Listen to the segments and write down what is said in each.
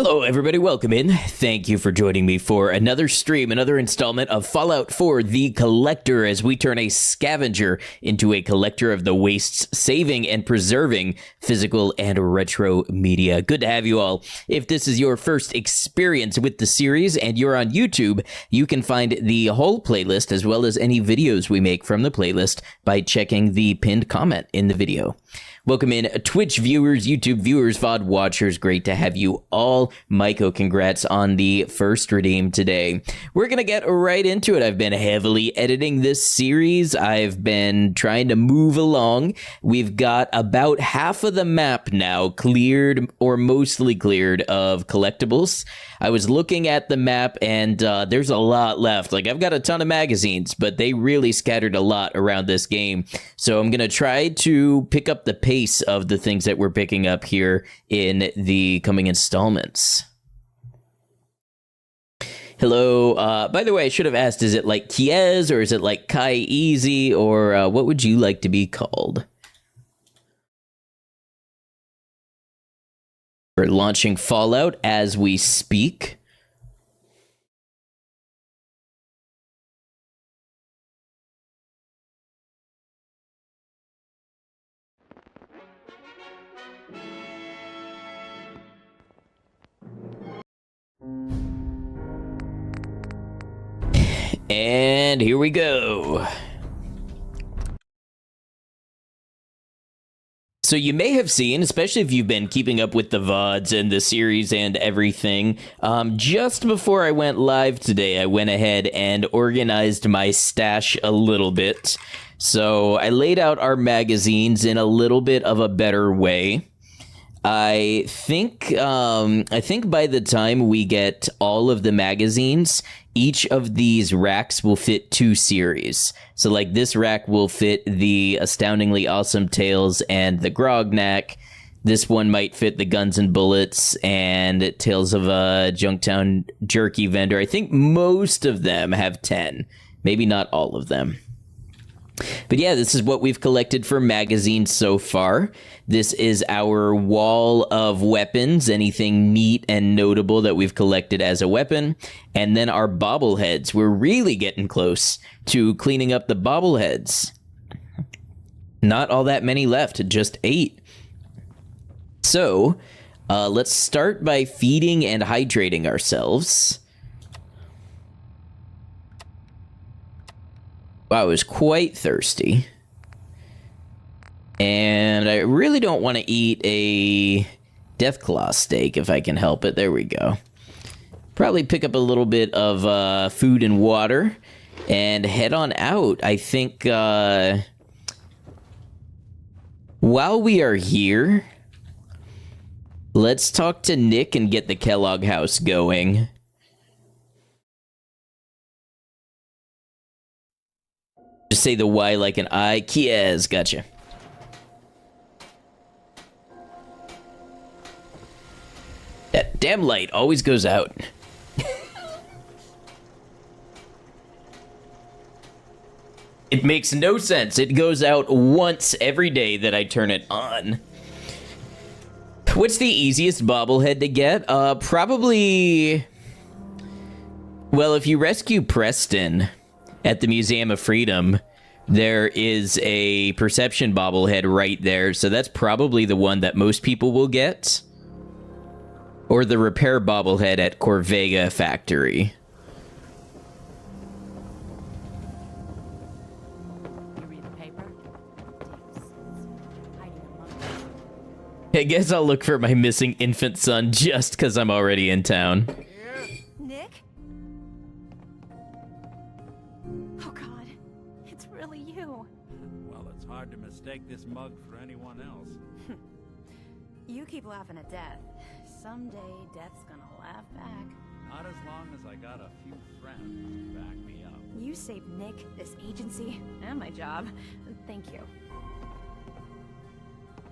Hello everybody, welcome in. Thank you for joining me for another stream, another installment of Fallout 4 The Collector, as we turn a scavenger into a collector of the wastes, saving and preserving physical and retro media. Good to have you all. If this is your first experience with the series and you're on YouTube, you can find the whole playlist as well as any videos we make from the playlist by checking the pinned comment in the video. Welcome in Twitch viewers, YouTube viewers, VOD watchers. Great to have you all. Maiko, congrats on the first redeem today. We're going to get right into it. I've been heavily editing this series. I've been trying to move along. We've got about half of the map now cleared or mostly cleared of collectibles. I was looking at the map and there's a lot left. Like, I've got a ton of magazines, but they really scattered a lot around this game. So I'm going to try to pick up the pace of the things that we're picking up here in the coming installments. Hello. By the way, I should have asked, is it like Kiez or is it like Kai Easy, or what would you like to be called? We're launching Fallout as we speak. And here we go. So you may have seen, especially if you've been keeping up with the VODs and the series and everything, just before I went live today, I went ahead and organized my stash a little bit. So I laid out our magazines in a little bit of a better way. I think by the time we get all of the magazines, each of these racks will fit 2 series. So like this rack will fit the Astoundingly Awesome Tales and the Grognak. This one might fit the Guns and Bullets and Tales of a Junktown Jerky Vendor. I think most of them have 10, maybe not all of them. But yeah, this is what we've collected for magazines so far. This is our wall of weapons, anything neat and notable that we've collected as a weapon. And then our bobbleheads. We're really getting close to cleaning up the bobbleheads. Not all that many left, just 8. So, let's start by feeding and hydrating ourselves. I was quite thirsty. And I really don't want to eat a Deathclaw steak if I can help it. There we go. Probably pick up a little bit of food and water and head on out. I think while we are here, let's talk to Nick and get the Kellogg house going. Just say the Y like an I. Kiez, gotcha. That damn light always goes out. It makes no sense. It goes out once every day that I turn it on. What's the easiest bobblehead to get? Probably... Well, if you rescue Preston at the Museum of Freedom, there is a perception bobblehead right there, so that's probably the one that most people will get. Or the repair bobblehead at Corvega Factory. You read the paper? I guess I'll look for my missing infant son just because I'm already in town. Nick? Oh God, it's really you. Well, it's hard to mistake this mug for anyone else. You keep laughing at death. Someday death's gonna laugh back. Not as long as I got a few friends to back me up. You saved Nick, this agency, and my job. Thank you.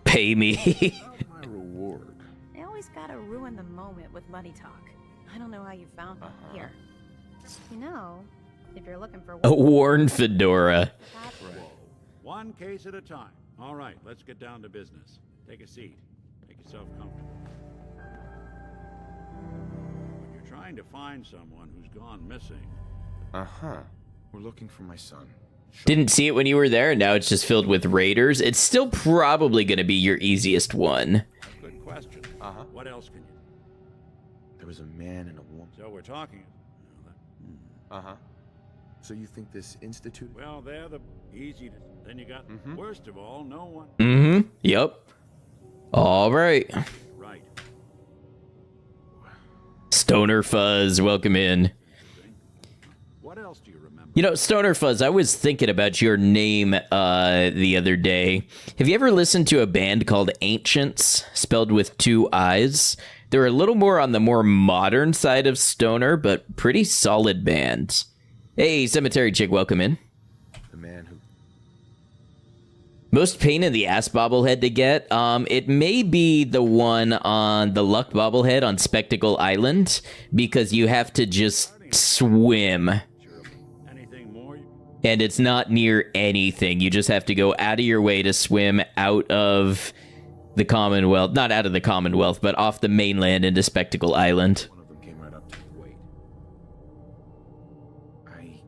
Pay me. How's my reward? I always gotta ruin the moment with money talk. I don't know how you found me here. You know, if you're looking for A worn fedora. Whoa. One case at a time. All right, let's get down to business. Take a seat. Make yourself comfortable. When you're trying to find someone who's gone missing, Uh-huh. We're looking for my son. Didn't see it when you were there, and now it's just filled with raiders. It's still probably going to be your easiest one. good question. Uh-huh. What else can you? There was a man and a woman. So we're talking. Uh-huh. So you think this institute? Well, they're the easy to. Then you got, worst of all, no one. Mm-hmm. Yep. All right. Right. Stoner Fuzz, welcome in. What else do you remember? You know, Stoner Fuzz, I was thinking about your name the other day. Have you ever listened to a band called Ancients, spelled with 2 I's? They're a little more on the more modern side of Stoner, but pretty solid band. Hey, Cemetery Chick, welcome in. The man who... Most pain in the ass bobblehead to get. It may be the one on the Luck bobblehead on Spectacle Island, because you have to just swim. Anything more? And it's not near anything. You just have to go out of your way to swim out of the Commonwealth. Not out of the Commonwealth, but off the mainland into Spectacle Island. One of them came right up to me. Wait.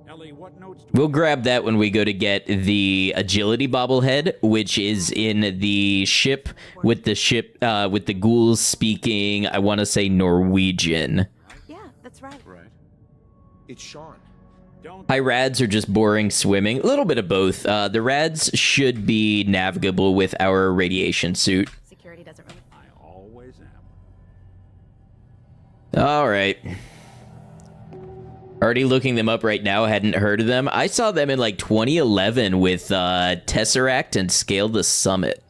Ellie, what notes do We'll grab that when we go to get the agility bobblehead, which is in the ship with the ghouls speaking, I want to say, Norwegian. Yeah, that's right. Right. It's Sean. Don't. High rads are just boring swimming. A little bit of both. The rads should be navigable with our radiation suit. Security doesn't really. I always am. All right. Already looking them up right now. Hadn't heard of them. I saw them in like 2011 with Tesseract and Scale the Summit.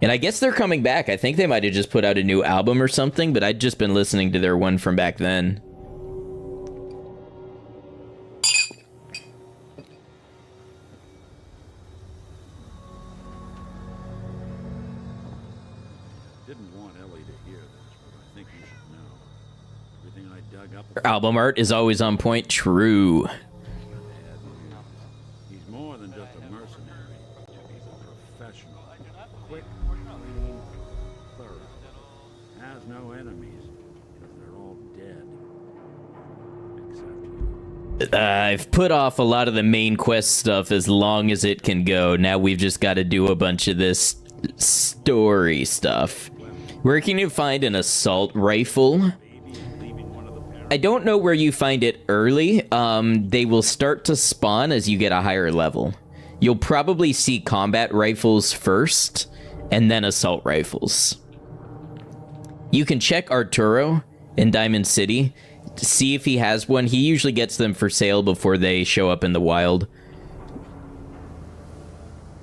And I guess they're coming back. I think they might have just put out a new album or something, but I'd just been listening to their one from back then. Didn't want Ellie to hear this, but I think you should know. Everything I dug up. Their album art is always on point. True. He's more than just a mercenary. He's a professional. Quick, clean, thorough. Has no enemies because they're all dead. Except you. I've put off a lot of the main quest stuff as long as it can go. Now we've just got to do a bunch of this story stuff. Where can you find an assault rifle? I don't know where you find it early. They will start to spawn as you get a higher level. You'll probably see combat rifles first, and then assault rifles. You can check Arturo in Diamond City to see if he has one. He usually gets them for sale before they show up in the wild.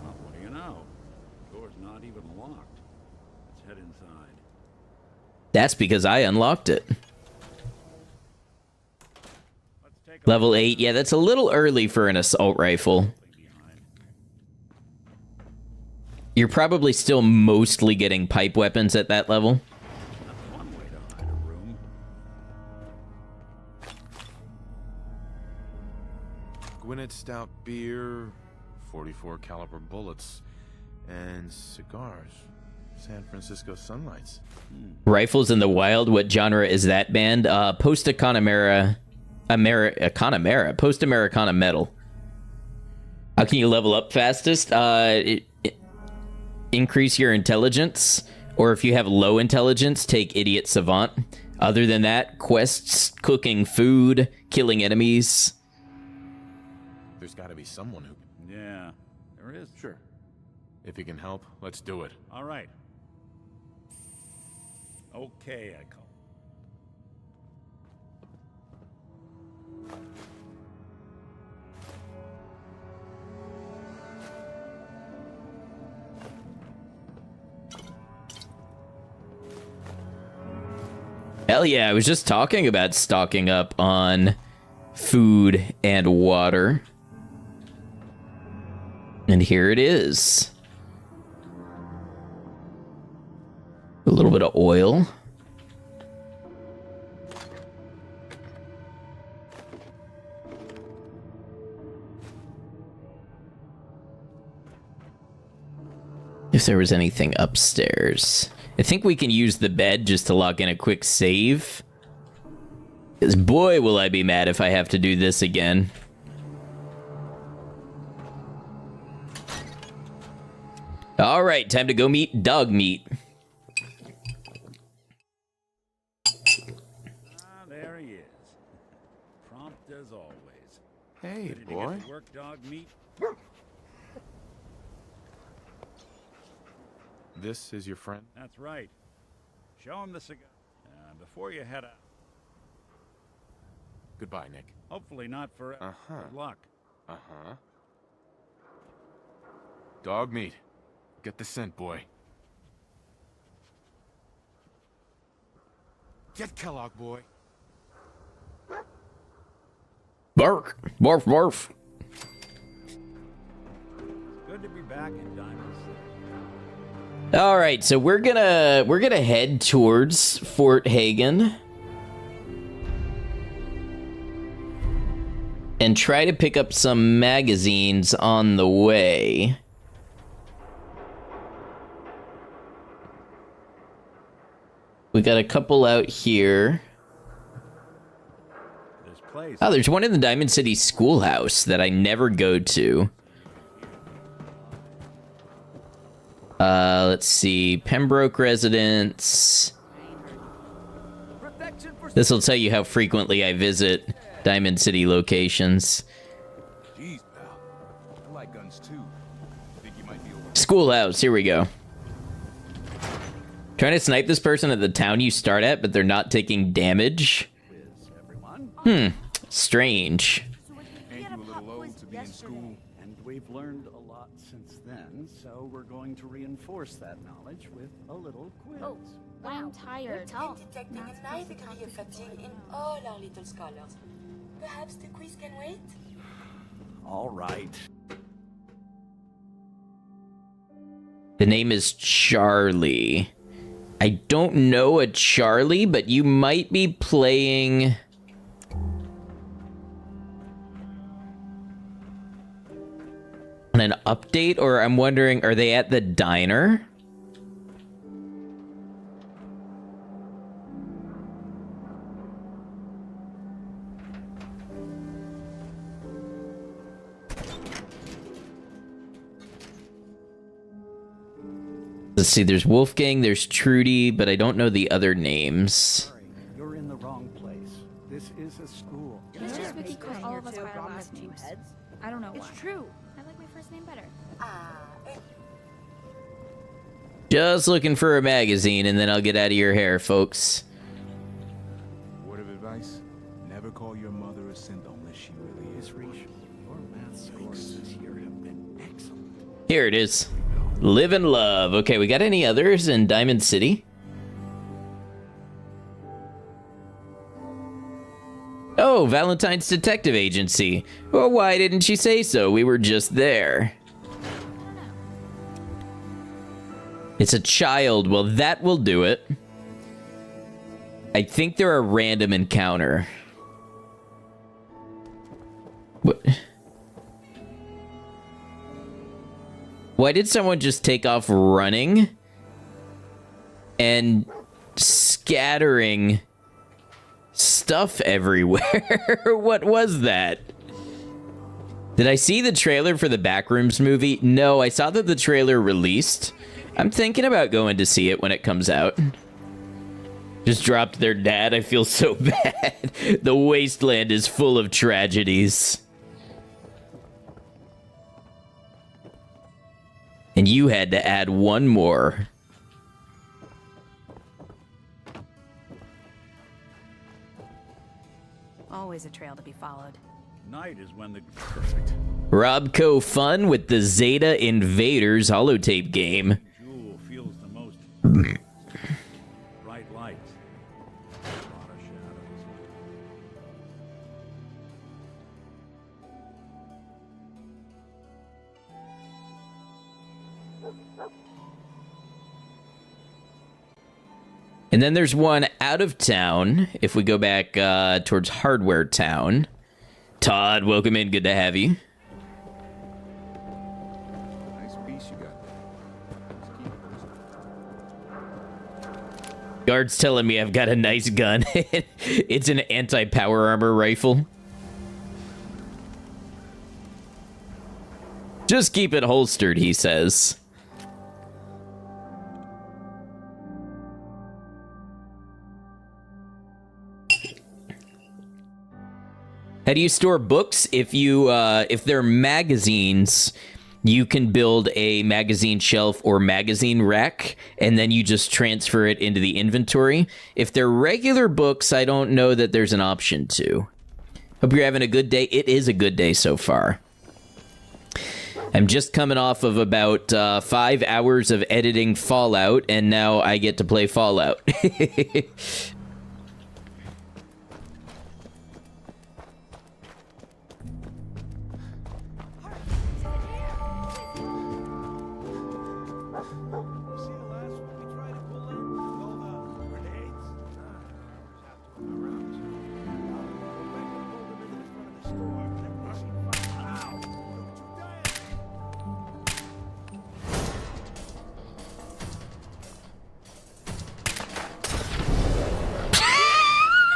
Well, what do you know? Door's not even locked. Let's head inside. That's because I unlocked it. Let's take a Level 8. Yeah, that's a little early for an assault rifle. behind. You're probably still mostly getting pipe weapons at that level. That's one way to hide a room. Gwinnett Stout beer, 44 caliber bullets, and cigars. San Francisco Sunlights. Rifles in the Wild. What genre is that band? Post-Economera... Post-Americana Metal. How can you level up fastest? Increase your intelligence. Or if you have low intelligence, take Idiot Savant. Other than that, quests, cooking food, killing enemies. There's got to be someone who... Yeah, there is. Sure. If you can help, let's do it. All right. Okay, I call. Hell yeah, I was just talking about stocking up on food and water. And here it is. A little bit of oil. If there was anything upstairs. I think we can use the bed just to lock in a quick save. Because boy, will I be mad if I have to do this again. All right, time to go meet dog meat. There he is. Prompt as always. Hey, Ready to boy. get to work, dog meat? This is your friend? That's right. Show him the cigar. Before you head out. Goodbye, Nick. Hopefully not forever. Uh-huh. Good luck. Uh-huh. Dog meat. Get the scent, boy. Get Kellogg, boy. Bark, barf, barf. Good to be back in Diamond City. All right, so we're gonna head towards Fort Hagen and try to pick up some magazines on the way. We got a couple out here. This place. Oh, there's one in the Diamond City Schoolhouse that I never go to. Let's see. Pembroke Residence. This will tell you how frequently I visit Diamond City locations. Jeez, pal. I like guns too. Think you might be over. Schoolhouse, here we go. Trying to snipe this person at the town you start at, but they're not taking damage. Strange. Ain't you a little old to be in school? And we've learned a lot since then, so we're going to reinforce that knowledge with a little quiz. Oh, I'm tired. Detecting a high degree of fatigue in all our little scholars. Perhaps the quiz can wait? All right. The name is Charlie. I don't know a Charlie, but you might be playing... on an update, or I'm wondering, are they at the diner? Let's see, there's Wolfgang, there's Trudy, but I don't know the other names. Sorry, you're in the wrong place. This is a school. He's just Vicky because all of us Two are our promise last names. heads. I don't know why. It's true. I like my first name better. Just looking for a magazine, and then I'll get out of your hair, folks. Word of advice: never call your mother a simp unless she really is. Reach, your math scores this year have been excellent. Here it is. Live and love. Okay, we got any others in Diamond City? Oh, Valentine's Detective Agency. Well, why didn't she say so? We were just there. It's a child. Well, that will do it. I think they're a random encounter. What? Why did someone just take off running and scattering stuff everywhere? What was that? Did I see the trailer for the Backrooms movie? No, I saw that the trailer released. I'm thinking about going to see it when it comes out. Just dropped their dad. I feel so bad. The wasteland is full of tragedies. And you had to add one more. Always a trail to be followed. Night is when the Perfect. Robco Fun with the Zeta Invaders holotape game. jewel feels the most. Bright lights. A lot of shadows. And then there's one out of town, if we go back towards Hardware Town. Todd, welcome in. Good to have you. Nice piece you got there. Let's keep it. Guard's telling me I've got a nice gun. It's an anti-power armor rifle. Just keep it holstered, he says. How do you store books? If they're magazines, you can build a magazine shelf or magazine rack, and then you just transfer it into the inventory. If they're regular books, I don't know that there's an option to. Hope you're having a good day. It is a good day so far. I'm just coming off of about 5 hours of editing Fallout, and now I get to play Fallout.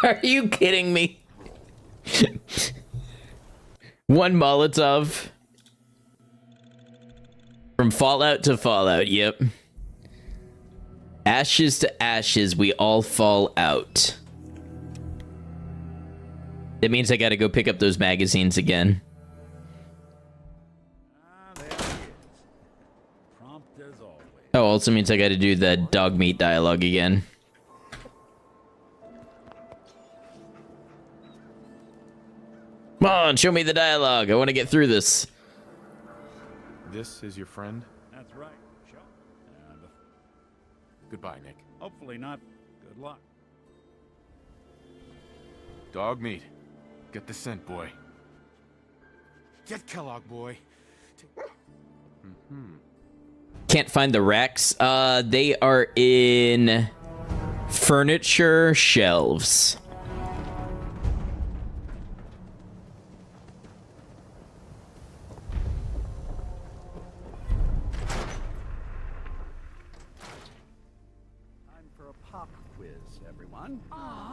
Are you kidding me? One Molotov. From Fallout to Fallout, yep. Ashes to ashes, we all fall out. That means I gotta go pick up those magazines again. There he is. Prompt as always. Oh, also means I gotta do the dog meat dialogue again. Come on, show me the dialogue. I want to get through this. This is your friend? That's right. Sure. And Goodbye, Nick. hopefully not. Good luck. Dog meat. Get the scent, boy. Get Kellogg, boy. Can't find the racks. They are in furniture shelves. Time for a pop quiz, everyone.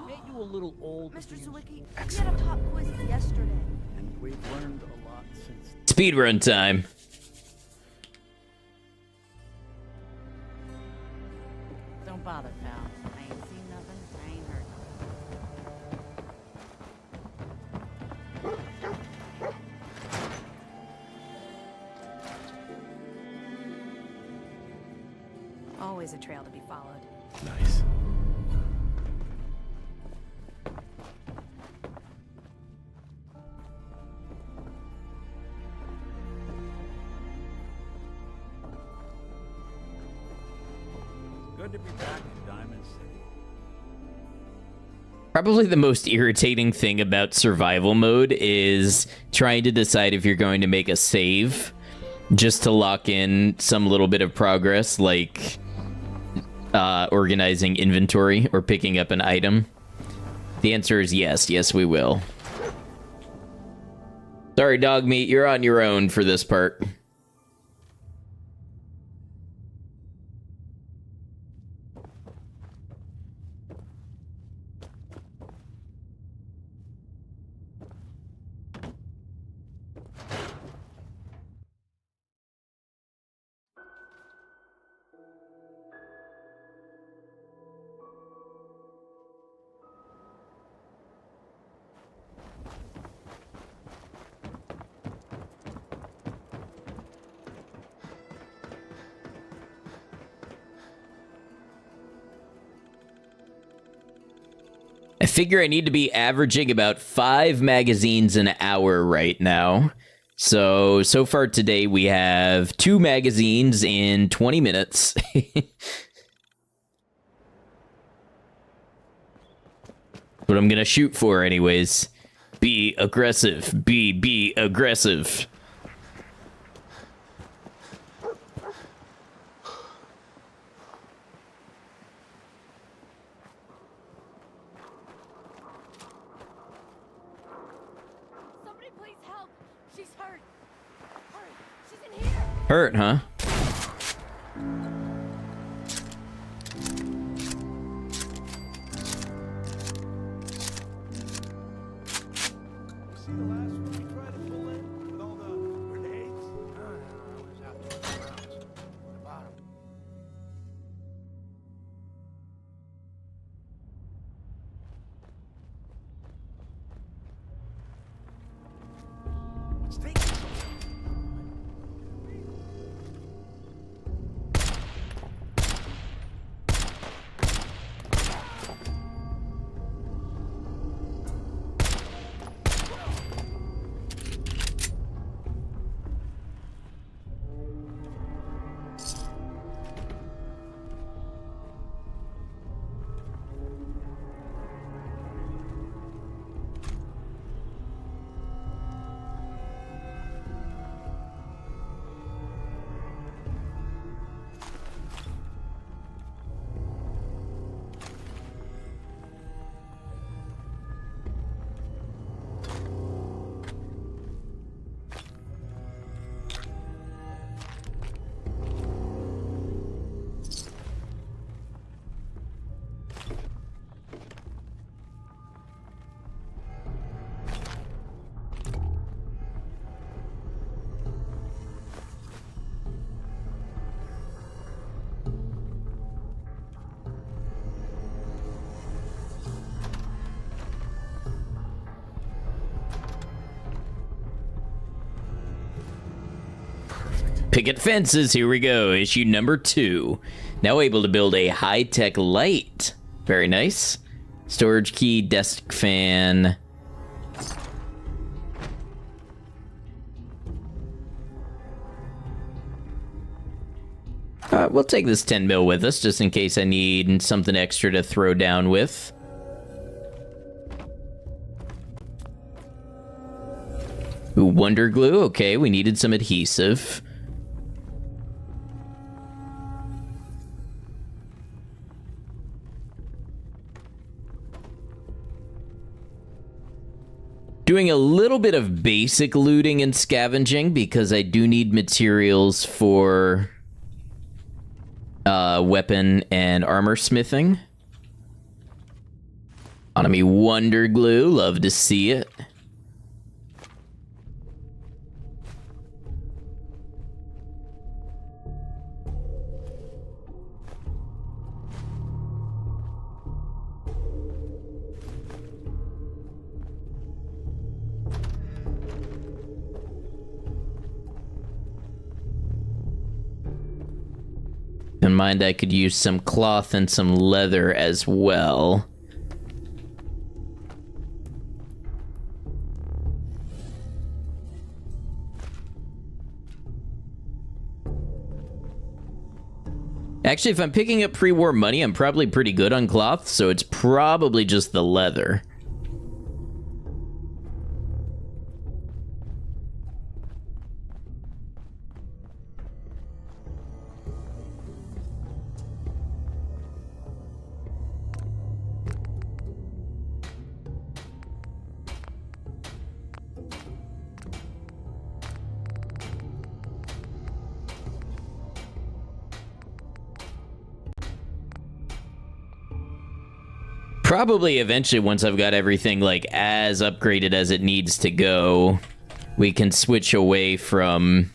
Made you a little old. Mr. being Sawicki, we Excellent. had a pop quiz yesterday. And we've learned a lot since. Speedrun time. Don't bother, pal. I ain't seen nothing. I ain't heard nothing. Always a trail to be followed. Nice. Good to be back in Diamond City. Probably the most irritating thing about survival mode is trying to decide if you're going to make a save just to lock in some little bit of progress, like organizing inventory or picking up an item. The answer is yes. Yes, we will. Sorry, dog meat. You're on your own for this part. I figure I need to be averaging about 5 magazines an hour right now. So far today we have 2 magazines in 20 minutes. What I'm gonna shoot for anyways. Be aggressive. Be aggressive. Somebody please help. She's hurt. Hurry. She's in here. Hurt, huh? Picket fences, here we go. Issue number 2. Now able to build a high-tech light. Very nice. Storage key, desk fan. We'll take this 10 mil with us, just in case I need something extra to throw down with. Ooh, wonder glue. Okay, we needed some adhesive. Doing a little bit of basic looting and scavenging because I do need materials for weapon and armor smithing. Economy wonder glue, love to see it. In mind, I could use some cloth and some leather as well. Actually, if I'm picking up pre-war money, I'm probably pretty good on cloth, so it's probably just the leather. Probably eventually, once I've got everything like as upgraded as it needs to go, we can switch away from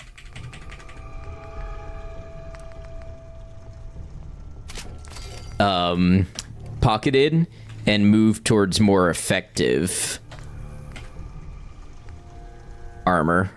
pocketed and move towards more effective armor.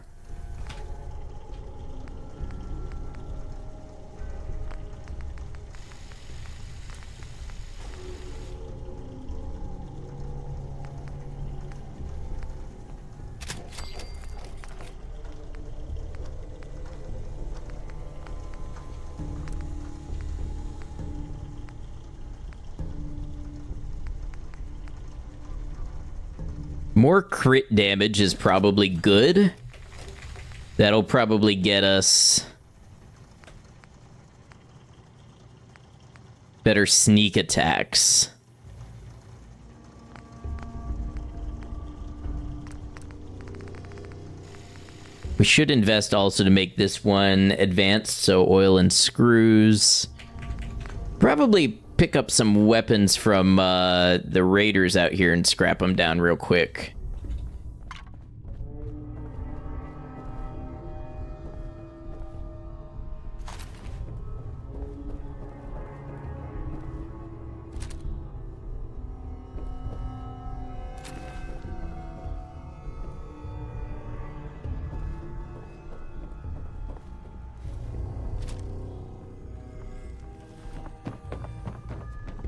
More crit damage is probably good. That'll probably get us better sneak attacks. We should invest also to make this one advanced, so oil and screws. Probably pick up some weapons from the raiders out here and scrap them down real quick.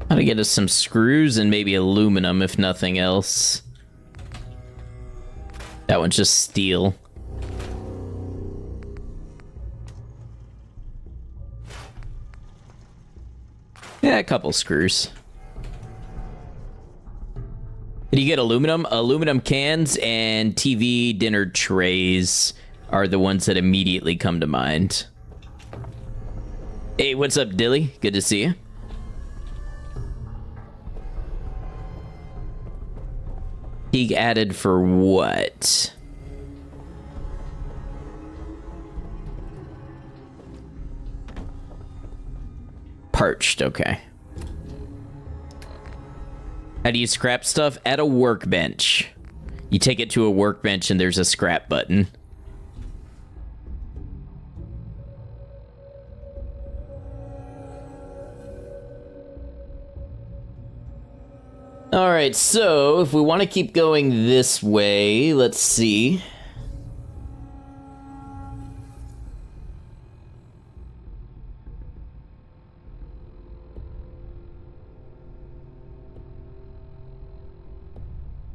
How to get us some screws and maybe aluminum, if nothing else. That one's just steel. Yeah, a couple screws. Did you get aluminum? Aluminum cans and TV dinner trays are the ones that immediately come to mind. Hey, what's up, Dilly? Good to see you. Fatigue added for what? Parched, okay. How do you scrap stuff? At a workbench. You take it to a workbench and there's a scrap button. Alright, so if we want to keep going this way, let's see.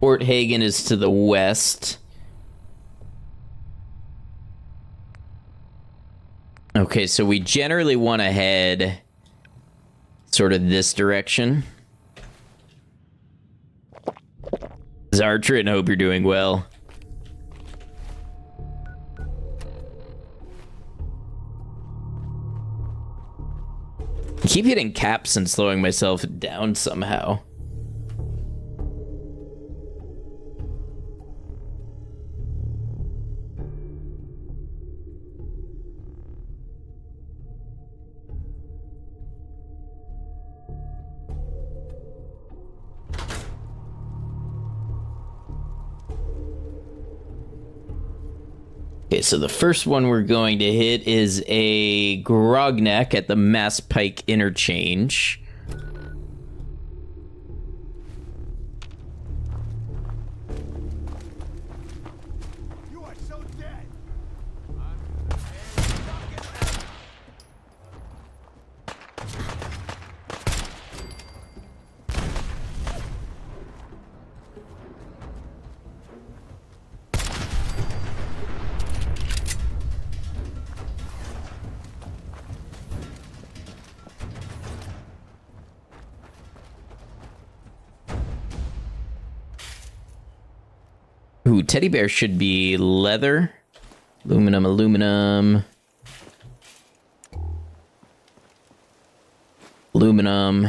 Fort Hagen is to the west. Okay, so we generally want to head sort of this direction. Zartrin, hope you're doing well. I keep hitting caps and slowing myself down somehow. Okay, so the first one we're going to hit is a Grognak at the Mass Pike interchange. You are so dead. Ooh, teddy bear should be leather. Aluminum, aluminum. Aluminum.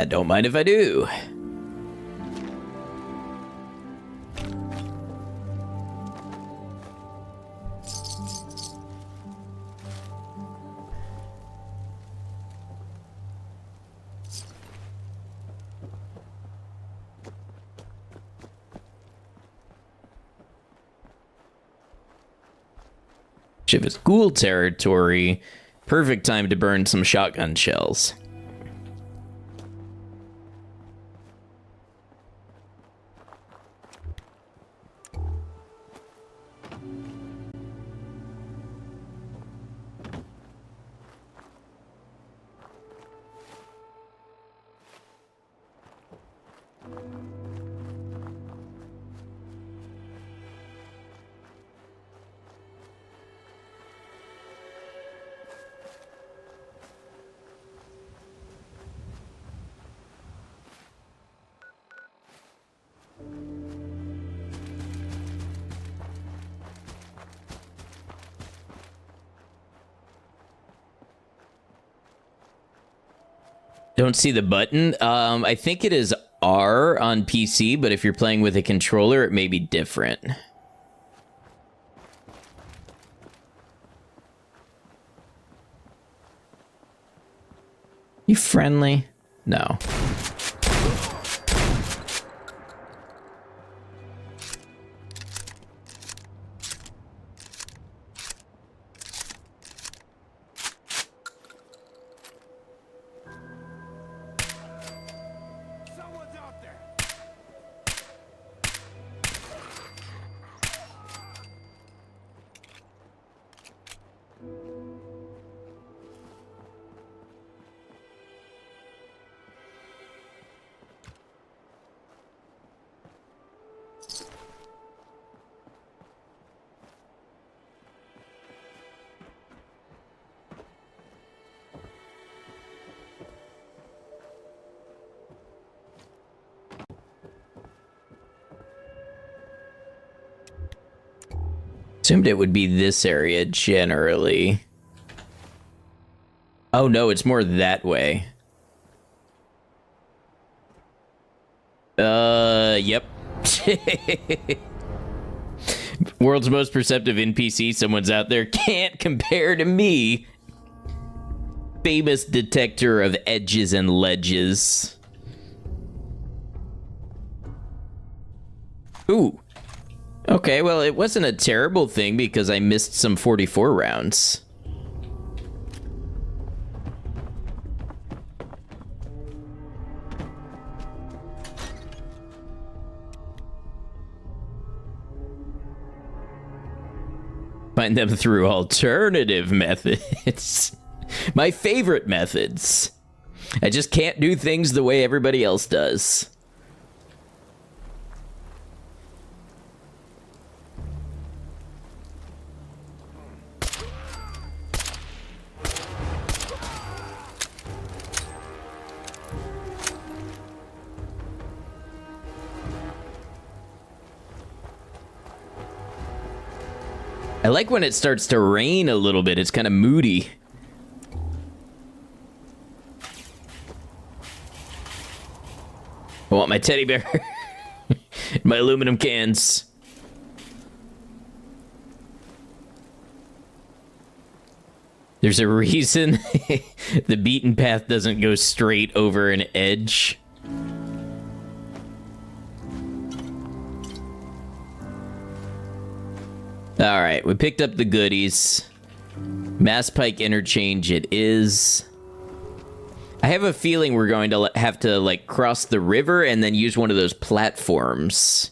Don't mind if I do. If it's ghoul territory, perfect time to burn some shotgun shells. Don't see the button. I think it is R on PC, but if you're playing with a controller, it may be different. You friendly? No. Assumed it would be this area generally. Oh no, it's more that way. Yep. World's most perceptive NPC, someone's out there, can't compare to me. Famous detector of edges and ledges. Ooh. Okay, well, it wasn't a terrible thing because I missed some 44 rounds. Find them through alternative methods. My favorite methods. I just can't do things the way everybody else does. I like when it starts to rain a little bit. It's kind of moody. I want my teddy bear. My aluminum cans. There's a reason the beaten path doesn't go straight over an edge. Alright, we picked up the goodies. Mass Pike Interchange it is. I have a feeling we're going to have to, like, cross the river and then use one of those platforms.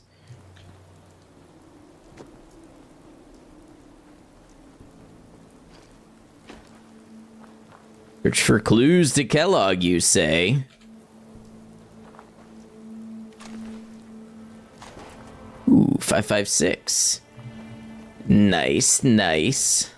Search for clues to Kellogg, you say? Ooh, 556. Nice, nice.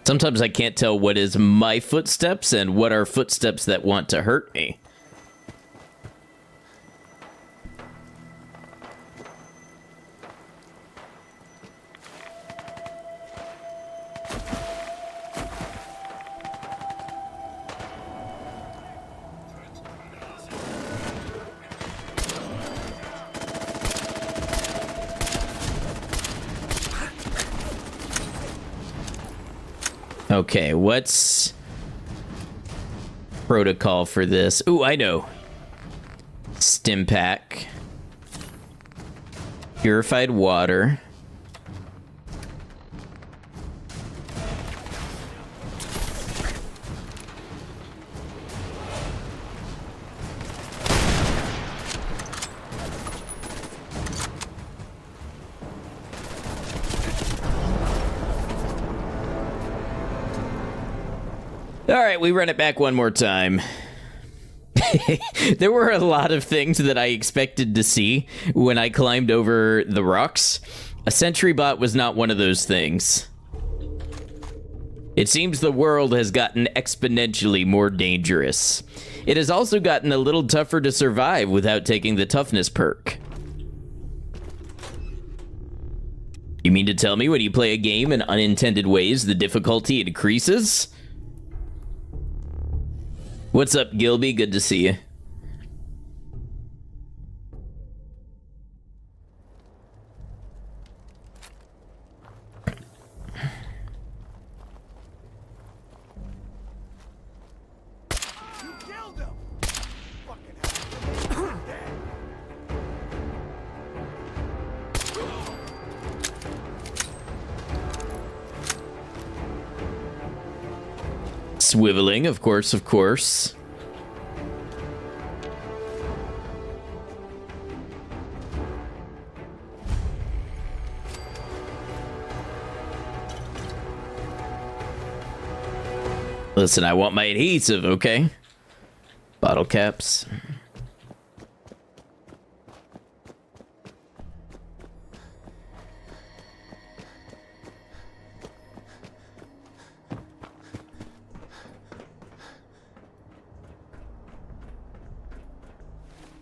Sometimes I can't tell what is my footsteps and what are footsteps that want to hurt me. Okay, what's protocol for this? Ooh, I know. Stim pack. Purified water. All right, we run it back one more time. There were a lot of things that I expected to see when I climbed over the rocks. A sentry bot was not one of those things. It seems the world has gotten exponentially more dangerous. It has also gotten a little tougher to survive without taking the toughness perk. You mean to tell me when you play a game in unintended ways, the difficulty increases? What's up, Gilby? Good to see you. Swiveling, of course, of course. Listen, I want my adhesive, okay? Bottle caps.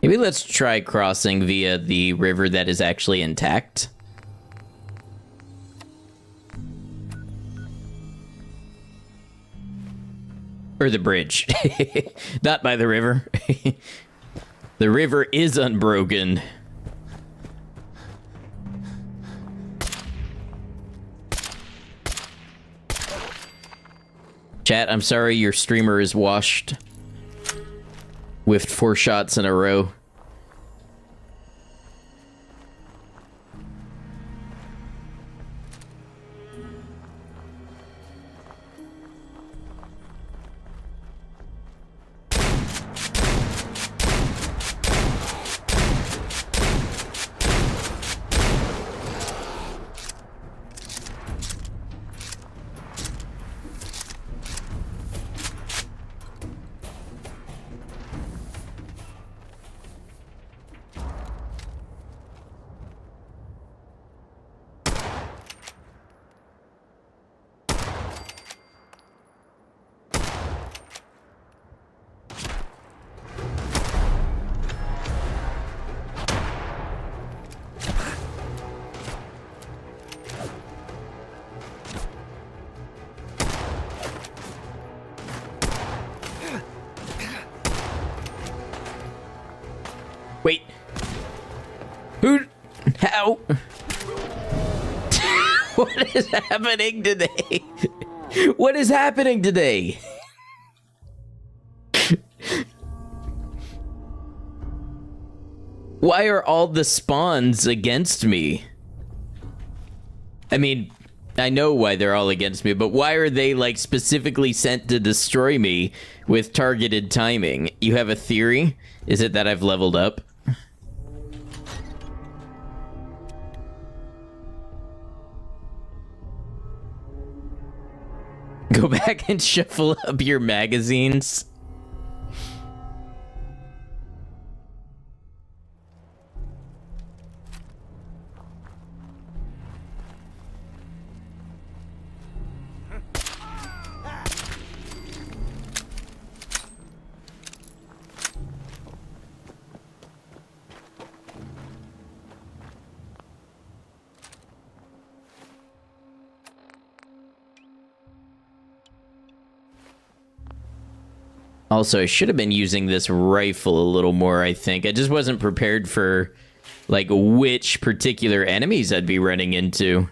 Maybe let's try crossing via the river that is actually intact. Or the bridge. Not by the river. The river is unbroken. Chat, I'm sorry your streamer is washed. Whiffed 4 shots in a row. Wait. Who? How? What is happening today? What is happening today? Why are all the spawns against me? I mean, I know why they're all against me, but why are they, like, specifically sent to destroy me with targeted timing? You have a theory? Is it that I've leveled up? Go back and shuffle up your magazines. Also, I should have been using this rifle a little more, I think. I just wasn't prepared for, like, which particular enemies I'd be running into.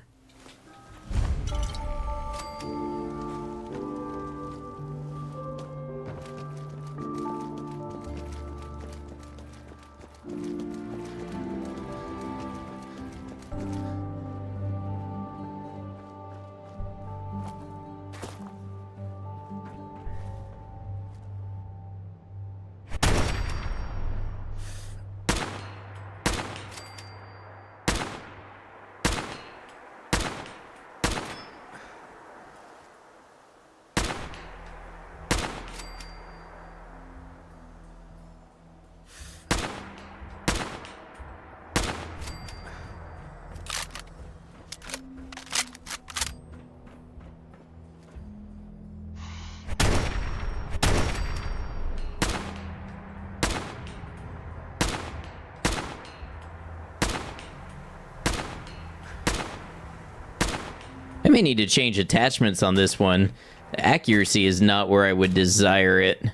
I may need to change attachments on this one. Accuracy is not where I would desire it.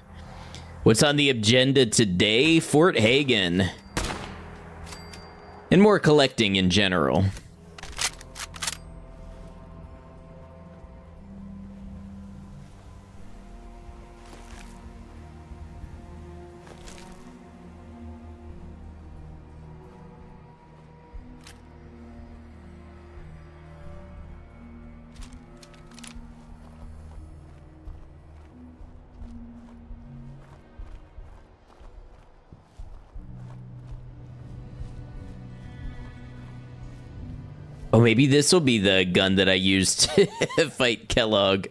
What's on the agenda today? Fort Hagen. And more collecting in general. Oh, maybe this will be the gun that I used to fight Kellogg.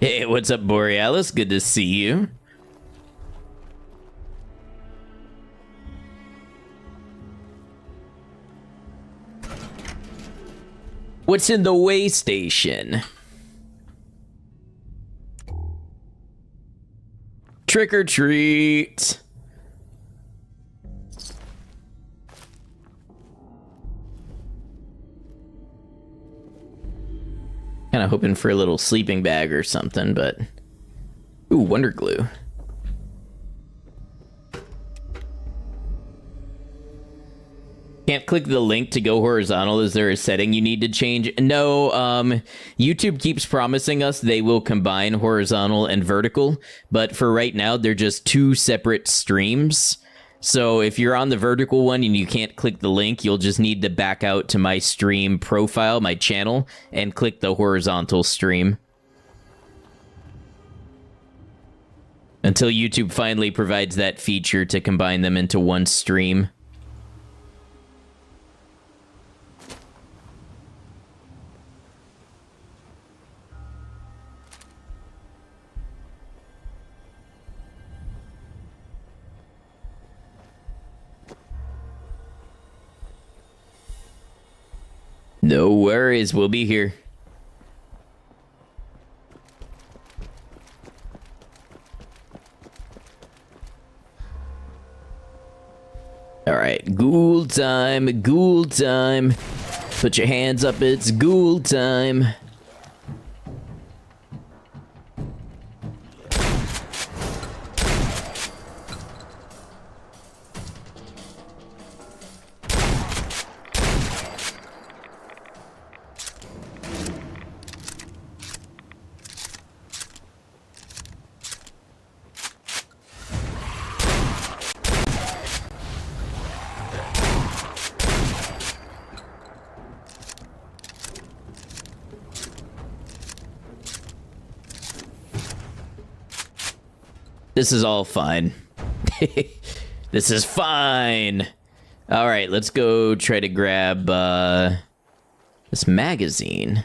Hey, what's up, Borealis? Good to see you. What's in the way station? Trick or treat. Kind of hoping for a little sleeping bag or something, but... Ooh, Wonder Glue. Can't click the link to go horizontal. Is there a setting you need to change? No, YouTube keeps promising us they will combine horizontal and vertical, but for right now, they're just two separate streams. So if you're on the vertical one and you can't click the link, you'll just need to back out to my stream profile, my channel, and click the horizontal stream. Until YouTube finally provides that feature to combine them into one stream. No worries, we'll be here. All right, ghoul time, ghoul time. Put your hands up, it's ghoul time. This is all fine. This is fine. All right, let's go try to grab this magazine.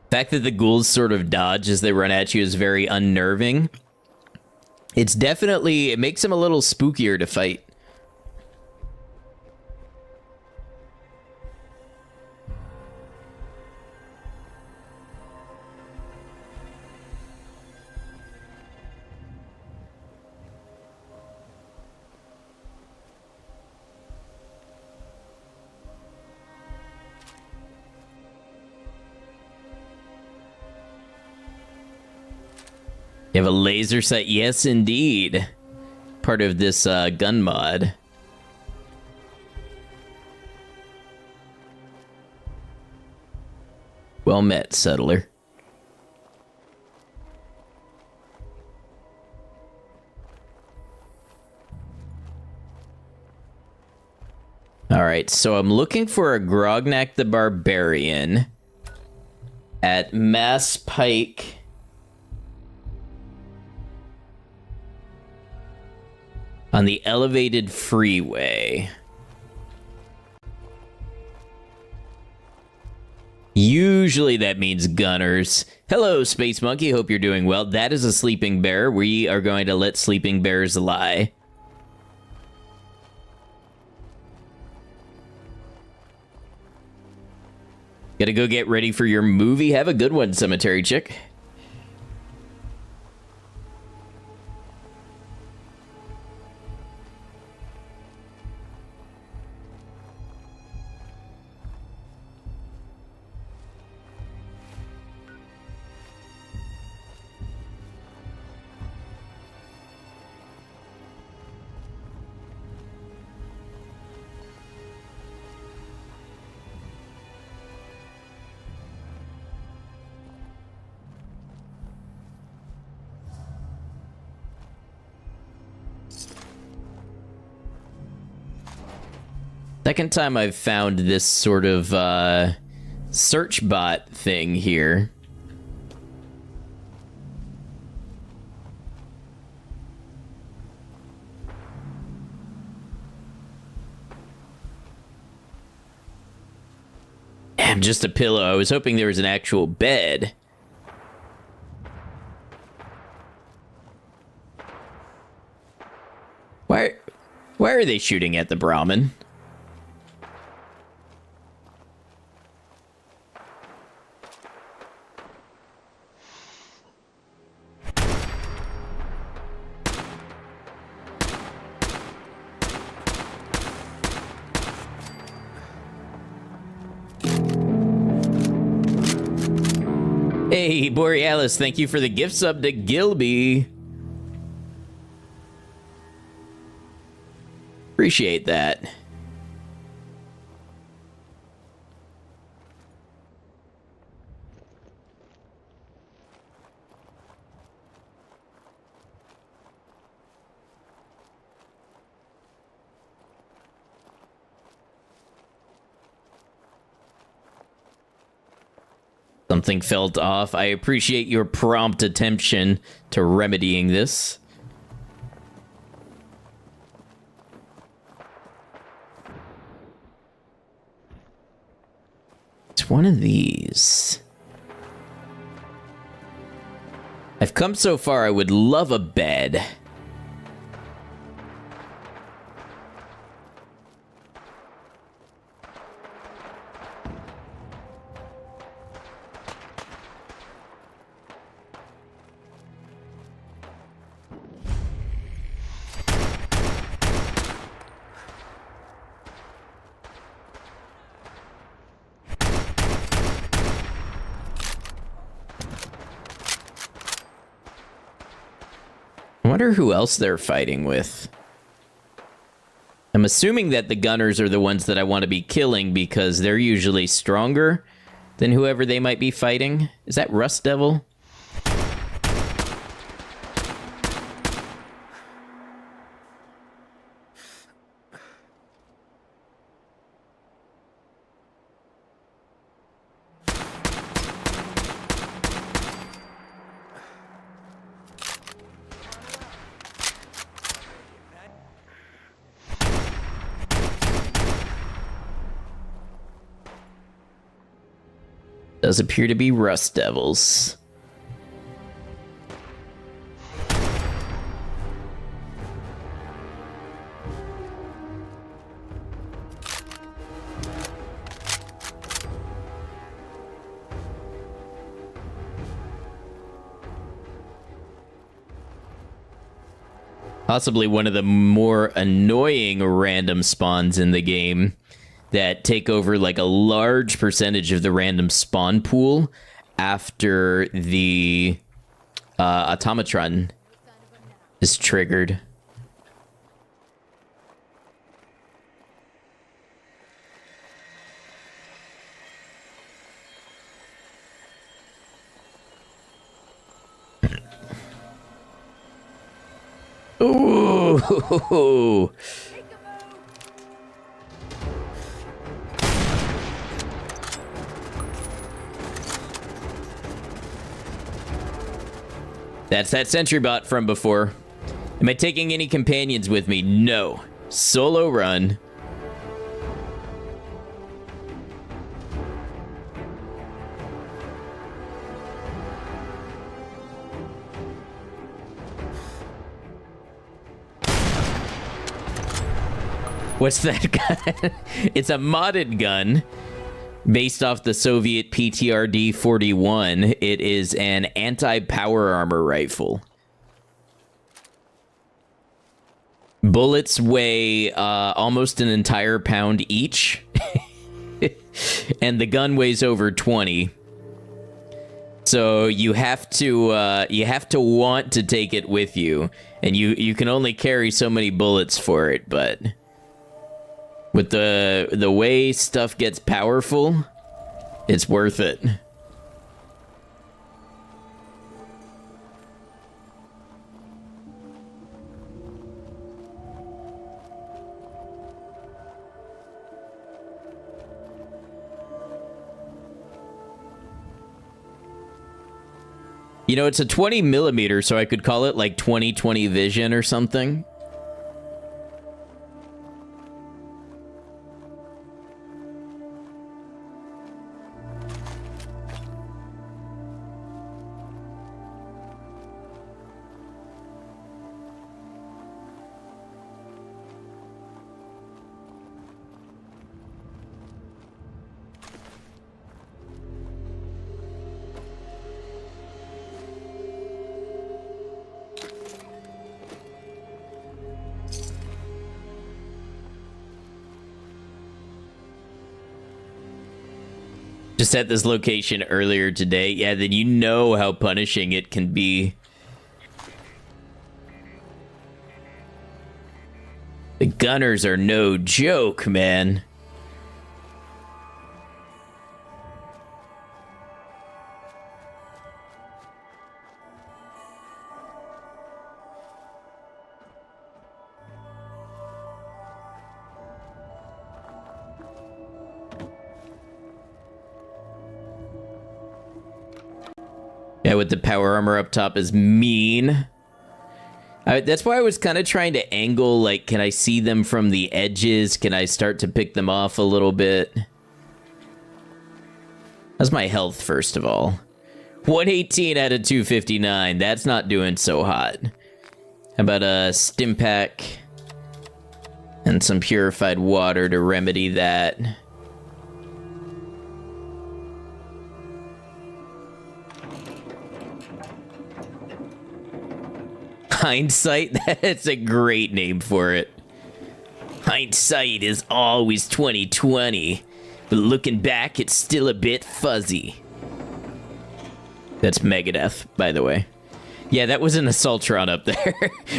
The fact that the ghouls sort of dodge as they run at you is very unnerving. It's definitely, it makes them a little spookier to fight. You have a laser sight? Yes, indeed. Part of this gun mod. Well met, settler. Alright, so I'm looking for a Grognak the Barbarian at Mass Pike. On the elevated freeway. Usually that means gunners. Hello, Space Monkey. Hope you're doing well. That is a sleeping bear. We are going to let sleeping bears lie. Gotta go get ready for your movie. Have a good one, Cemetery Chick. Second time I've found this sort of search bot thing here. Damn, just a pillow. I was hoping there was an actual bed. Why are they shooting at the Brahmin? Hey, Borealis, thank you for the gift sub to Gilby. Appreciate that. Something felt off. I appreciate your prompt attention to remedying this. It's one of these. I've come so far, I would love a bed. I wonder who else they're fighting with. I'm assuming that the gunners are the ones that I want to be killing because they're usually stronger than whoever they might be fighting. Is that Rust Devil? Does appear to be Rust Devils. Possibly one of the more annoying random spawns in the game that take over like a large percentage of the random spawn pool after the automatron is triggered. Ooh. That's that sentry bot from before. Am I taking any companions with me? No. Solo run. What's that gun? It's a modded gun based off the Soviet PTRD-41. It is an anti-power armor rifle. Bullets weigh almost an entire pound each. And the gun weighs over 20. So you have to want to take it with you. And you can only carry so many bullets for it, but with the way stuff gets powerful, it's worth it. You know, it's a 20 millimeter, so I could call it like 20/20 vision or something. Just at this location earlier today. Yeah, then you know how punishing it can be. The gunners are no joke, man. Yeah, with the power armor up top is mean. That's why I was kind of trying to angle, like, can I see them from the edges? Can I start to pick them off a little bit? How's my health, first of all? 118 out of 259. That's not doing so hot. How about a stim pack and some purified water to remedy that? Hindsight? That's a great name for it. Hindsight is always 20/20, but looking back, it's still a bit fuzzy. That's Megadeth, by the way. Yeah, that was an Assaultron up there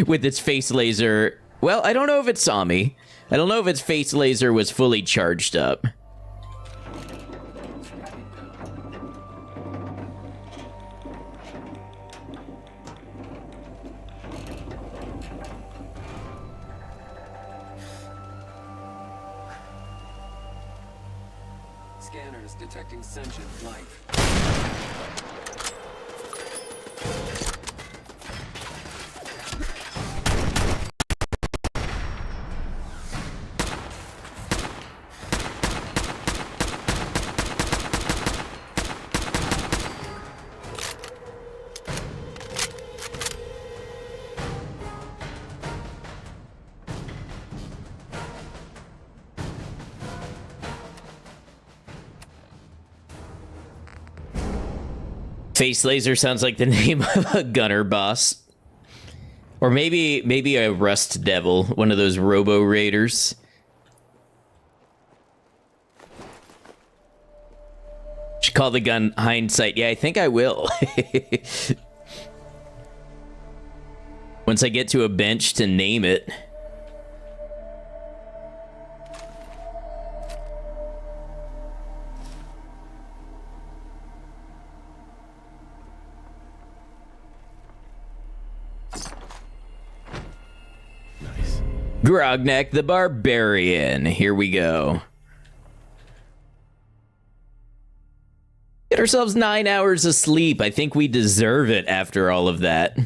with its face laser. Well, I don't know if it saw me. I don't know if its face laser was fully charged up. Scanners detecting sentient life. Face laser sounds like the name of a gunner boss. Or maybe a rust devil, one of those robo raiders. Should call the gun Hindsight. Yeah, I think I will. Once I get to a bench to name it. Grognak the Barbarian. Here we go. Get ourselves 9 hours of sleep. I think we deserve it after all of that.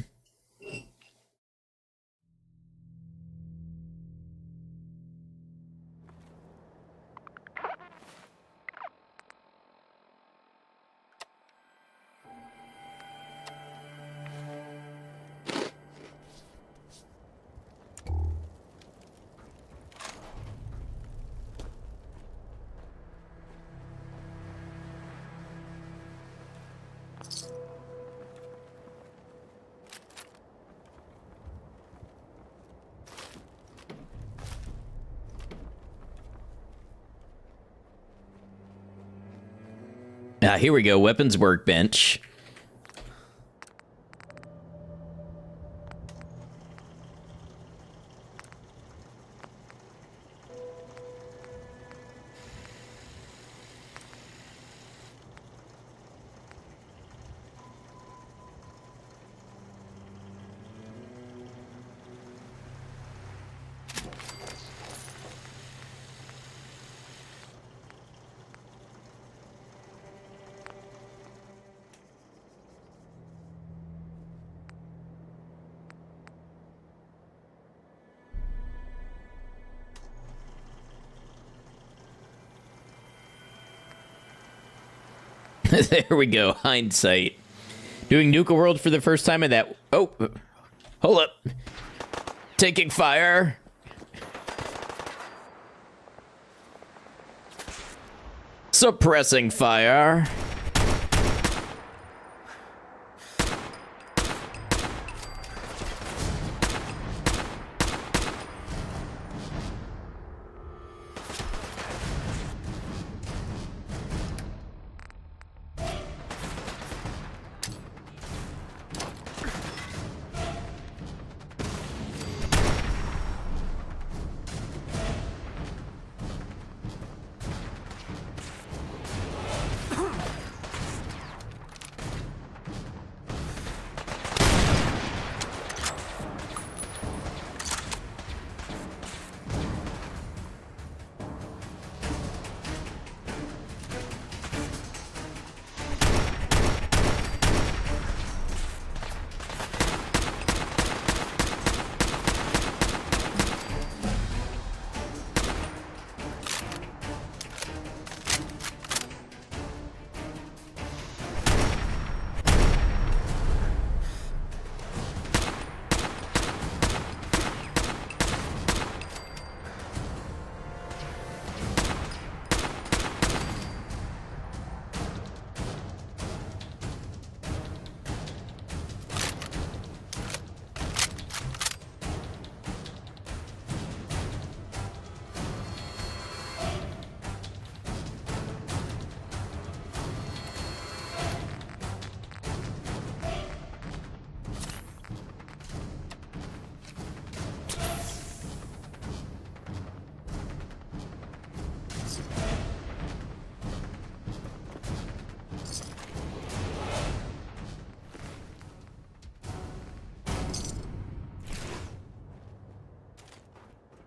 Here we go, weapons workbench. There we go, Hindsight. Doing Nuka World for the first time in that... Oh, hold up. Taking fire. Suppressing fire.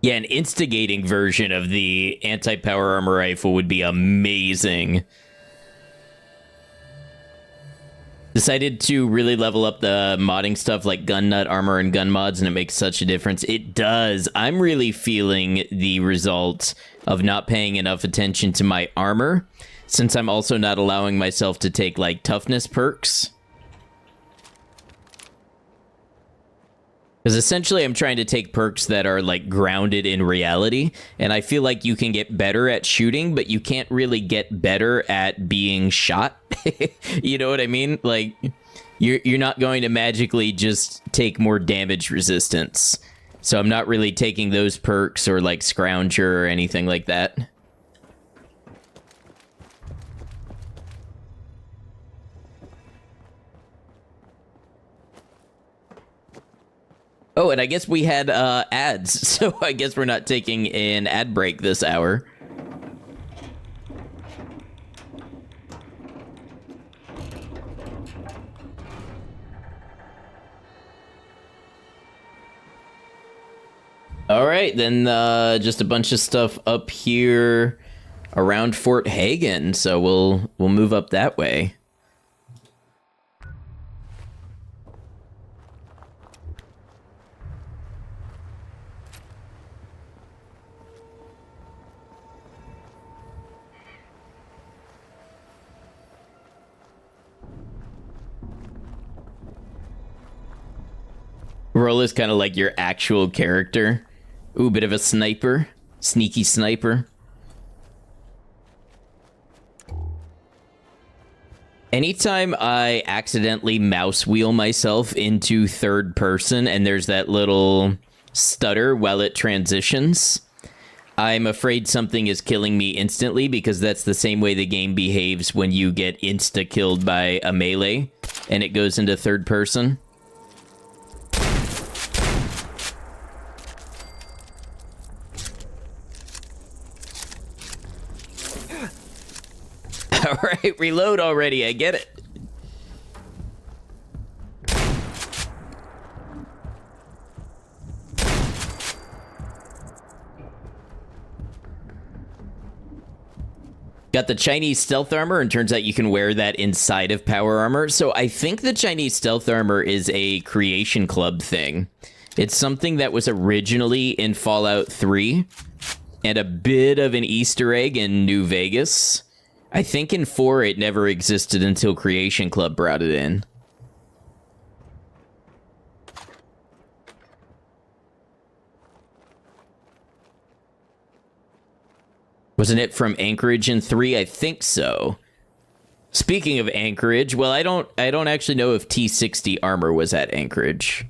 Yeah, an instigating version of the anti-power armor rifle would be amazing. Decided to really level up the modding stuff like gun nut armor and gun mods, and it makes such a difference. It does. I'm really feeling the result of not paying enough attention to my armor, since I'm also not allowing myself to take like toughness perks. Because essentially I'm trying to take perks that are like grounded in reality, and I feel like you can get better at shooting, but you can't really get better at being shot. You know what I mean? Like, you're not going to magically just take more damage resistance. So I'm not really taking those perks or like scrounger or anything like that. Oh, and I guess we had ads, so I guess we're not taking an ad break this hour. All right, then just a bunch of stuff up here around Fort Hagen, so we'll move up that way. Rolla's kind of like your actual character. Ooh, bit of a sniper. Sneaky sniper. Anytime I accidentally mouse wheel myself into third person and there's that little stutter while it transitions, I'm afraid something is killing me instantly, because that's the same way the game behaves when you get insta-killed by a melee and it goes into third person. Alright, reload already, I get it. Got the Chinese stealth armor, and turns out you can wear that inside of power armor. So I think the Chinese stealth armor is a Creation Club thing. It's something that was originally in Fallout 3, and a bit of an Easter egg in New Vegas. I think in 4 it never existed until Creation Club brought it in. Wasn't it from Anchorage in 3? I think so. Speaking of Anchorage, well, I don't actually know if T-60 armor was at Anchorage.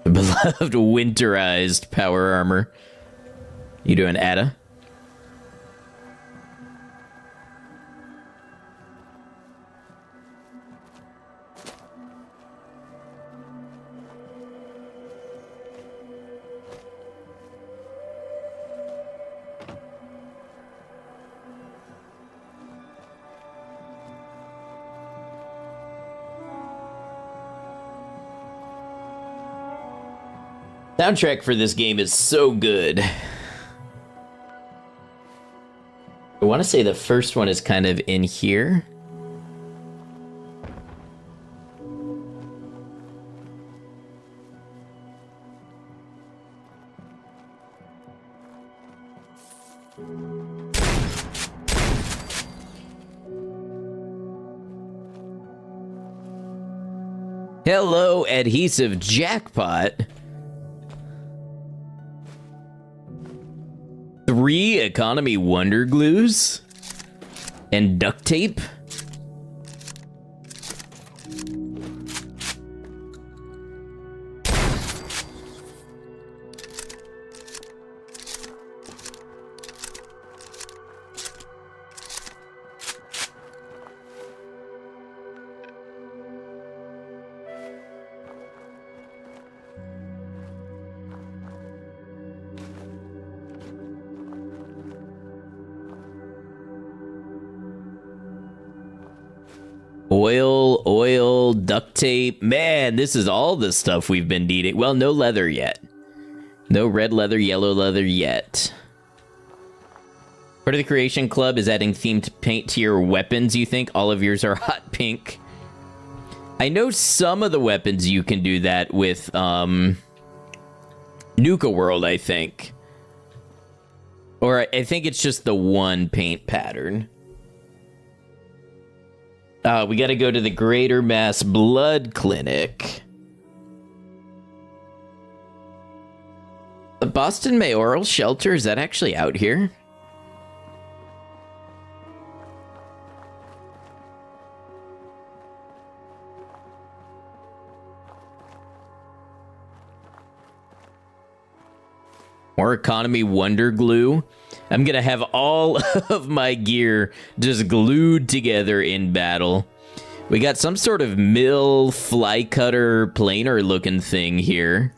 Beloved winterized power armor. You doing, Ada? Soundtrack for this game is so good. I want to say the first one is kind of in here. Hello, adhesive jackpot. 3 economy wonder glues and duct tape. Oil, duct tape. Man, this is all the stuff we've been needing. Well, no leather yet. No red leather, yellow leather yet. Part of the Creation Club is adding themed paint to your weapons, you think? All of yours are hot pink. I know some of the weapons you can do that with, Nuka World, I think. Or I think it's just the one paint pattern. We gotta go to the Greater Mass Blood Clinic. The Boston Mayoral Shelter, is that actually out here? More economy wonder glue. I'm gonna have all of my gear just glued together in battle. We got some sort of mill, fly cutter, planer looking thing here.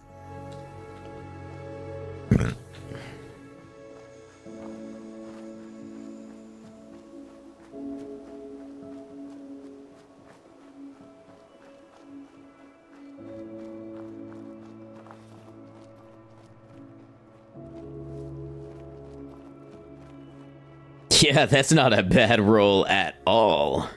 Yeah, that's not a bad roll at all.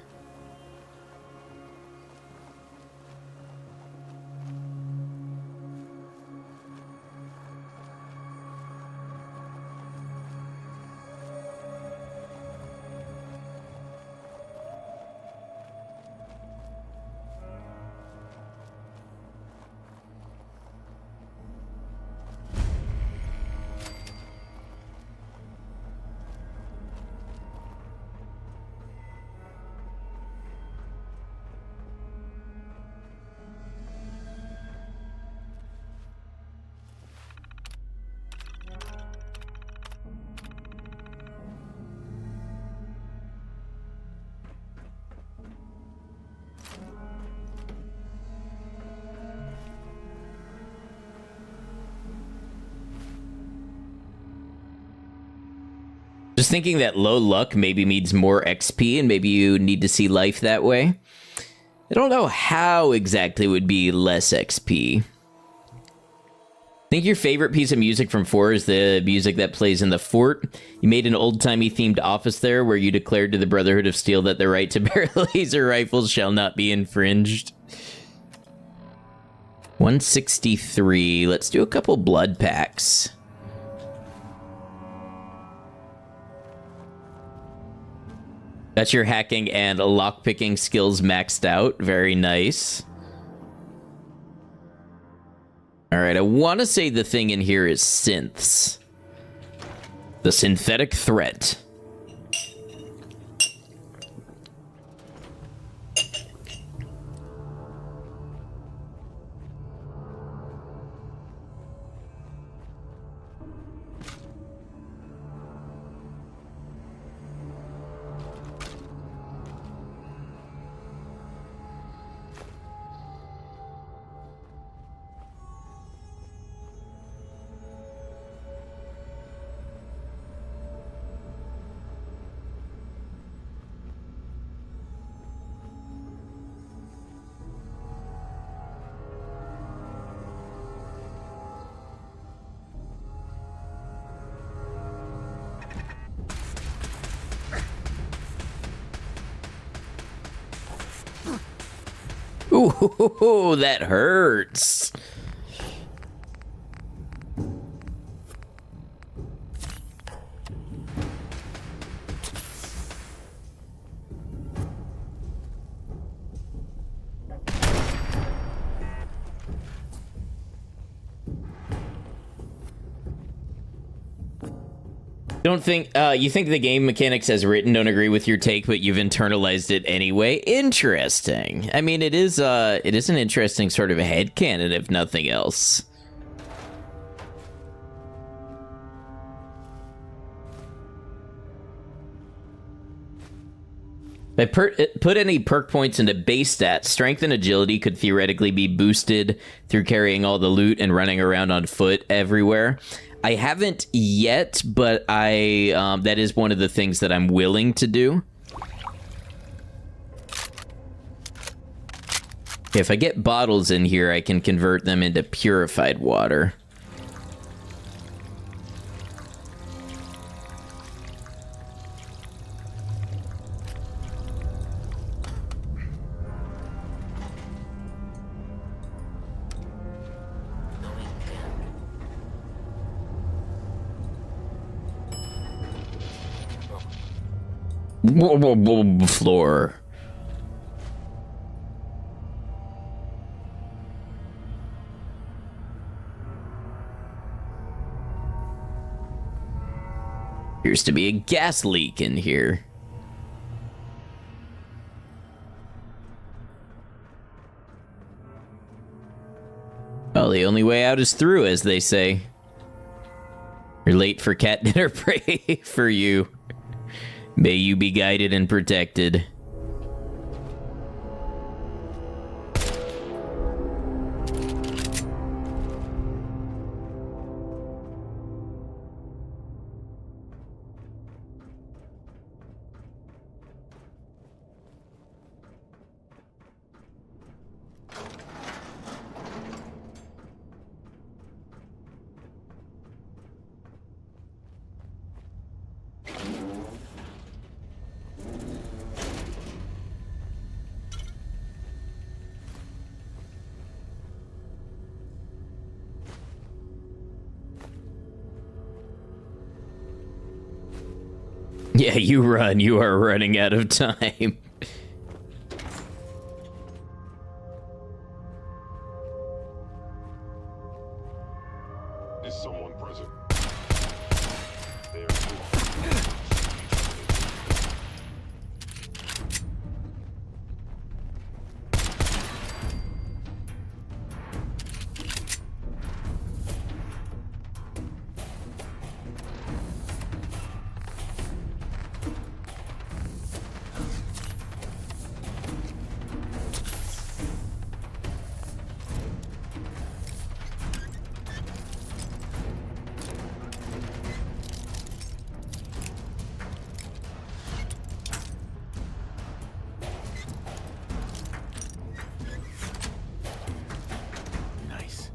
Just thinking that low luck maybe means more XP and maybe you need to see life that way. I don't know how exactly it would be less XP. I think your favorite piece of music from 4 is the music that plays in the fort. You made an old-timey themed office there where you declared to the Brotherhood of Steel that the right to bear laser rifles shall not be infringed. 163. Let's do a couple blood packs. That's your hacking and lockpicking skills maxed out. Very nice. Alright, I want to say the thing in here is synths. The synthetic threat. Ooh, that hurts. Don't think you think the game mechanics as written don't agree with your take, but you've internalized it anyway. Interesting. I mean, it is an interesting sort of headcanon, if nothing else. If I put any perk points into base stats, strength and agility could theoretically be boosted through carrying all the loot and running around on foot everywhere. I haven't yet, but that is one of the things that I'm willing to do. If I get bottles in here, I can convert them into purified water. Floor. Appears to be a gas leak in here. Well, the only way out is through, as they say. You're late for cat dinner, pray for you. May you be guided and protected. Yeah, you run. You are running out of time. Is someone present? There Nice.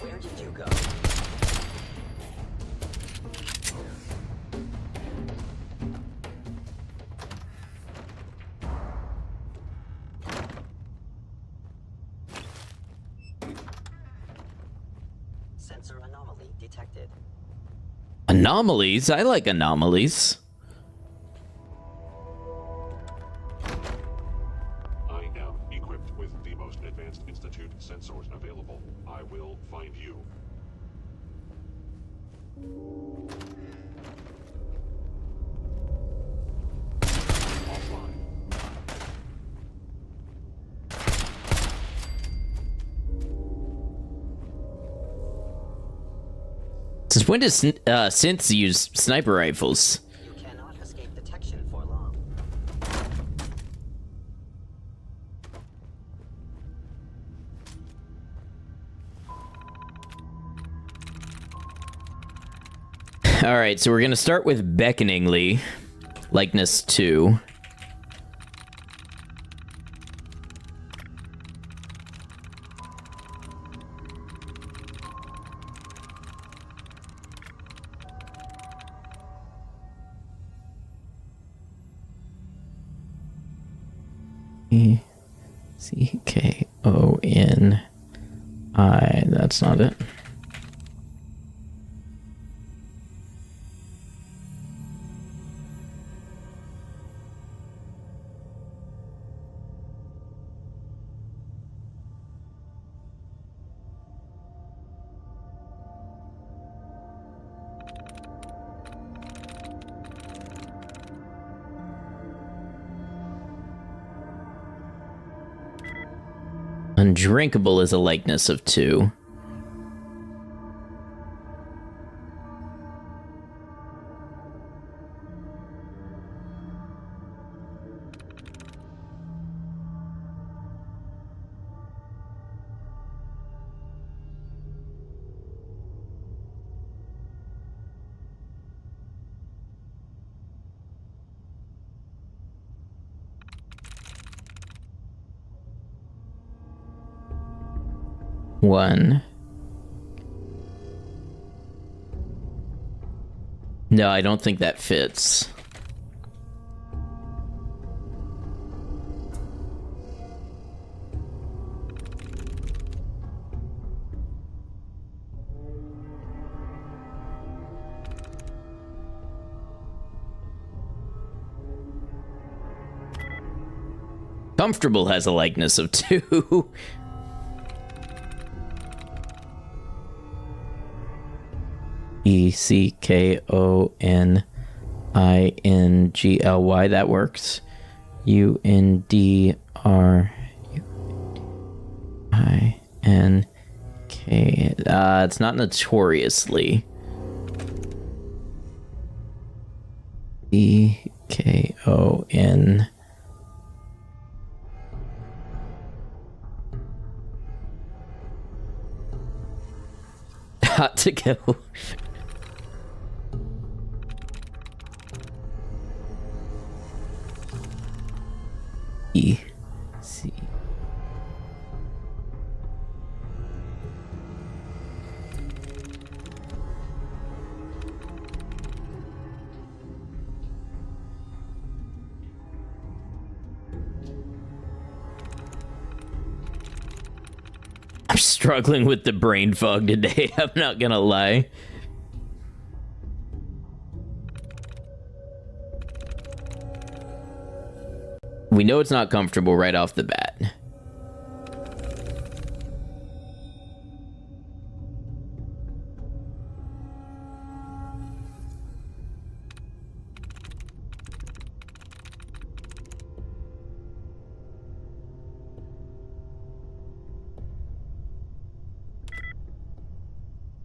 Where did you go? Sensor anomaly detected. Anomalies? I like anomalies. I am equipped with the most advanced Institute sensors available. I will find you. Offline. Since when does synths use sniper rifles? You cannot escape detection for long. Alright, so we're gonna start with Beckoningly. Likeness 2. C-K-O-N-I. That's not it. Undrinkable is a likeness of 2. 1. No, I don't think that fits. Comfortable has a likeness of 2. ECKONINGLY, that works. UNDRUINK. It's not notoriously. EKON. Hot to go. C. I'm struggling with the brain fog today, I'm not gonna lie. We know it's not comfortable right off the bat.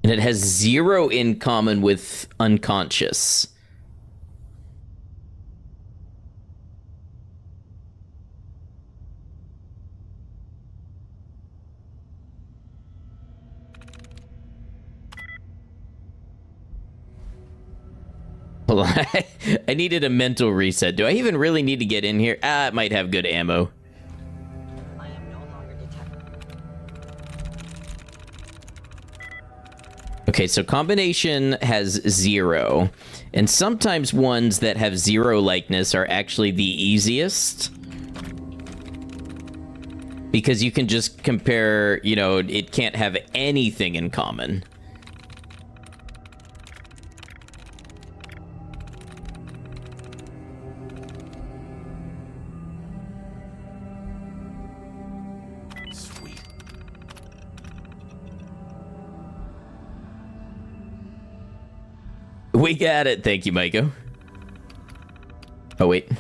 And it has 0 in common with unconscious. Hold on. I needed a mental reset. Do I even really need to get in here? It might have good ammo. I am no longer detected. Okay, so combination has 0. And sometimes ones that have 0 likeness are actually the easiest. Because you can just compare, you know, it can't have anything in common. We got it. Thank you, Maiko. Oh, wait.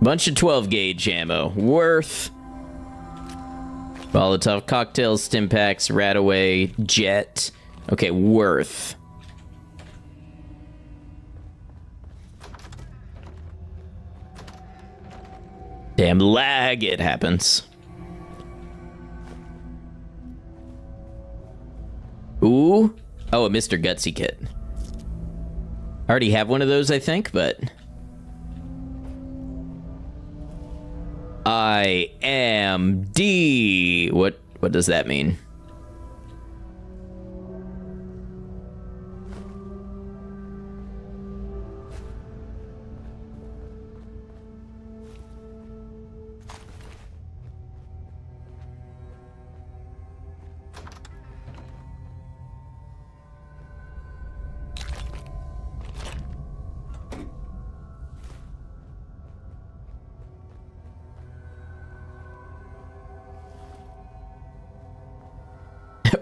Bunch of 12 gauge ammo. Worth. Molotov cocktails, stim packs, Radaway, jet. Okay, worth. Damn lag, it happens. Ooh. Oh, a Mr. Gutsy kit. I already have one of those, I think, but... I am D. What does that mean?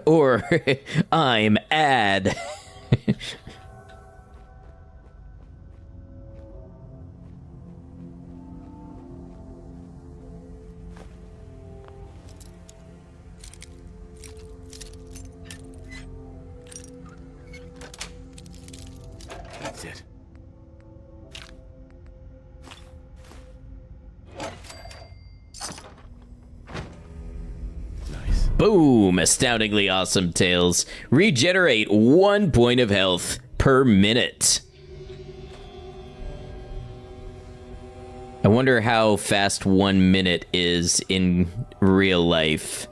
Or I'm ad. That's it. Nice. Boom! Astoundingly awesome tails. Regenerate 1 point of health per minute. I wonder how fast 1 minute is in real life.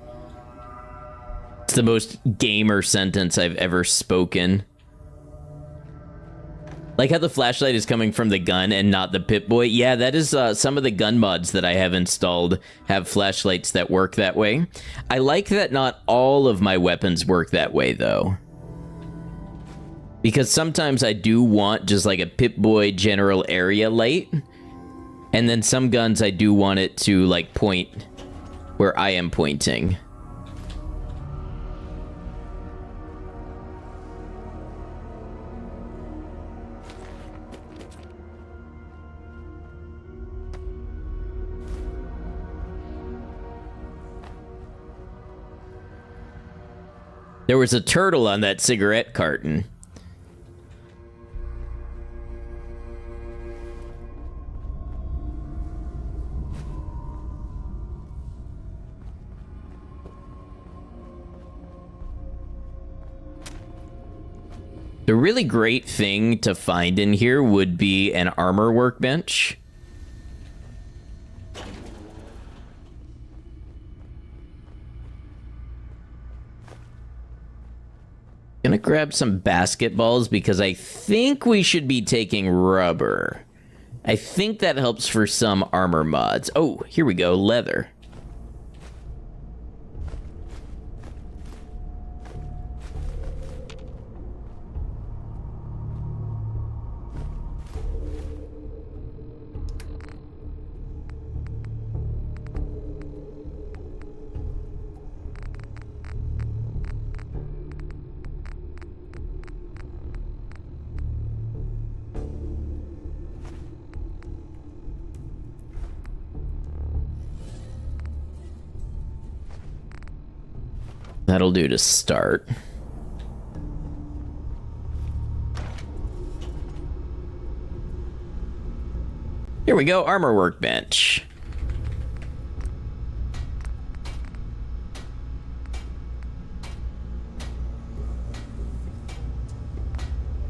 It's the most gamer sentence I've ever spoken. Like how the flashlight is coming from the gun and not the Pip-Boy. Yeah, that is some of the gun mods that I have installed have flashlights that work that way. I like that not all of my weapons work that way, though. Because sometimes I do want just like a Pip-Boy general area light. And then some guns I do want it to like point where I am pointing. There was a turtle on that cigarette carton. The really great thing to find in here would be an armor workbench. Gonna grab some basketballs because I think we should be taking rubber. I think that helps for some armor mods. Oh, here we go, leather. That'll do to start. Here we go, armor workbench.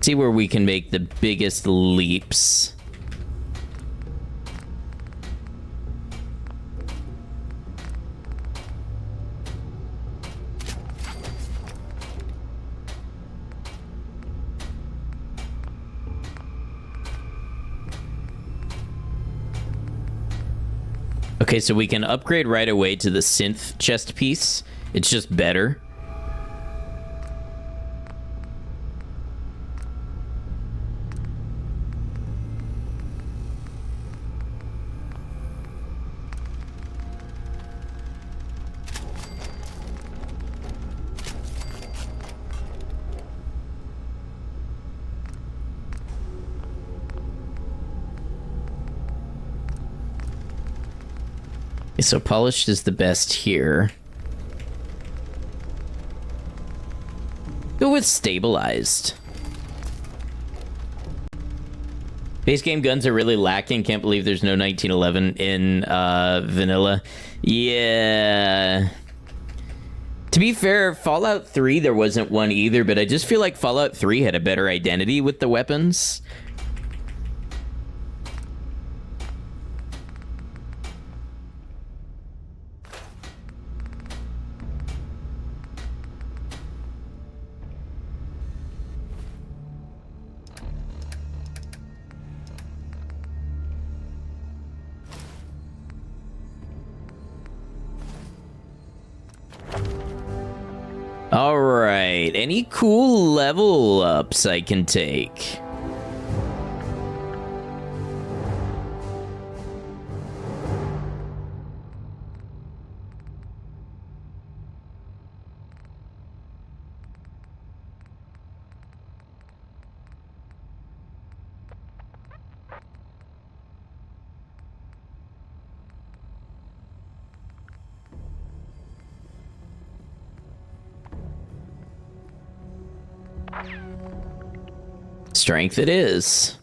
See where we can make the biggest leaps. Okay, so we can upgrade right away to the synth chest piece. It's just better. So polished is the best here. Go with stabilized. Base game guns are really lacking. Can't believe there's no 1911 in vanilla. Yeah. To be fair, Fallout 3 there wasn't one either, but I just feel like Fallout 3 had a better identity with the weapons. Alright, any cool level ups I can take? Strength it is.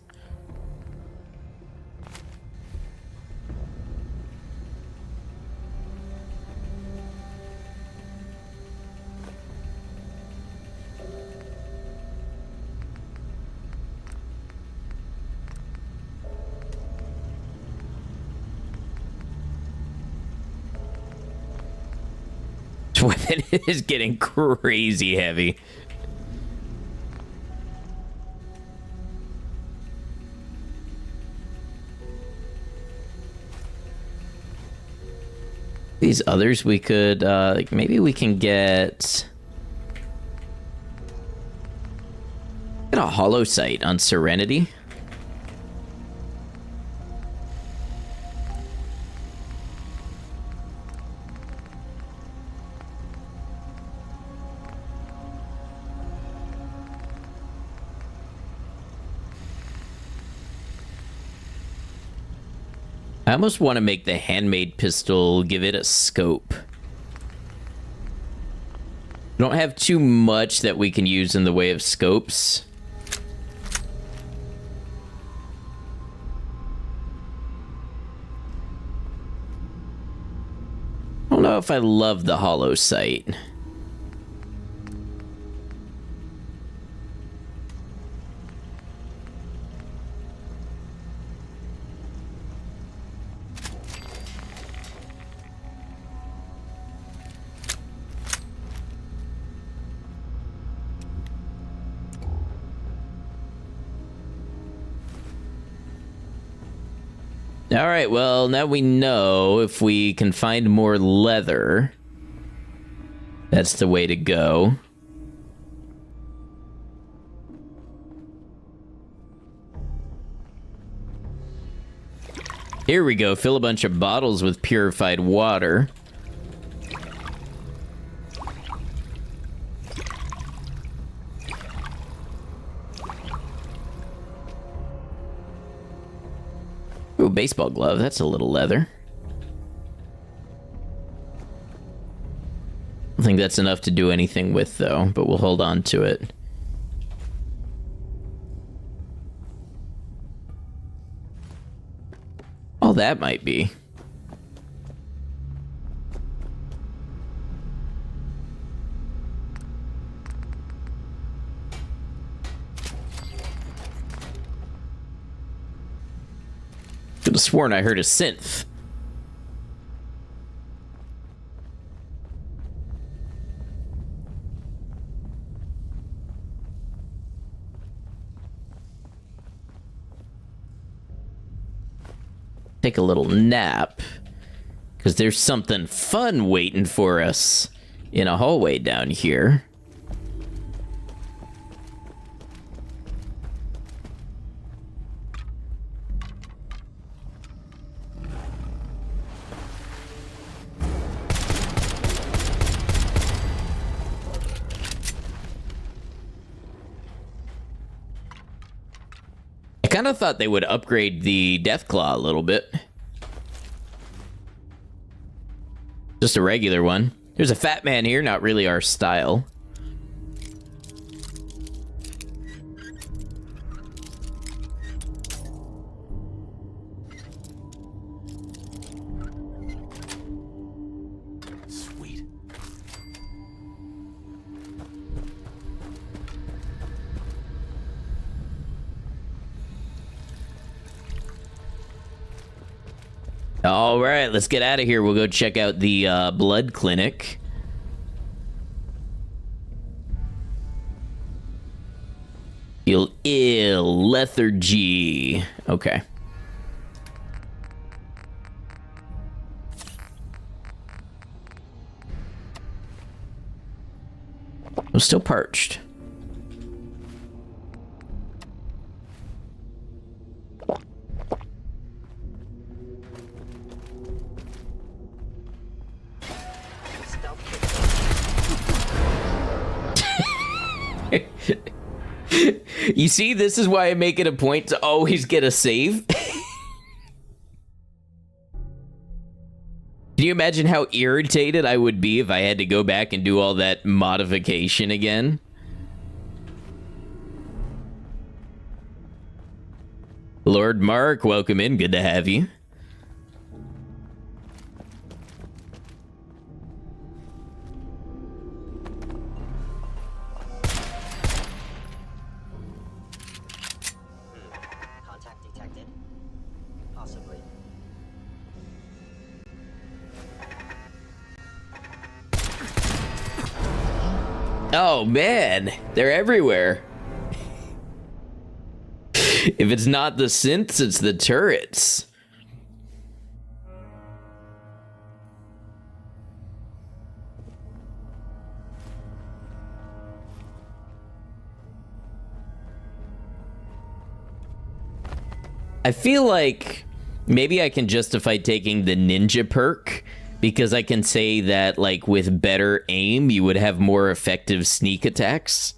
weapon is getting crazy heavy. These others we could, like, maybe we can get a hollow sight on Serenity. I almost want to make the handmade pistol, give it a scope. We don't have too much that we can use in the way of scopes. I don't know if I love the hollow sight. All right, well, now we know if we can find more leather, that's the way to go. Here we go, fill a bunch of bottles with purified water. Ooh, baseball glove. That's a little leather. I don't think that's enough to do anything with, though, but we'll hold on to it. All that might be. Could have sworn I heard a synth. Take a little nap, because there's something fun waiting for us in a hallway down here. I kind of thought they would upgrade the Deathclaw a little bit. Just a regular one. There's a fat man here, not really our style. Sweet. All right, let's get out of here. We'll go check out the blood clinic. Feel ill, lethargy. Okay. I'm still parched. You see, this is why I make it a point to always get a save. Can you imagine how irritated I would be if I had to go back and do all that modification again? Lord Mark, welcome in. Good to have you. Oh man, they're everywhere. If it's not the synths, it's the turrets. I feel like maybe I can justify taking the ninja perk because I can say that, like, with better aim, you would have more effective sneak attacks.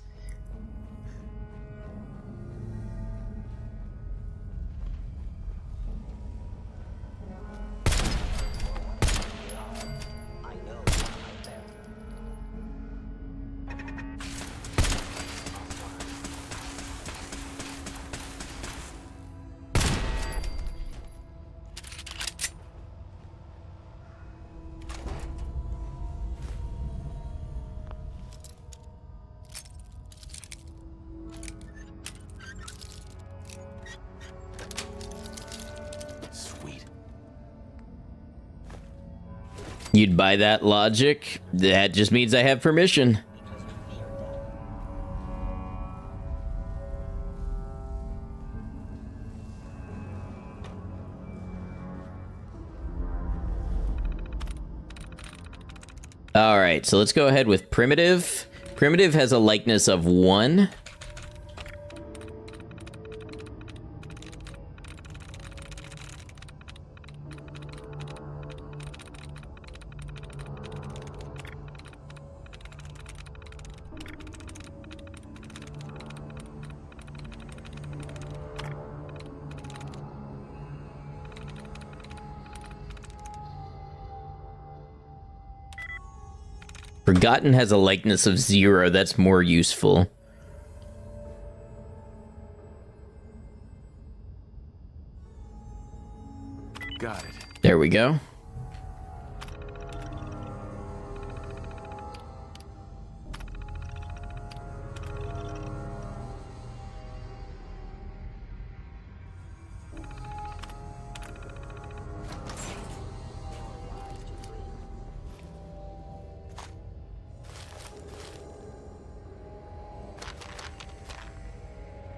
You'd buy that logic? That just means I have permission. All right, so let's go ahead with primitive. Primitive has a likeness of 1. Forgotten has a likeness of 0. That's more useful. Got it. There we go.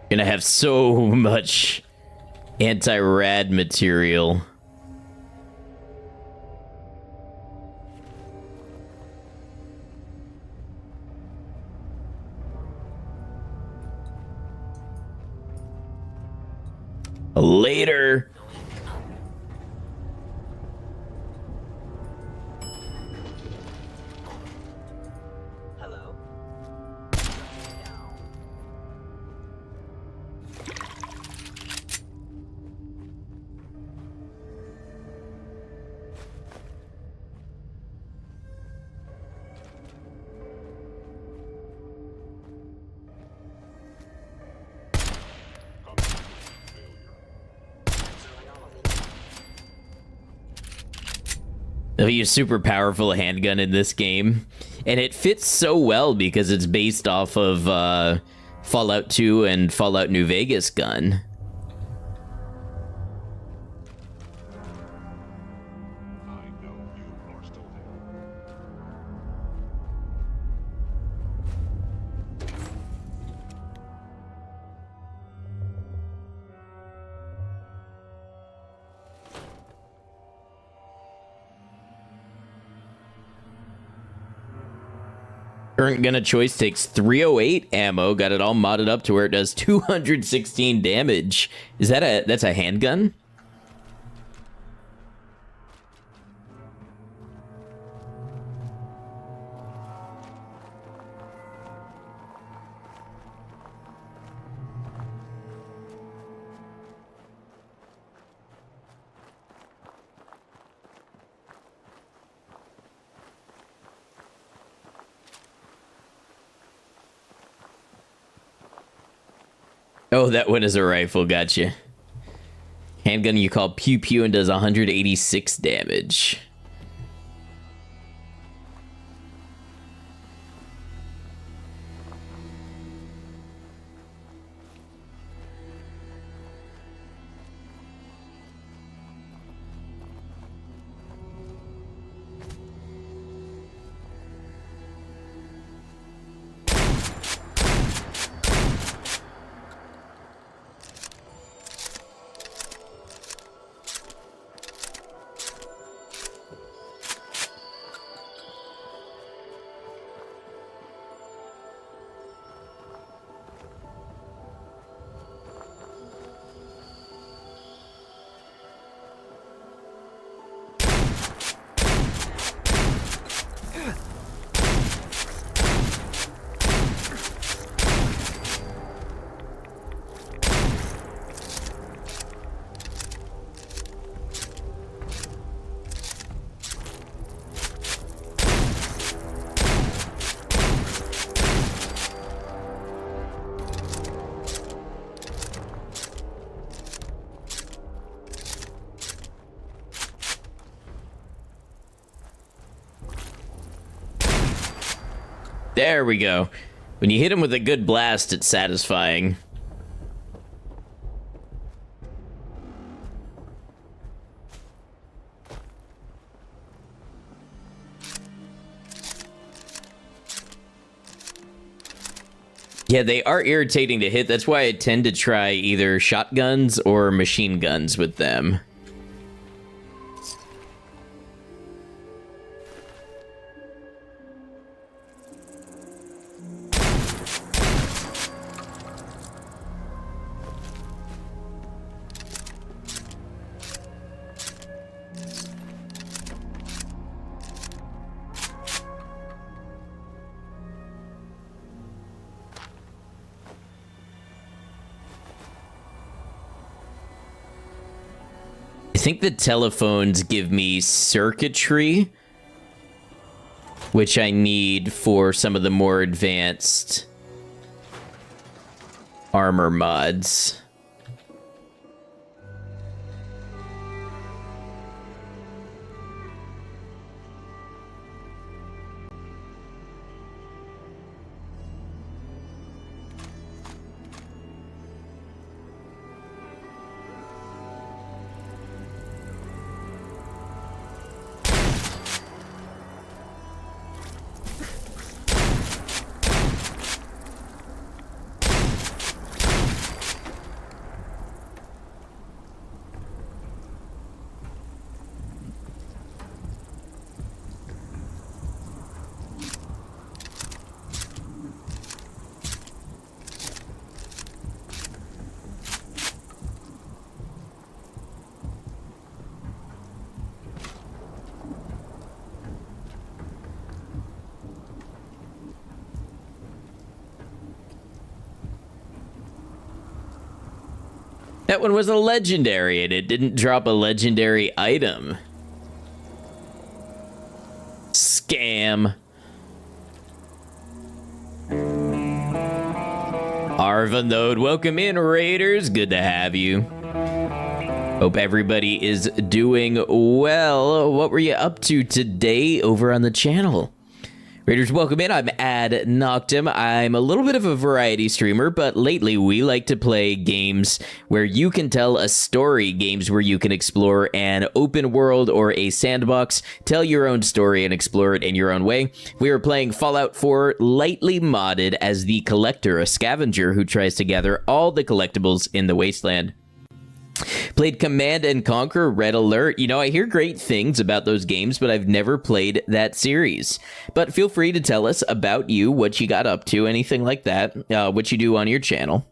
Gonna have so much anti-rad material. Later. They'll use super powerful handgun in this game, and it fits so well because it's based off of Fallout 2 and Fallout New Vegas gun. Current gun of choice takes 308 ammo, got it all modded up to where it does 216 damage. Is that that's a handgun? Oh, that one is a rifle, gotcha. Handgun you call Pew Pew and does 186 damage. There we go. When you hit him with a good blast, it's satisfying. Yeah, they are irritating to hit. That's why I tend to try either shotguns or machine guns with them. I think the telephones give me circuitry, which I need for some of the more advanced armor mods. That one was a legendary, and it didn't drop a legendary item. Scam. Arvanode, welcome in, Raiders. Good to have you. Hope everybody is doing well. What were you up to today over on the channel? Raiders, welcome in. I'm Ad Noctum. I'm a little bit of a variety streamer, but lately we like to play games where you can tell a story, games where you can explore an open world or a sandbox, tell your own story and explore it in your own way. We are playing Fallout 4 lightly modded as the Collector, a scavenger who tries to gather all the collectibles in the wasteland. Played Command and Conquer, Red Alert. You know, I hear great things about those games, but I've never played that series. But feel free to tell us about you, what you got up to, anything like that, what you do on your channel.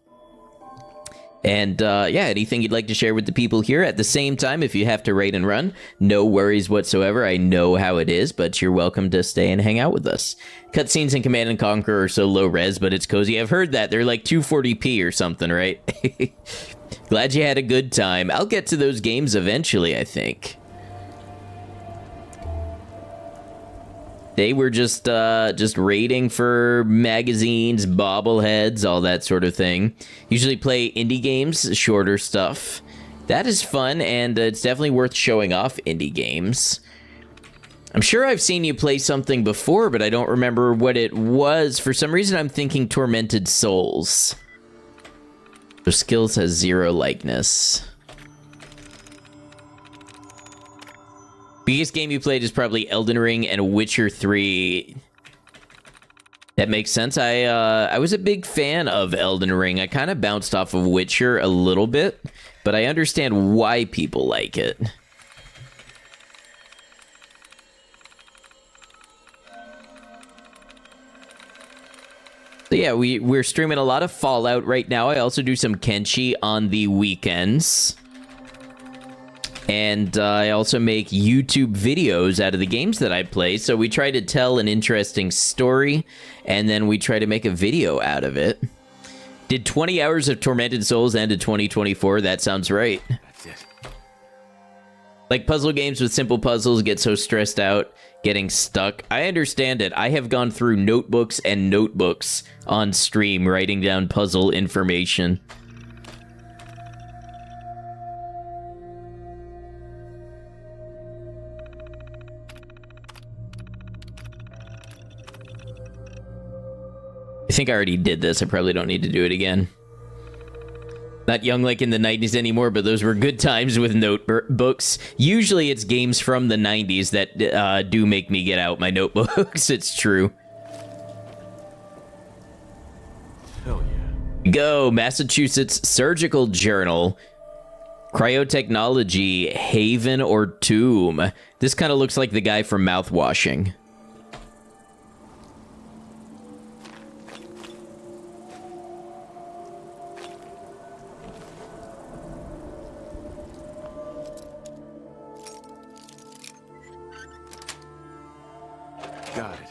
And, yeah, anything you'd like to share with the people here. At the same time, if you have to raid and run, no worries whatsoever. I know how it is, but you're welcome to stay and hang out with us. Cutscenes in Command and Conquer are so low res, but it's cozy. I've heard that. They're like 240p or something, right? Glad you had a good time. I'll get to those games eventually, I think. They were just raiding for magazines, bobbleheads, all that sort of thing. Usually play indie games, shorter stuff. That is fun, and it's definitely worth showing off indie games. I'm sure I've seen you play something before, but I don't remember what it was. For some reason, I'm thinking Tormented Souls. So skills has 0 likeness. Biggest game you played is probably Elden Ring and Witcher 3. That makes sense. I was a big fan of Elden Ring. I kind of bounced off of Witcher a little bit, but I understand why people like it. So yeah, we're streaming a lot of Fallout right now. I also do some Kenshi on the weekends. And I also make YouTube videos out of the games that I play. So we try to tell an interesting story, and then we try to make a video out of it. Did 20 hours of Tormented Souls end in 2024? That sounds right. That's it. Like puzzle games with simple puzzles get so stressed out, getting stuck. I understand it. I have gone through notebooks and notebooks on stream writing down puzzle information. think I already did this. I probably don't need to do it again. Not young like in the 90s anymore, but those were good times with notebooks. Usually it's games from the 90s that do make me get out my notebooks. It's true. Hell yeah. Go, Massachusetts Surgical Journal. Cryotechnology, Haven or Tomb. This kind of looks like the guy from Mouthwashing. Got it.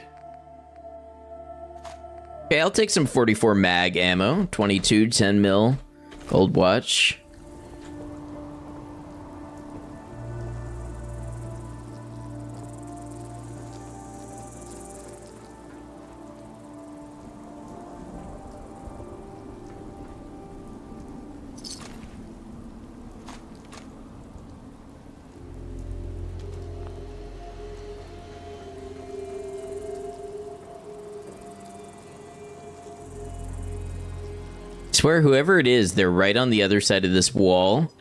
Okay, I'll take some 44 mag ammo. 22, 10 mil. Gold watch. Swear whoever it is, they're right on the other side of this wall,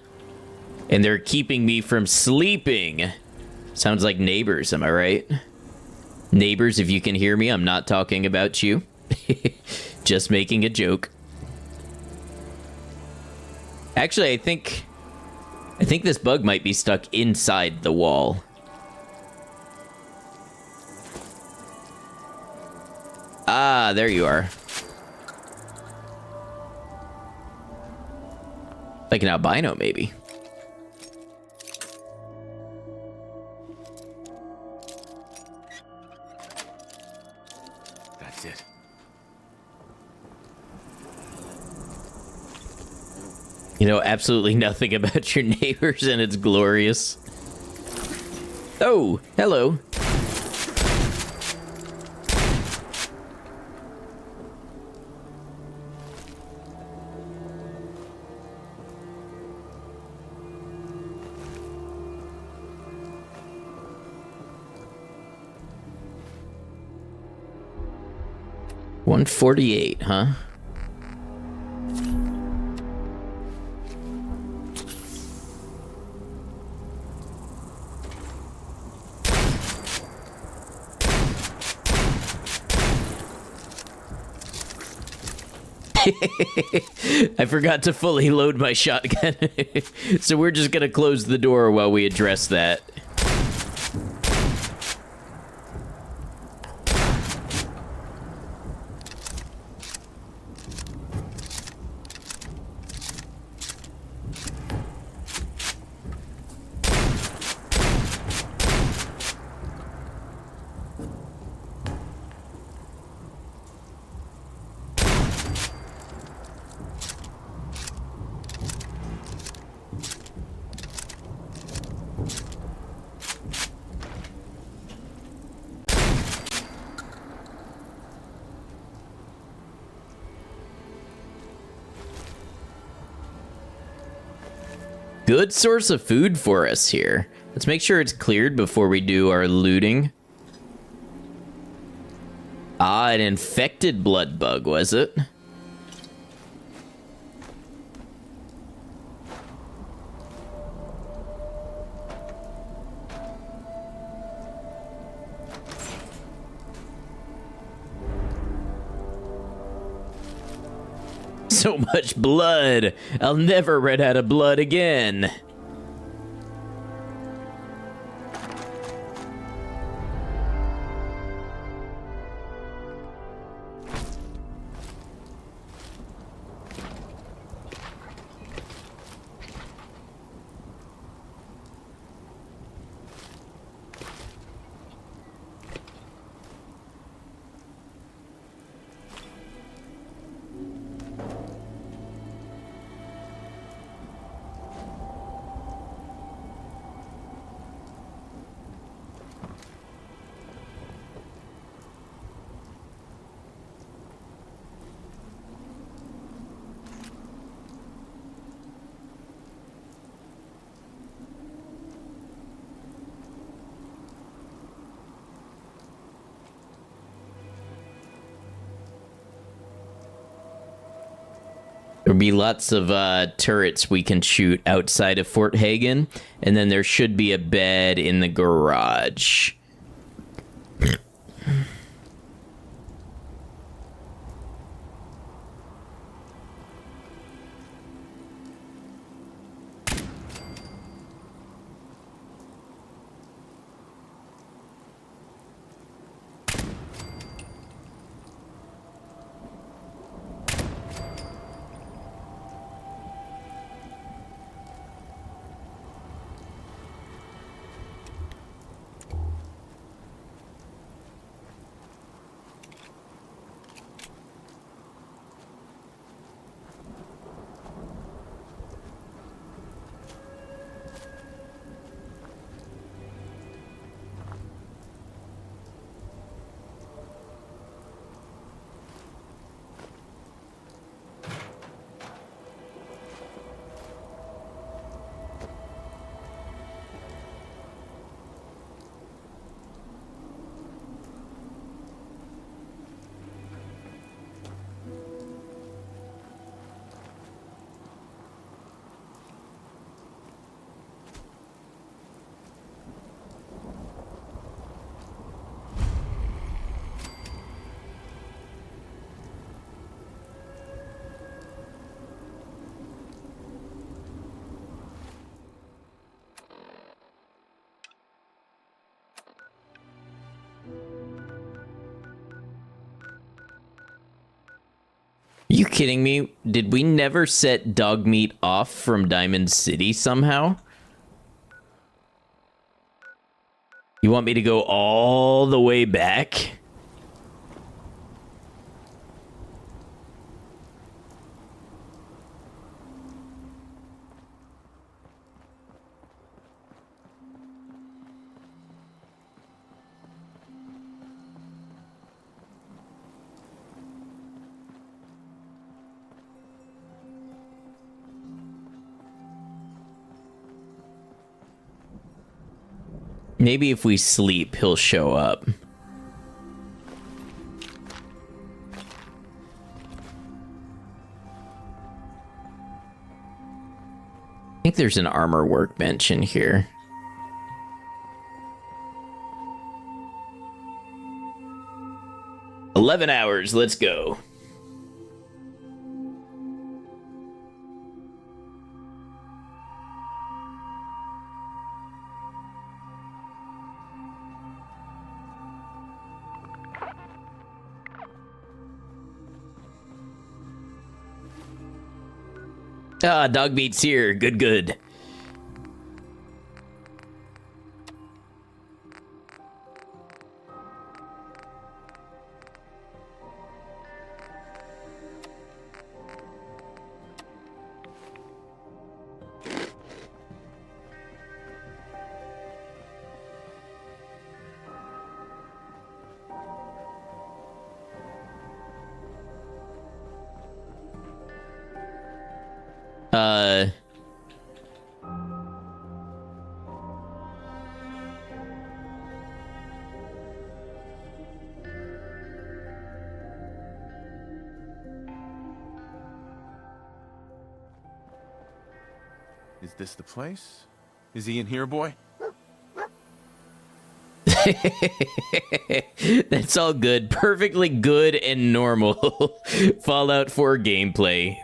and they're keeping me from sleeping. Sounds like neighbors, am I right? Neighbors, if you can hear me, I'm not talking about you. Just making a joke. Actually, I think this bug might be stuck inside the wall. Ah, there you are. Like an albino, maybe. That's it. You know absolutely nothing about your neighbors, and it's glorious. Oh, hello. $148, huh? I forgot to fully load my shotgun. So we're just gonna close the door while we address that. Good source of food for us here. Let's make sure it's cleared before we do our looting. Ah, an infected blood bug, was it? So much blood. I'll never run out of blood again. There'll be lots of turrets we can shoot outside of Fort Hagen, and then there should be a bed in the garage. You kidding me? Did we never set dog meat off from Diamond City somehow? You want me to go all the way back? Maybe if we sleep, he'll show up. I think there's an armor workbench in here. "11 hours, let's go." Ah, dog meat's here. Good, good. Is this the place? Is he in here, boy? That's all good. Perfectly good and normal. Fallout 4 gameplay.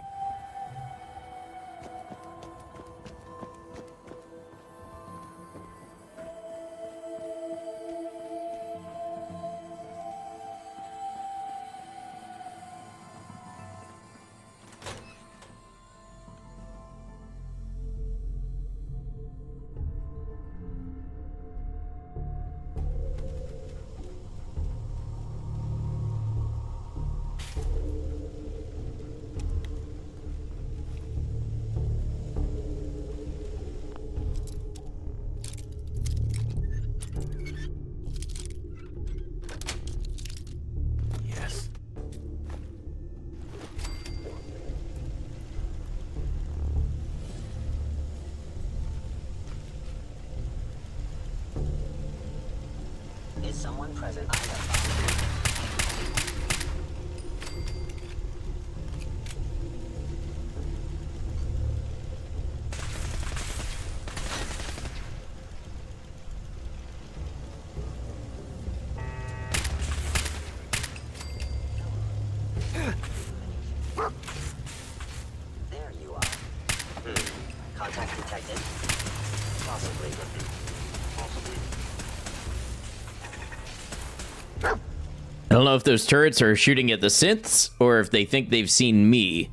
Is someone present? There you are. Contact detected. Possibly. I don't know if those turrets are shooting at the synths or if they think they've seen me.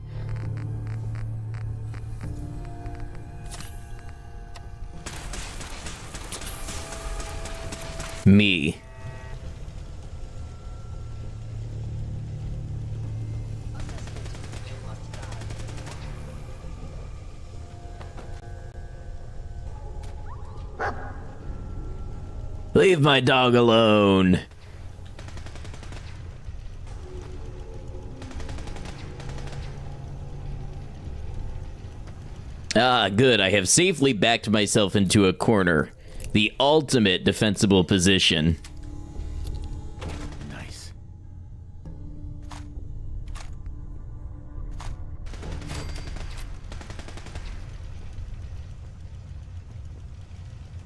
Me. Leave my dog alone. Ah, good. I have safely backed myself into a corner. The ultimate defensible position. Nice.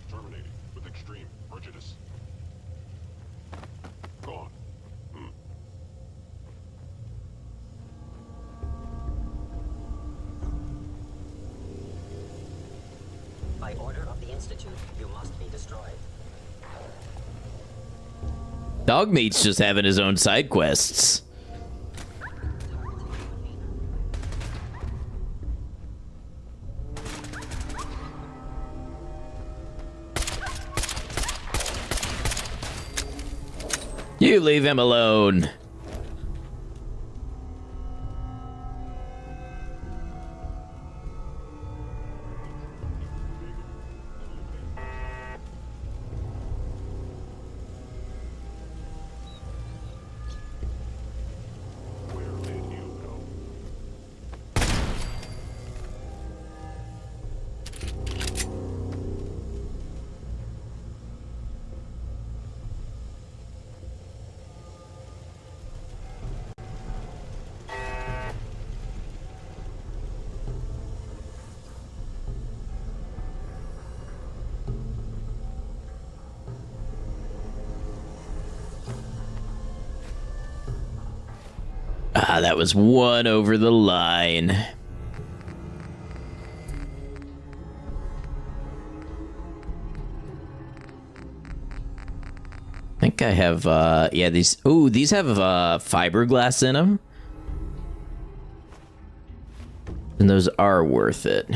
Terminating with extreme prejudice. Gone. By order of the Institute, you must be destroyed. Dogmeat's just having his own side quests. You leave him alone. Ah, that was one over the line. I think I have, yeah, these, ooh, these have, fiberglass in them. And those are worth it.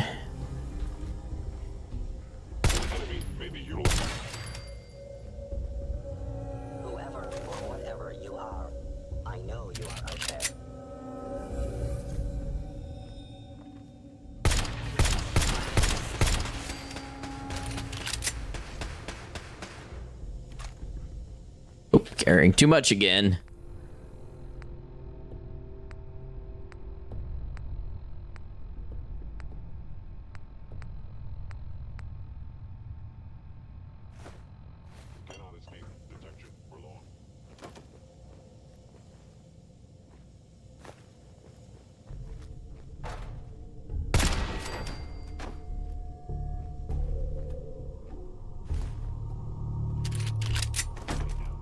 Whoever or whatever you are, I know you are out there. Oh, carrying too much again. Cannot escape detection for long.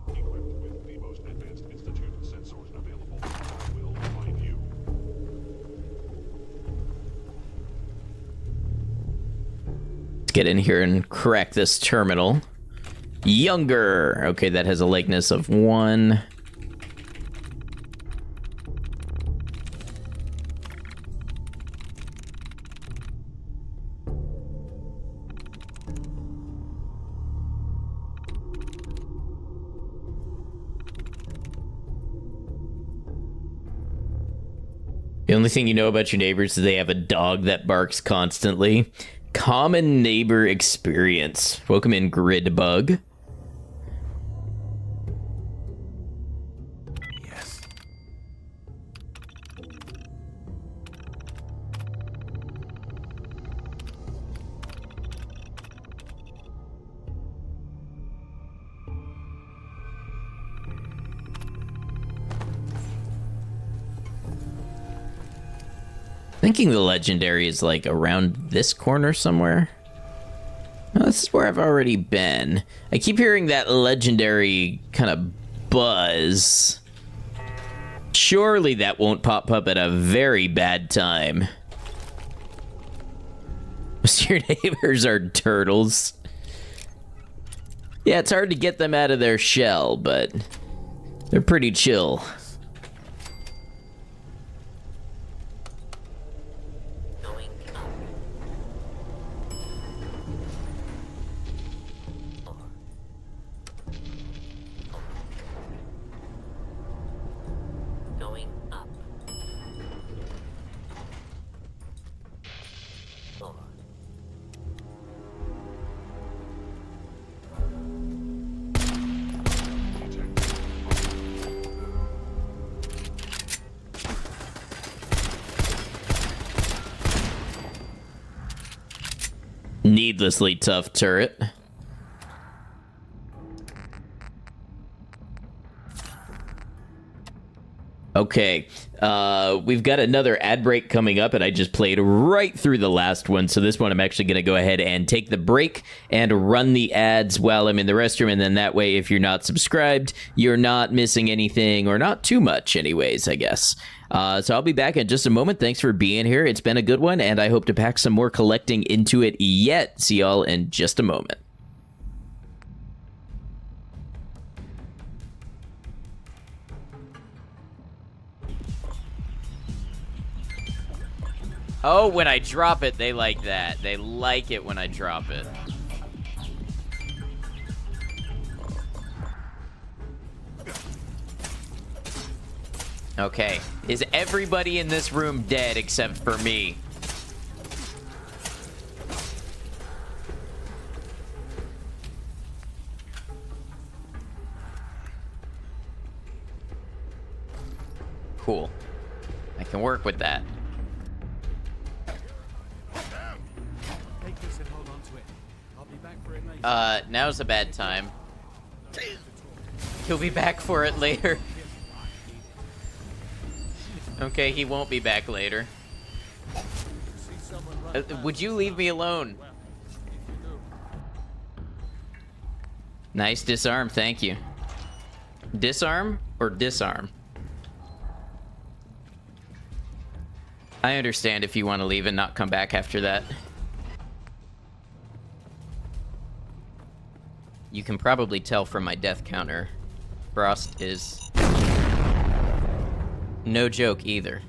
Equipped with the most advanced Institute sensors available, I will find you. Let's get in here and crack this terminal. Younger. Okay, that has a likeness of 1. The only thing you know about your neighbors is they have a dog that barks constantly. Common neighbor experience. Welcome in, Grid Bug. Yes. Thinking the legendary is like around this corner somewhere. No, this is where I've already been. I keep hearing that legendary kind of buzz. Surely that won't pop up at a very bad time. Your neighbors are turtles. Yeah, it's hard to get them out of their shell, but they're pretty chill. Needlessly tough turret. Okay, we've got another ad break coming up, and I just played right through the last one, so this one I'm actually going to go ahead and take the break and run the ads while I'm in the restroom, and then that way, if you're not subscribed, you're not missing anything, or not too much anyways, I guess. So I'll be back in just a moment. Thanks for being here. It's been a good one, and I hope to pack some more collecting into it yet. See y'all in just a moment. Oh, when I drop it, they like that. They like it when I drop it. Okay. Is everybody in this room dead except for me? Cool. I can work with that. Now's a bad time. He'll be back for it later. Okay, he won't be back later. Would you leave me alone? Nice disarm, thank you. Disarm or disarm? I understand if you want to leave and not come back after that. You can probably tell from my death counter, Frost is no joke either.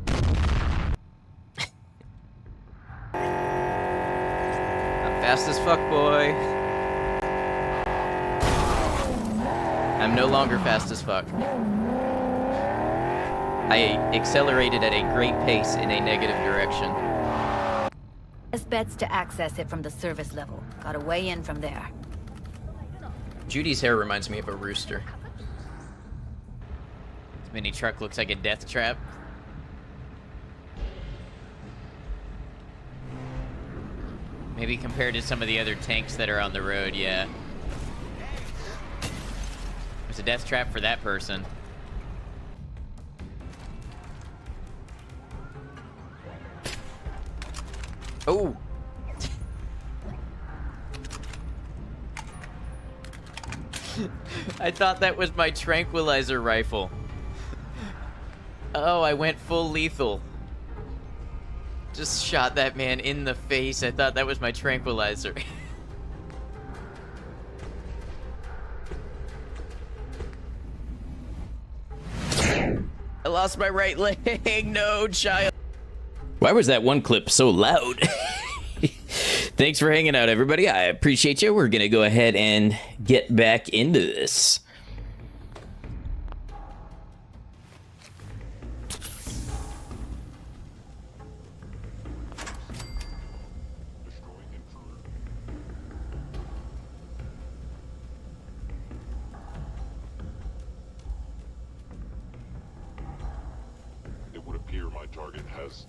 I'm fast as fuck, boy. I'm no longer fast as fuck. I accelerated at a great pace in a negative direction. Best bets to access it from the service level. Gotta weigh in from there. Judy's hair reminds me of a rooster. This mini truck looks like a death trap. Maybe compared to some of the other tanks that are on the road, yeah. There's a death trap for that person. Oh! I thought that was my tranquilizer rifle. Oh, I went full lethal. Just shot that man in the face. I thought that was my tranquilizer. I lost my right leg. No, child. Why was that one clip so loud? Thanks for hanging out, everybody. I appreciate you. We're going to go ahead and get back into this. It would appear my target has...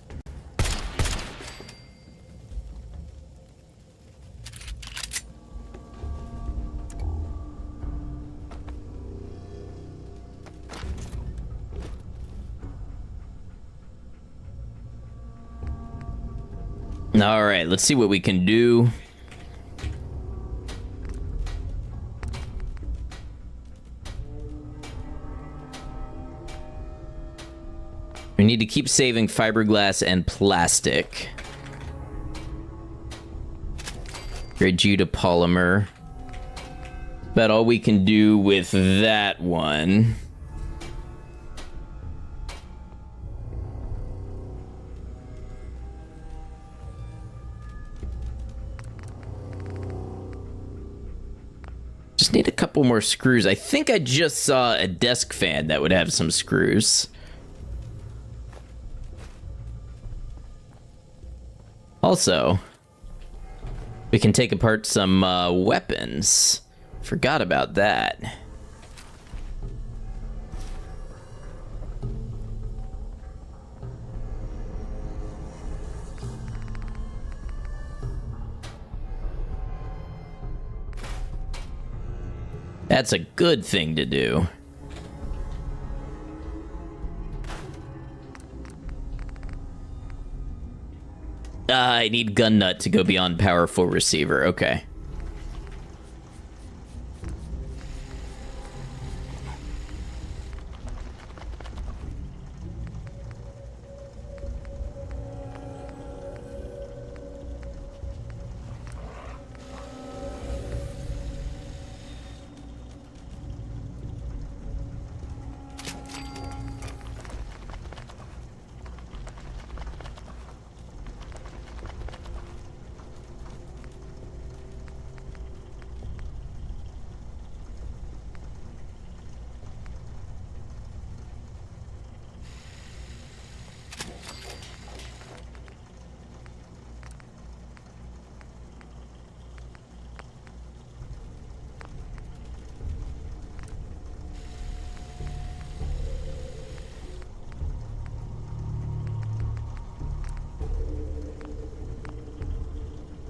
All right, let's see what we can do. We need to keep saving fiberglass and plastic. Grade you to polymer. About all we can do with that one. Just need a couple more screws. I think I just saw a desk fan that would have some screws. Also, we can take apart some weapons. Forgot about that. That's a good thing to do. I need gun nut to go beyond powerful receiver. Okay.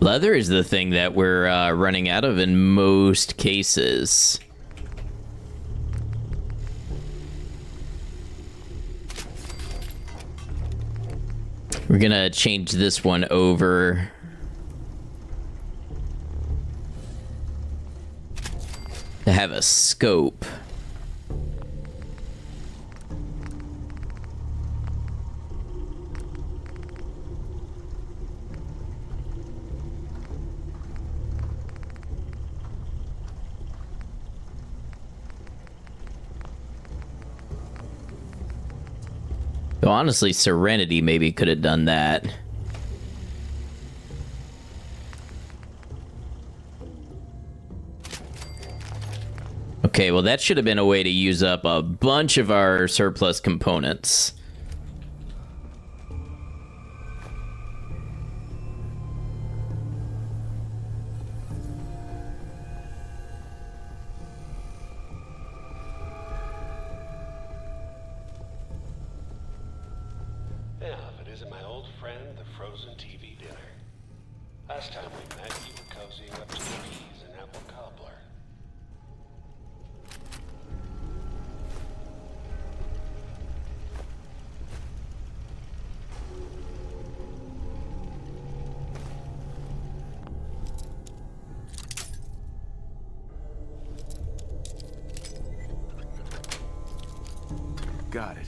Leather is the thing that we're running out of in most cases. We're gonna change this one over. To have a scope. So honestly, Serenity maybe could have done that. Okay, well that should have been a way to use up a bunch of our surplus components. Last time we met, you were cozying up to cookies and apple cobbler. Got it.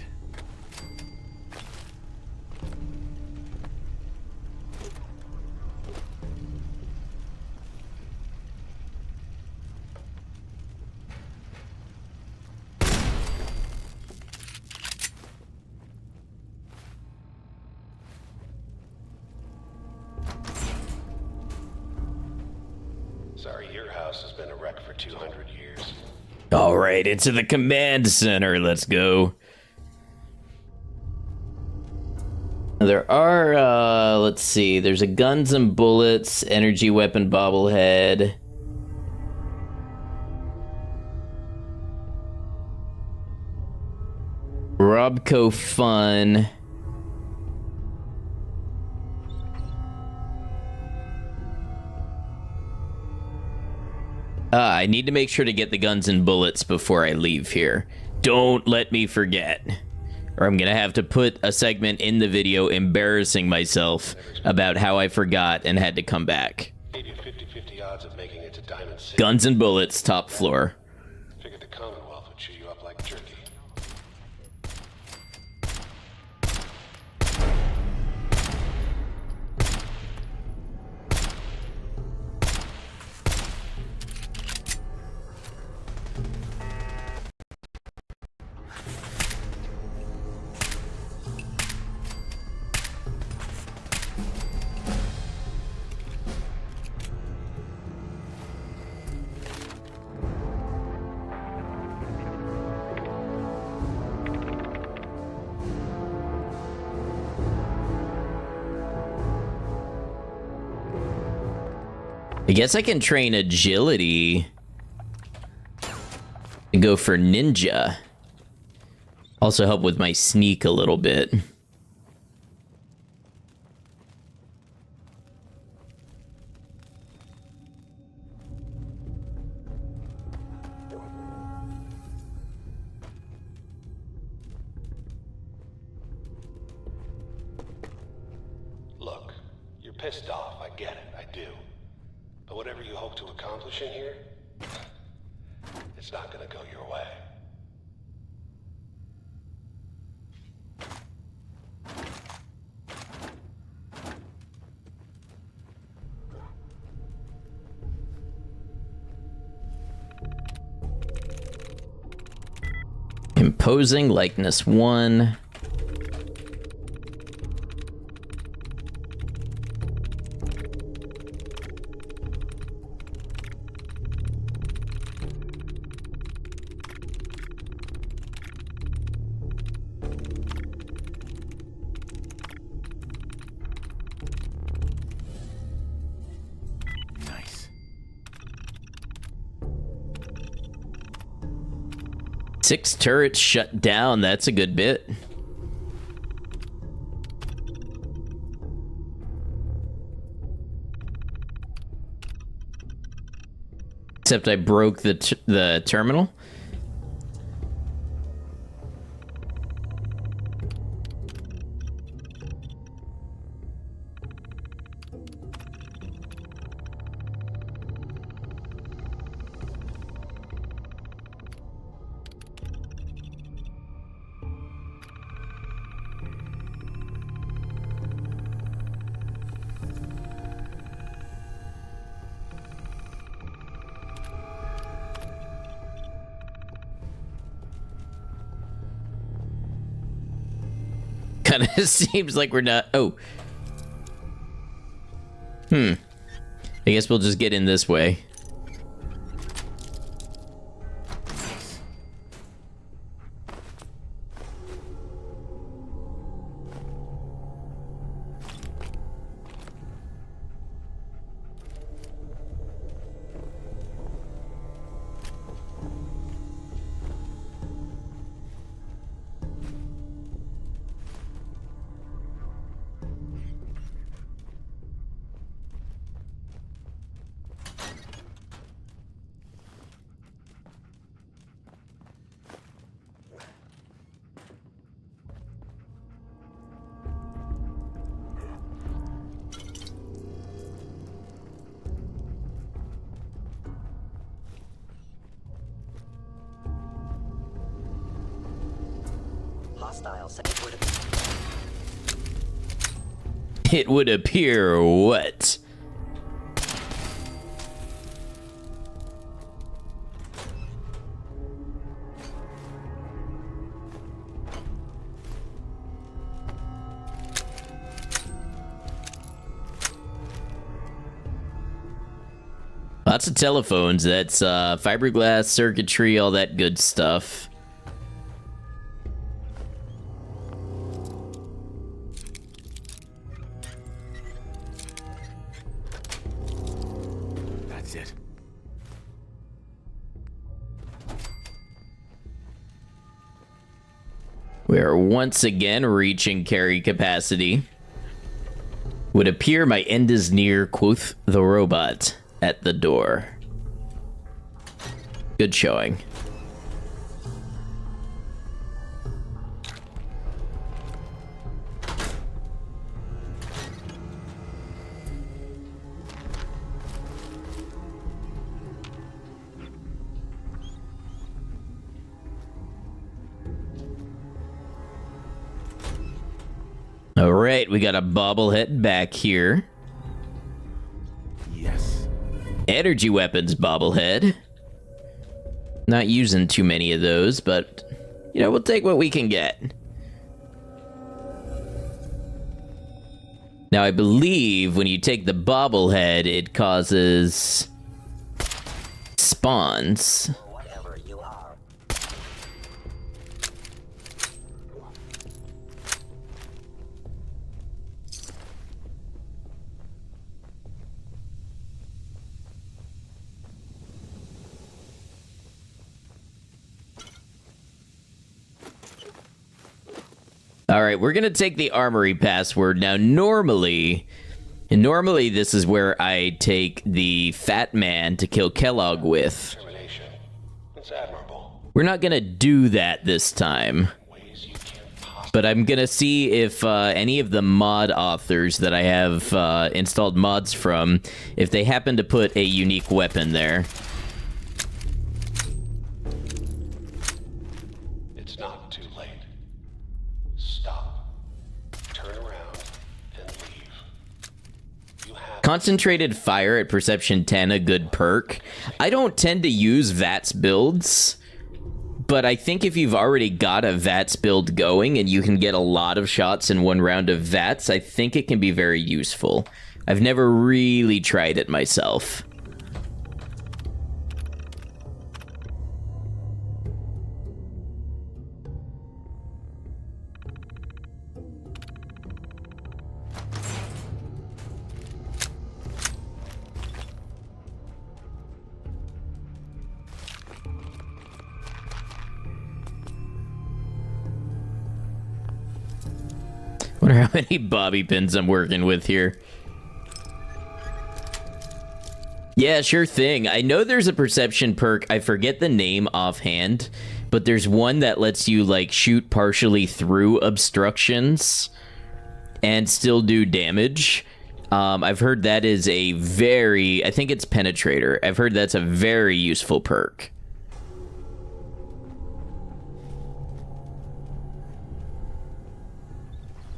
Sorry, your house has been a wreck for 200 years. All right, into the command center. Let's go. There are, let's see. There's a guns and bullets, energy weapon bobblehead. Robco Fun. I need to make sure to get the guns and bullets before I leave here. Don't let me forget. Or I'm gonna have to put a segment in the video embarrassing myself about how I forgot and had to come back. Gave you 50-50 odds of making it to Diamond City. Guns and bullets, top floor. Figured the Commonwealth would chew you up like jerky. I guess I can train agility and go for ninja. Also help with my sneak a little bit. Look, you're pissed off, I get it, I do. But whatever you hope to accomplish in here, it's not gonna go your way. Imposing likeness 1. Nice. 6 turrets shut down. That's a good bit. Except I broke the terminal. Kind of seems like we're not. Oh. I guess we'll just get in this way. Hostile It would appear what? Lots of telephones. That's fiberglass, circuitry, all that good stuff. That's it. We are once again reaching carry capacity. Would appear my end is near, quoth the robot at the door. Good showing. All right, we got a bobblehead back here. Yes. Energy weapons bobblehead. Not using too many of those, but, you know, we'll take what we can get. Now, I believe when you take the bobblehead, it causes spawns. Whatever you are. All right, we're going to take the armory password. Now, normally this is where I take the fat man to kill Kellogg with. It's admirable. We're not going to do that this time. But I'm going to see if any of the mod authors that I have installed mods from, if they happen to put a unique weapon there. It's not too late. Stop. Turn around and leave. You have Concentrated fire at perception 10, a good perk. I don't tend to use VATS builds, but I think if you've already got a VATS build going and you can get a lot of shots in one round of VATS, I think it can be very useful. I've never really tried it myself. Wonder how many bobby pins I'm working with here. Yeah, sure thing. I know there's a perception perk. I forget the name offhand, but there's one that lets you, like, shoot partially through obstructions and still do damage. I've heard that is a very... I think it's Penetrator. I've heard that's a very useful perk.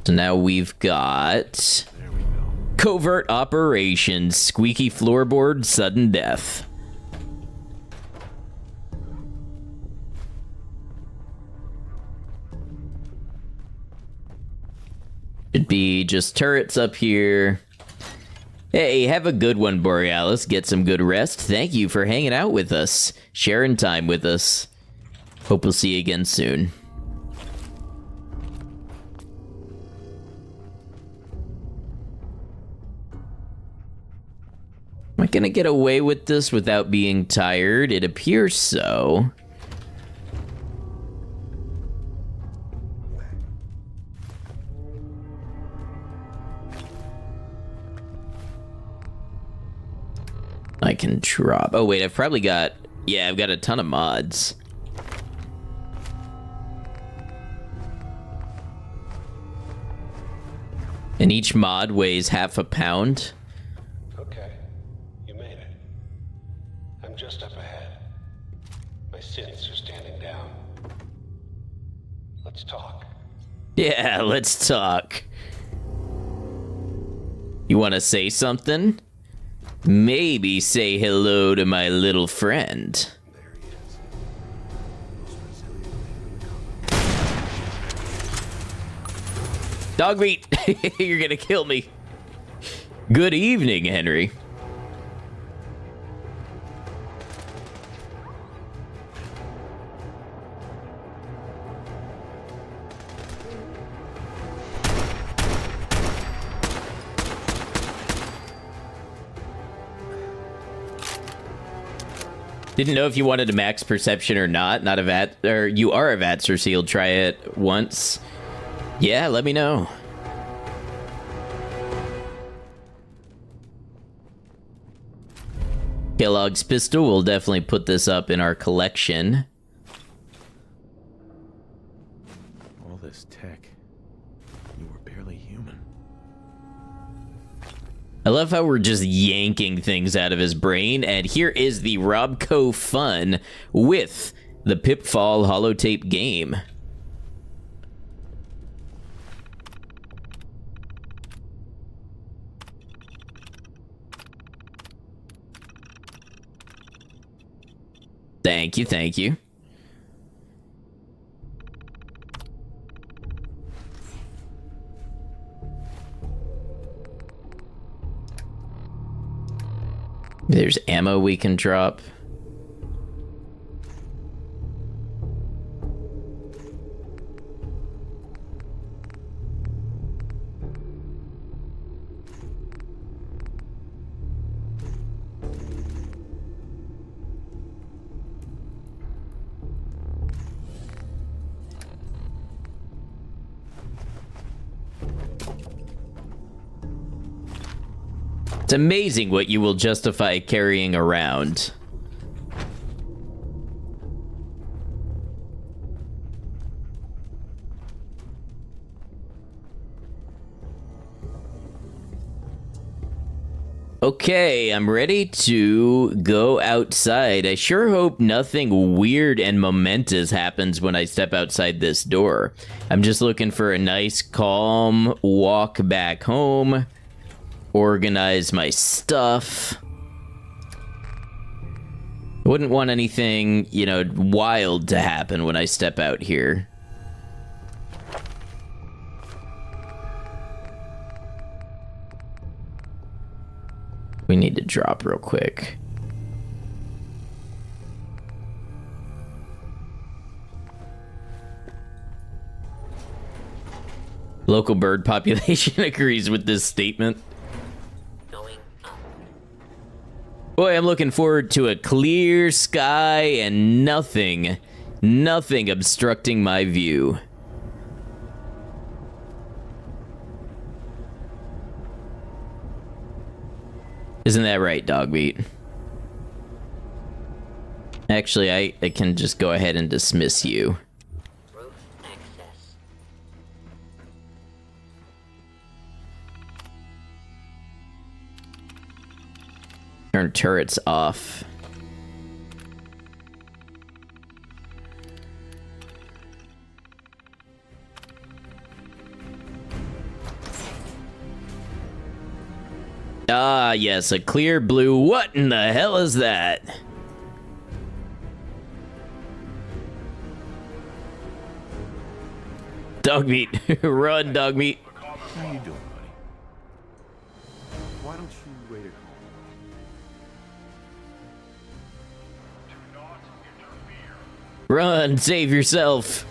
So now we've got covert operations, squeaky floorboard, sudden death. Should be just turrets up here. Hey, have a good one, Borealis. Get some good rest. Thank you for hanging out with us, sharing time with us. Hope we'll see you again soon. Am I gonna get away with this without being tired? It appears so. I can drop. Oh wait, I've probably got... Yeah, I've got a ton of mods. And each mod weighs half a pound. Okay, you made it. I'm just up ahead. My sins are standing down. Let's talk. Yeah, let's talk. You want to say something? Maybe say hello to my little friend. Dog meat! You're gonna kill me. Good evening, Henry. Didn't know if you wanted a max perception or not. Not a VAT, or you are a VATS sealed. Try it once. Yeah, let me know. Kellogg's pistol, we'll definitely put this up in our collection. All this tech. You were barely human. I love how we're just yanking things out of his brain, and here is the Robco fun with the Pitfall holotape game. Thank you, thank you. There's ammo we can drop. It's amazing what you will justify carrying around. Okay, I'm ready to go outside. I sure hope nothing weird and momentous happens when I step outside this door. I'm just looking for a nice, calm walk back home. Organize my stuff. I wouldn't want anything, you know, wild to happen when I step out here. We need to drop real quick. Local bird population agrees with this statement. Boy, I'm looking forward to a clear sky and nothing obstructing my view. Isn't that right, Dogmeat? Actually, I can just go ahead and dismiss you. Turn turrets off. Ah, yes, a clear blue. What in the hell is that? Dogmeat. Run, Dogmeat. How you doing, buddy? Why don't you wait at home? Run, save yourself.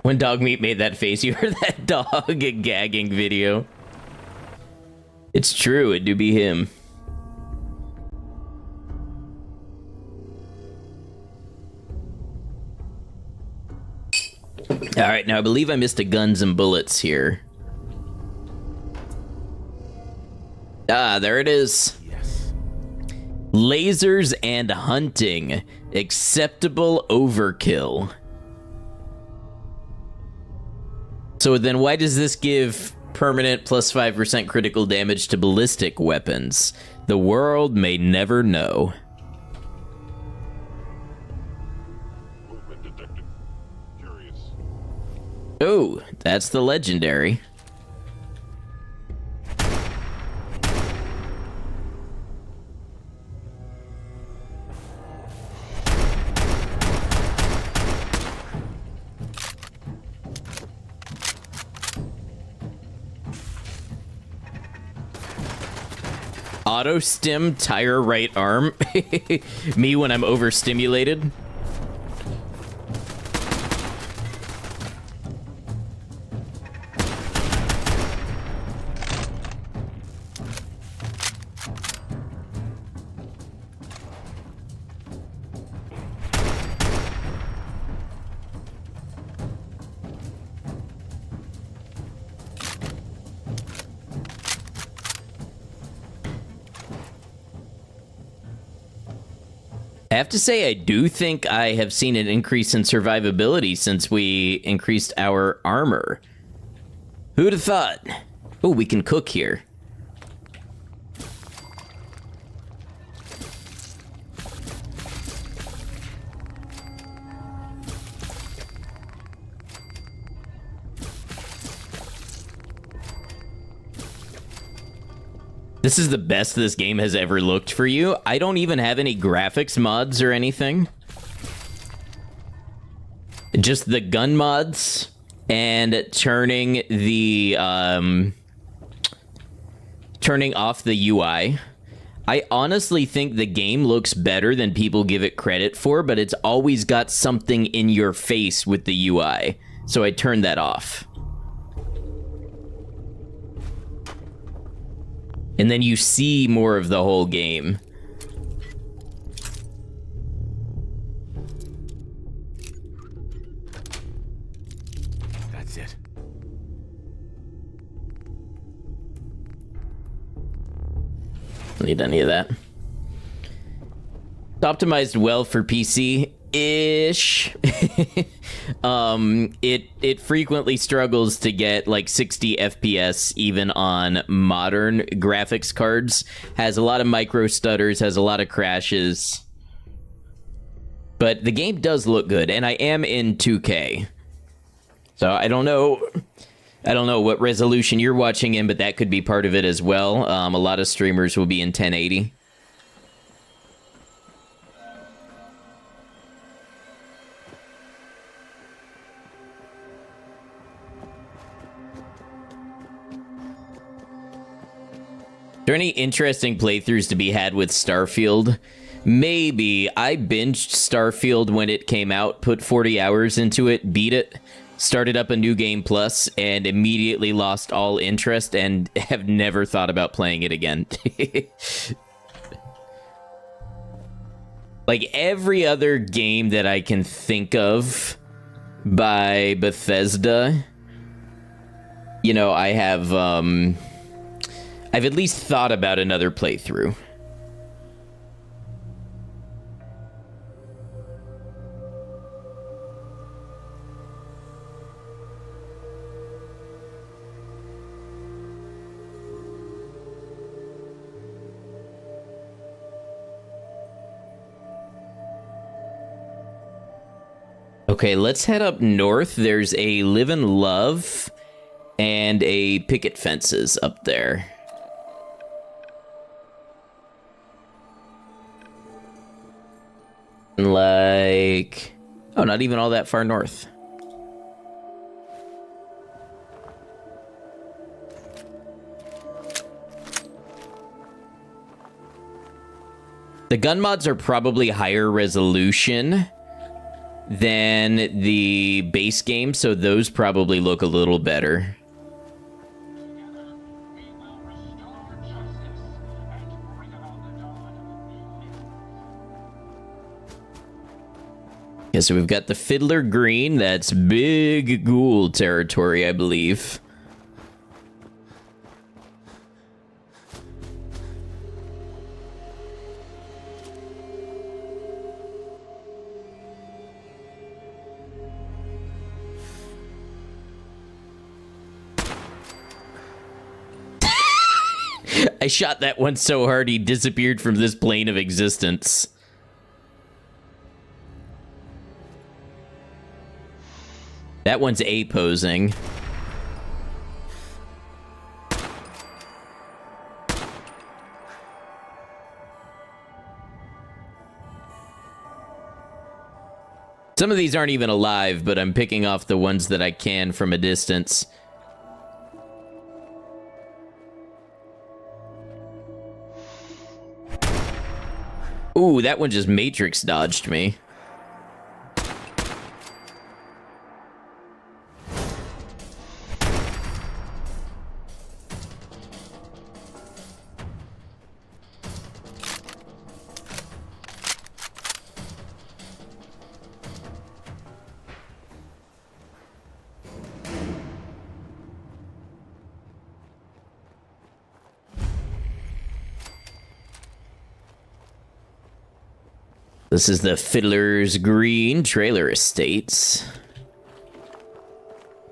When Dogmeat made that face, you heard that dog gagging video. It's true, it do be him. Alright, now I believe I missed a guns and bullets here. Ah, there it is. Yes. Lasers and hunting. Acceptable overkill. So then why does this give permanent plus 5% critical damage to ballistic weapons? The world may never know. Movement detected. Curious. Oh, that's the legendary. Auto stim tire right arm. Me when I'm overstimulated. I have to say, I do think I have seen an increase in survivability since we increased our armor. Who'd have thought? Oh, we can cook here. This is the best this game has ever looked for you. I don't even have any graphics mods or anything. Just the gun mods and turning the turning off the UI. I honestly think the game looks better than people give it credit for, but it's always got something in your face with the UI, so I turned that off. And then you see more of the whole game. That's it. Don't need any of that. It's optimized well for PC ish. It frequently struggles to get like 60 FPS even on modern graphics cards. Has a lot of micro stutters, has a lot of crashes. But the game does look good, and I am in 2K. So I don't know what resolution you're watching in, but that could be part of it as well. A lot of streamers will be in 1080. Are there any interesting playthroughs to be had with Starfield? Maybe. I binged Starfield when it came out, put 40 hours into it, beat it, started up a new game plus, and immediately lost all interest and have never thought about playing it again. Like every other game that I can think of by Bethesda, you know, I've at least thought about another playthrough. Okay, let's head up north. There's a Live and Love and a picket fences up there. Like, oh, not even all that far north. The gun mods are probably higher resolution than the base game, so those probably look a little better. Yeah, so we've got the Fiddler Green. That's big ghoul territory, I believe. I shot that one so hard he disappeared from this plane of existence. That one's A-posing. Some of these aren't even alive, but I'm picking off the ones that I can from a distance. Ooh, that one just Matrix dodged me. This is the Fiddler's Green Trailer Estates.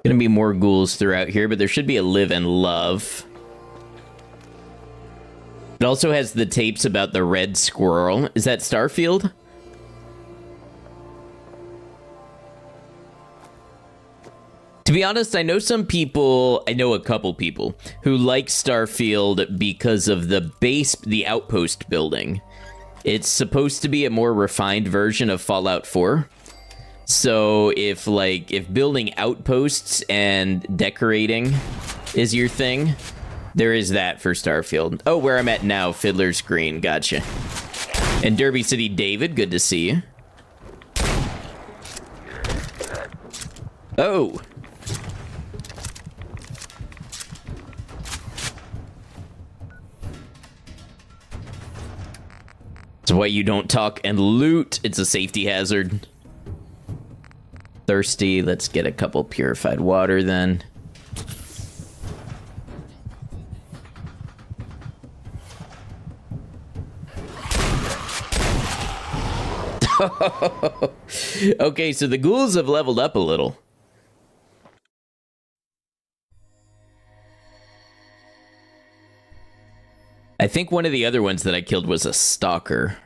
Gonna be more ghouls throughout here, but there should be a Live and Love. It also has the tapes about the red squirrel. Is that Starfield? To be honest, I know a couple people who like Starfield because of the outpost building. It's supposed to be a more refined version of Fallout 4. So if building outposts and decorating is your thing, There is that for Starfield. Oh, where I'm at now, Fiddler's Green. Gotcha. And Derby City David, good to see you. Oh. That's why you don't talk and loot. It's a safety hazard. Thirsty. Let's get a couple purified water then. Okay, so the ghouls have leveled up a little. I think one of the other ones that I killed was a stalker.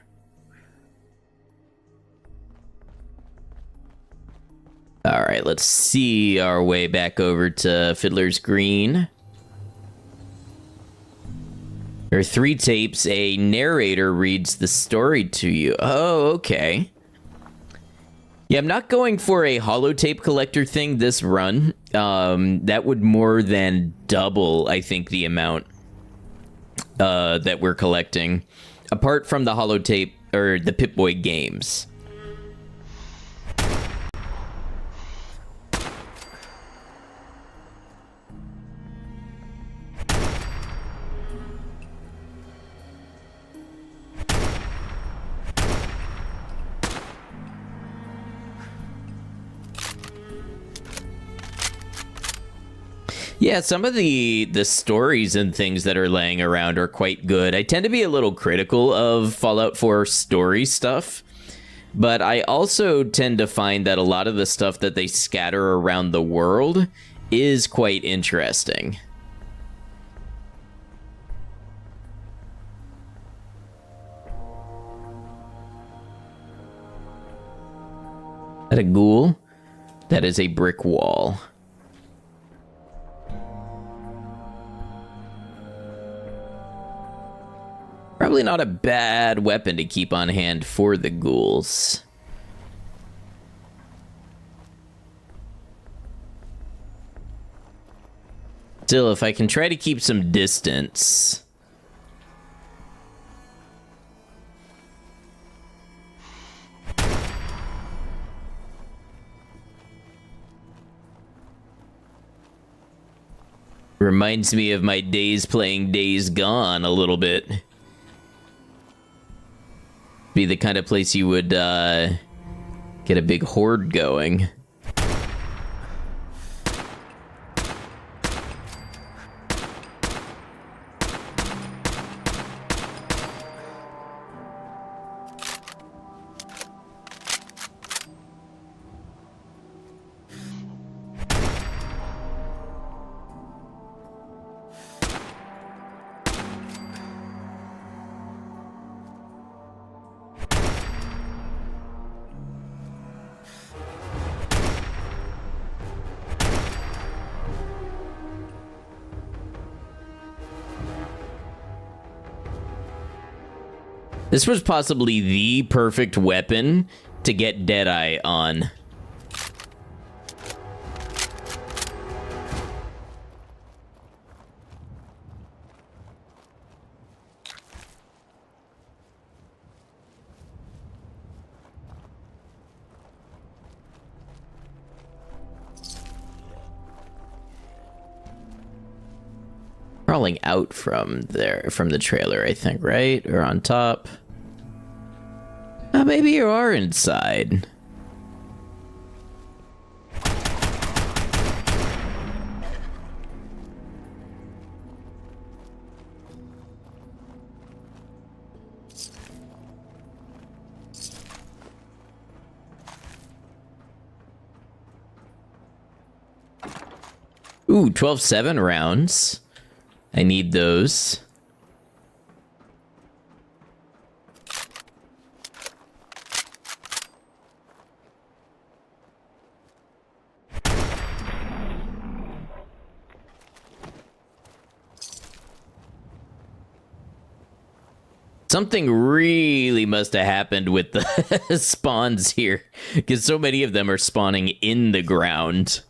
All right, let's see our way back over to Fiddler's Green. There are 3 tapes. A narrator reads the story to you. Oh, okay. Yeah, I'm not going for a holotape collector thing this run. That would more than double, I think, the amount that we're collecting. Apart from the holotape, or the Pip-Boy games. Yeah, some of the stories and things that are laying around are quite good. I tend to be a little critical of Fallout 4 story stuff, but I also tend to find that a lot of the stuff that they scatter around the world is quite interesting. Is that a ghoul? That is a brick wall. Probably not a bad weapon to keep on hand for the ghouls. Still, if I can try to keep some distance. Reminds me of my days playing Days Gone a little bit. Be the kind of place you would get a big horde going. This was possibly the perfect weapon to get Deadeye on. Crawling out from there, from the trailer, I think, right? Or on top. Maybe you are inside. Ooh, 12-7 rounds. I need those. Something really must have happened with the spawns here, because so many of them are spawning in the ground.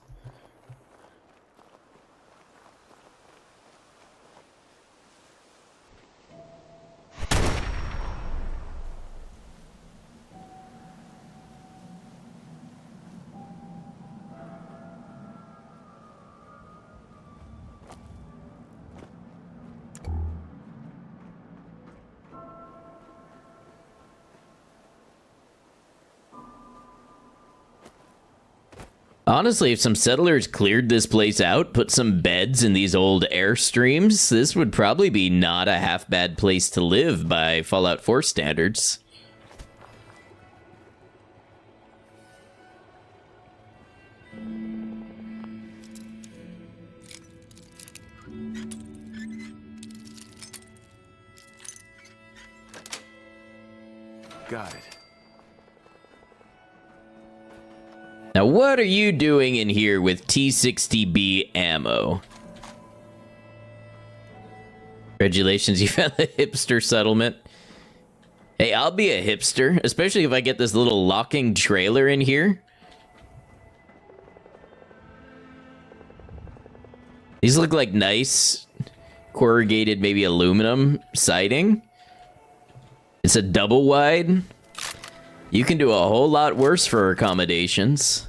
Honestly, if some settlers cleared this place out, put some beds in these old airstreams, this would probably be not a half bad place to live by Fallout 4 standards. Got it. Now, what are you doing in here with T60B ammo? Congratulations, you found the hipster settlement. Hey, I'll be a hipster, especially if I get this little locking trailer in here. These look like nice corrugated, maybe aluminum siding. It's a double wide. You can do a whole lot worse for accommodations.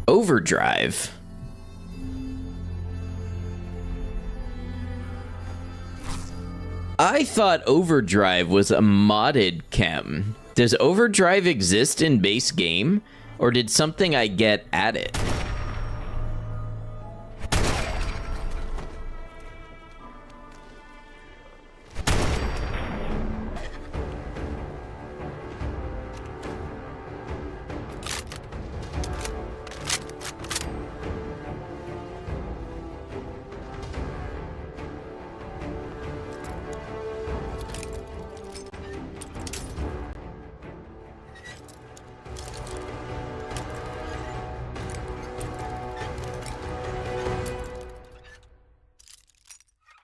Overdrive. I thought Overdrive was a modded chem. Does Overdrive exist in base game, or did something I get add it?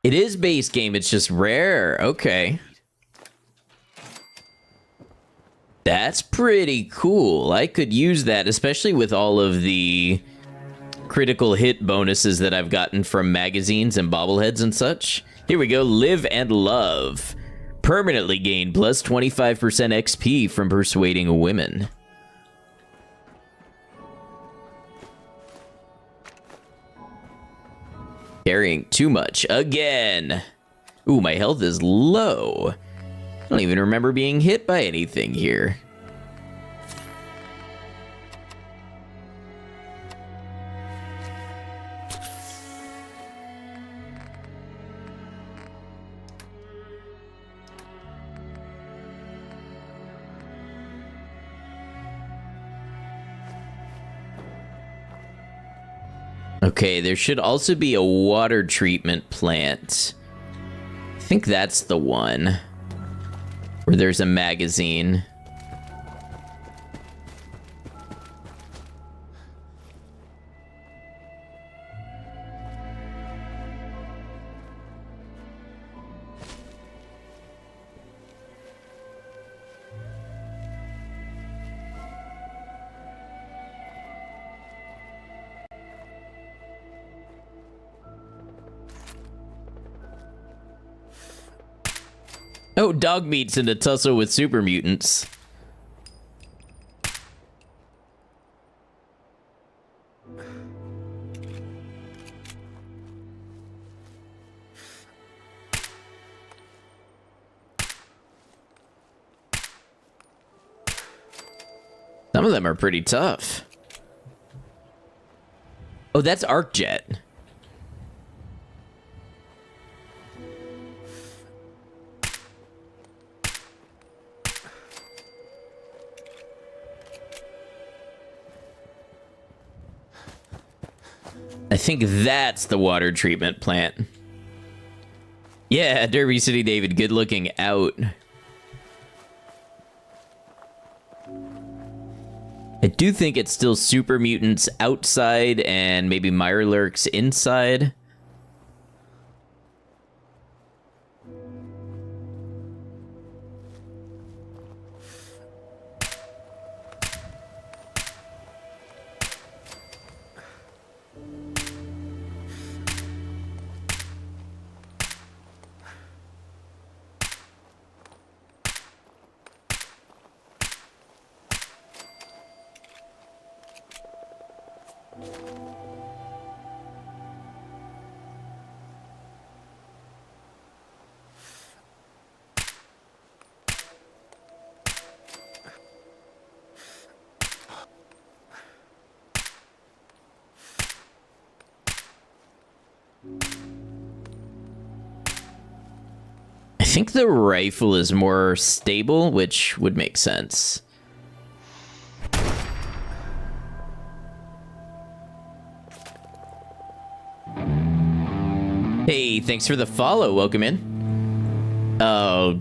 It is base game, it's just rare. Okay. That's pretty cool. I could use that, especially with all of the critical hit bonuses that I've gotten from magazines and bobbleheads and such. Here we go, Live and Love. Permanently gain plus 25% XP from persuading women. Carrying too much again. Ooh, my health is low. I don't even remember being hit by anything here. Okay, there should also be a water treatment plant. I think that's the one where there's a magazine. Oh, dog meat's in a tussle with super mutants. Some of them are pretty tough. Oh, that's ArcJet. I think that's the water treatment plant. Yeah, Derby City David, good looking out. I do think it's still super mutants outside and maybe Mirelurks inside. think the rifle is more stable, which would make sense. Hey, thanks for the follow. Welcome in. Oh,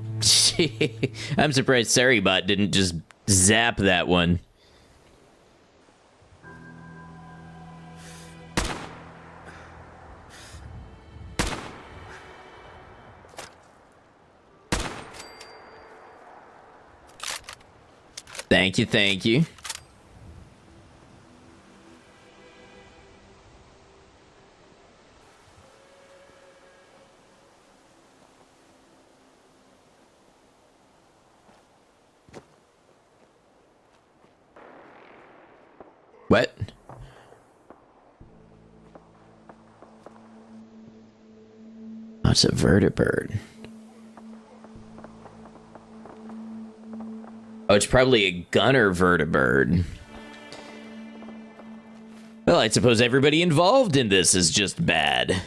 I'm surprised Saribot didn't just zap that one. Thank you, thank you. What? Oh, it's a vertibird. Oh, it's probably a gunner vertibird. Well, I suppose everybody involved in this is just bad.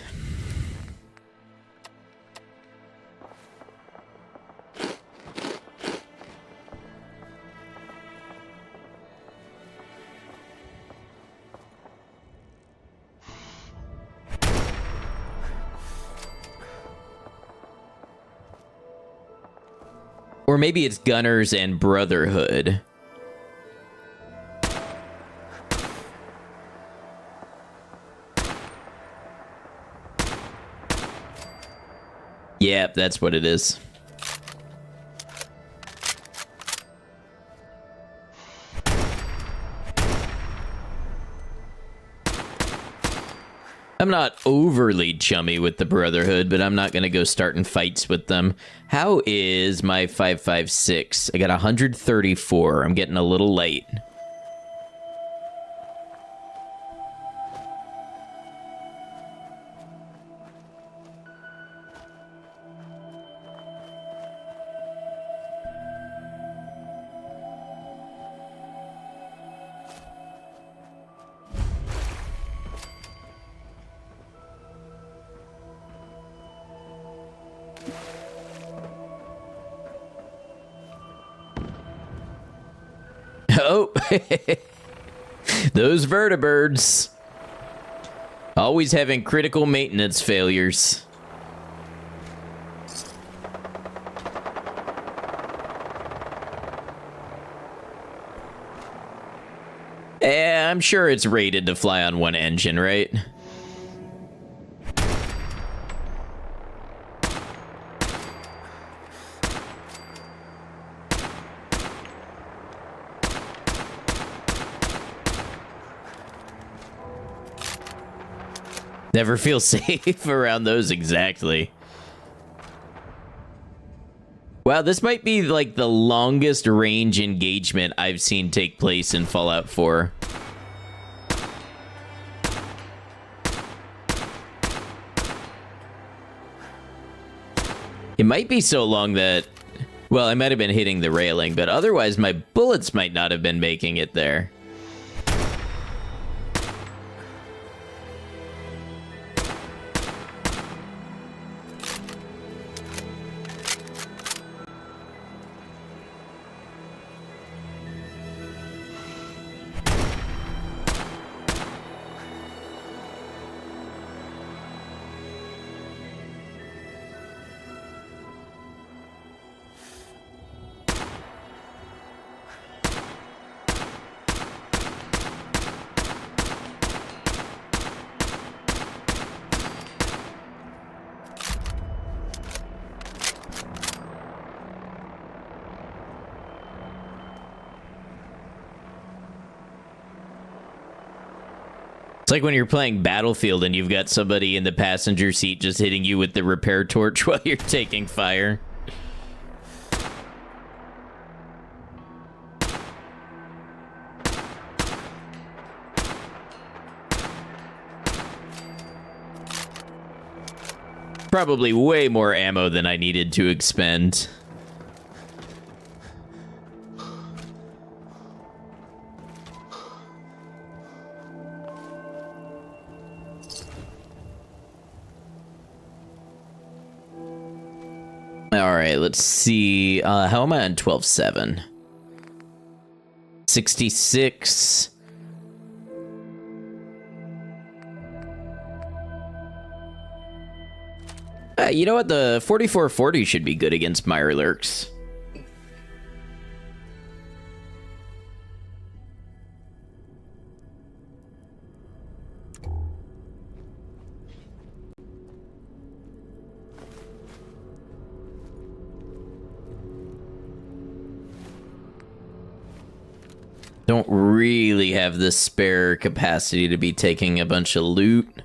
Or maybe it's Gunners and Brotherhood. Yep, that's what it is. I'm not overly chummy with the Brotherhood, but I'm not going to go starting fights with them. How is my 556? I got 134. I'm getting a little late. Oh, those vertibirds. Always having critical maintenance failures. I'm sure it's rated to fly on one engine, right? Never feel safe around those exactly. Wow, this might be like the longest range engagement I've seen take place in Fallout 4. It might be so long that, well, I might have been hitting the railing, but otherwise my bullets might not have been making it there. It's like when you're playing Battlefield and you've got somebody in the passenger seat just hitting you with the repair torch while you're taking fire. Probably way more ammo than I needed to expend. All right, let's see. How am I on 12.7? 66. You know what? The 4440 should be good against Mirelurks. Don't really have the spare capacity to be taking a bunch of loot.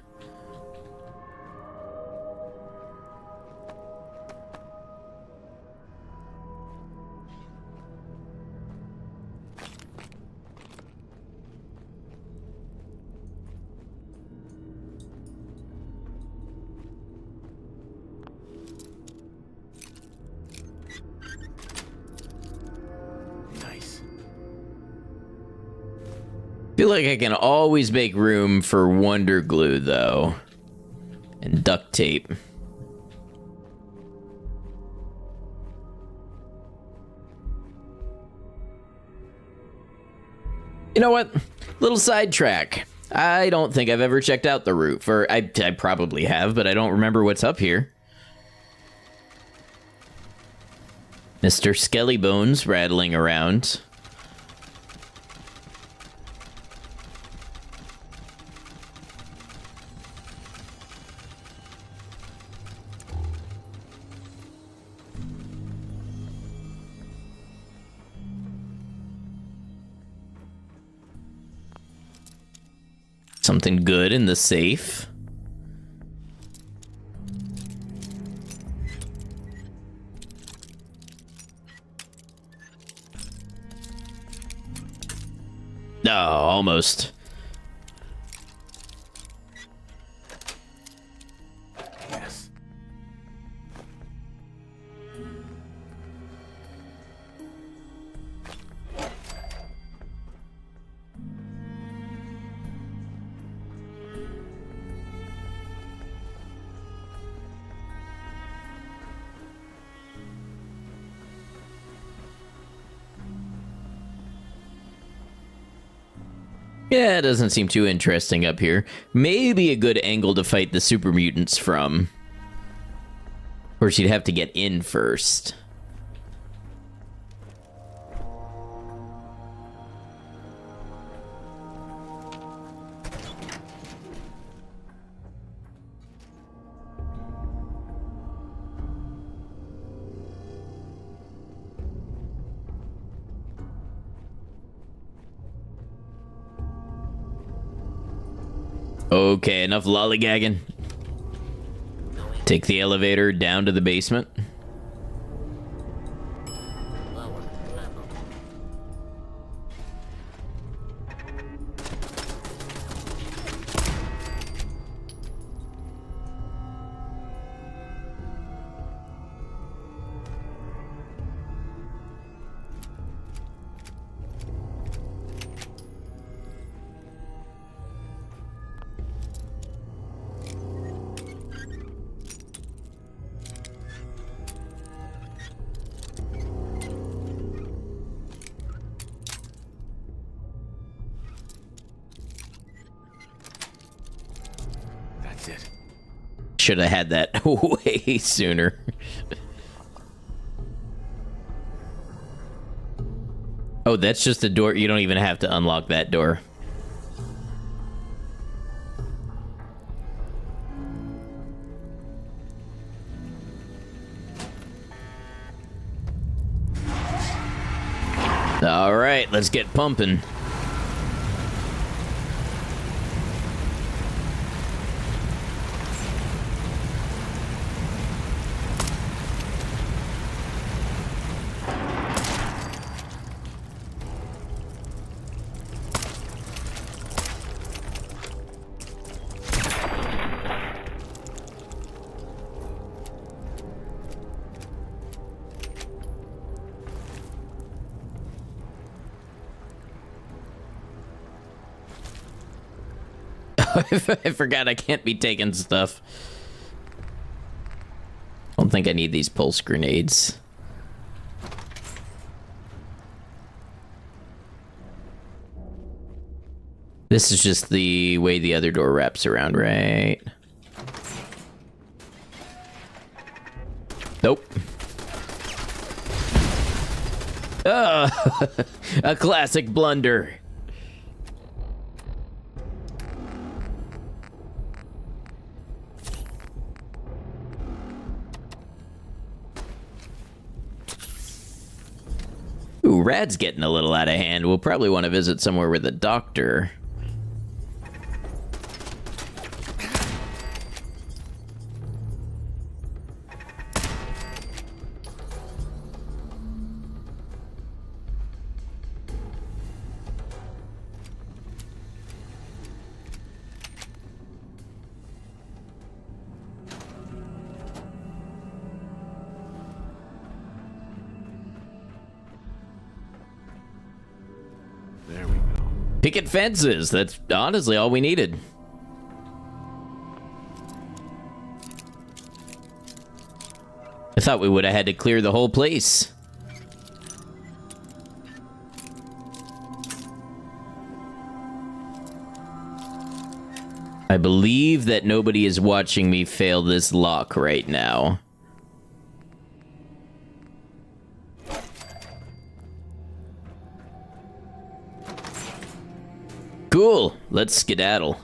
Feel like I can always make room for wonder glue, though. And duct tape. You know what? Little sidetrack. I don't think I've ever checked out the roof. Or I probably have, but I don't remember what's up here. Mr. Skellybones rattling around. Something good in the safe. Oh, almost. Yes. Yeah, it doesn't seem too interesting up here. Maybe a good angle to fight the super mutants from. Of course, you'd have to get in first. Okay, enough lollygagging. Take the elevator down to the basement. Should have had that way sooner. Oh, that's just a door. You don't even have to unlock that door. All right, let's get pumping. I forgot I can't be taking stuff. Well, don't think I need these pulse grenades. This is just the way the other door wraps around, right? Nope. A classic blunder. Ooh, Rad's getting a little out of hand. We'll probably want to visit somewhere with a doctor. Picket fences. That's honestly all we needed. I thought we would have had to clear the whole place. I believe that nobody is watching me fail this lock right now. Cool. Let's skedaddle.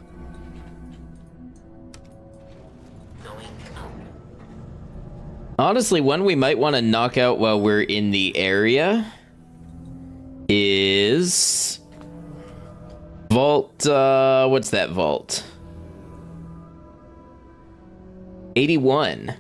Honestly, one we might want to knock out while we're in the area is vault. What's that vault? 81.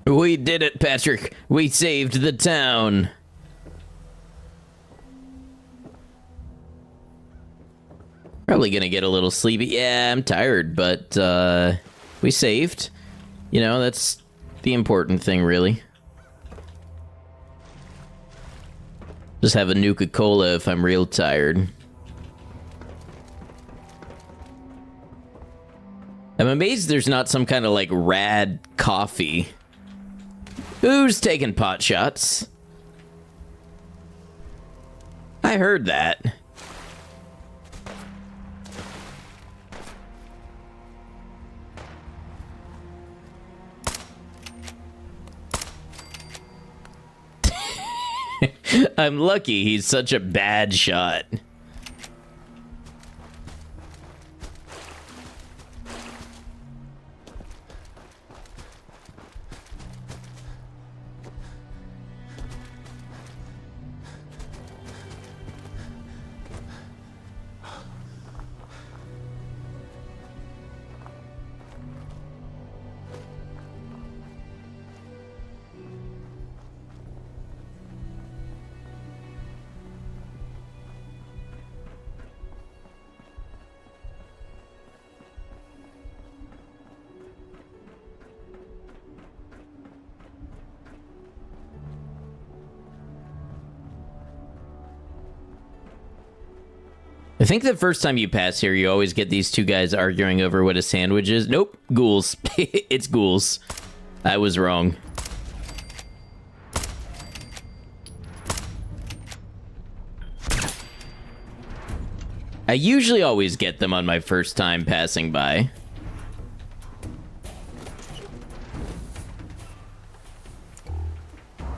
We did it, Patrick. We saved the town. Probably gonna get a little sleepy. Yeah, I'm tired, but we saved. You know, that's the important thing, really. Just have a Nuka-Cola if I'm real tired. I'm amazed there's not some kind of, like, rad coffee. Who's taking pot shots? I heard that. I'm lucky he's such a bad shot. I think the first time you pass here, you always get these two guys arguing over what a sandwich is. Nope, ghouls. It's ghouls. I was wrong. I usually always get them on my first time passing by.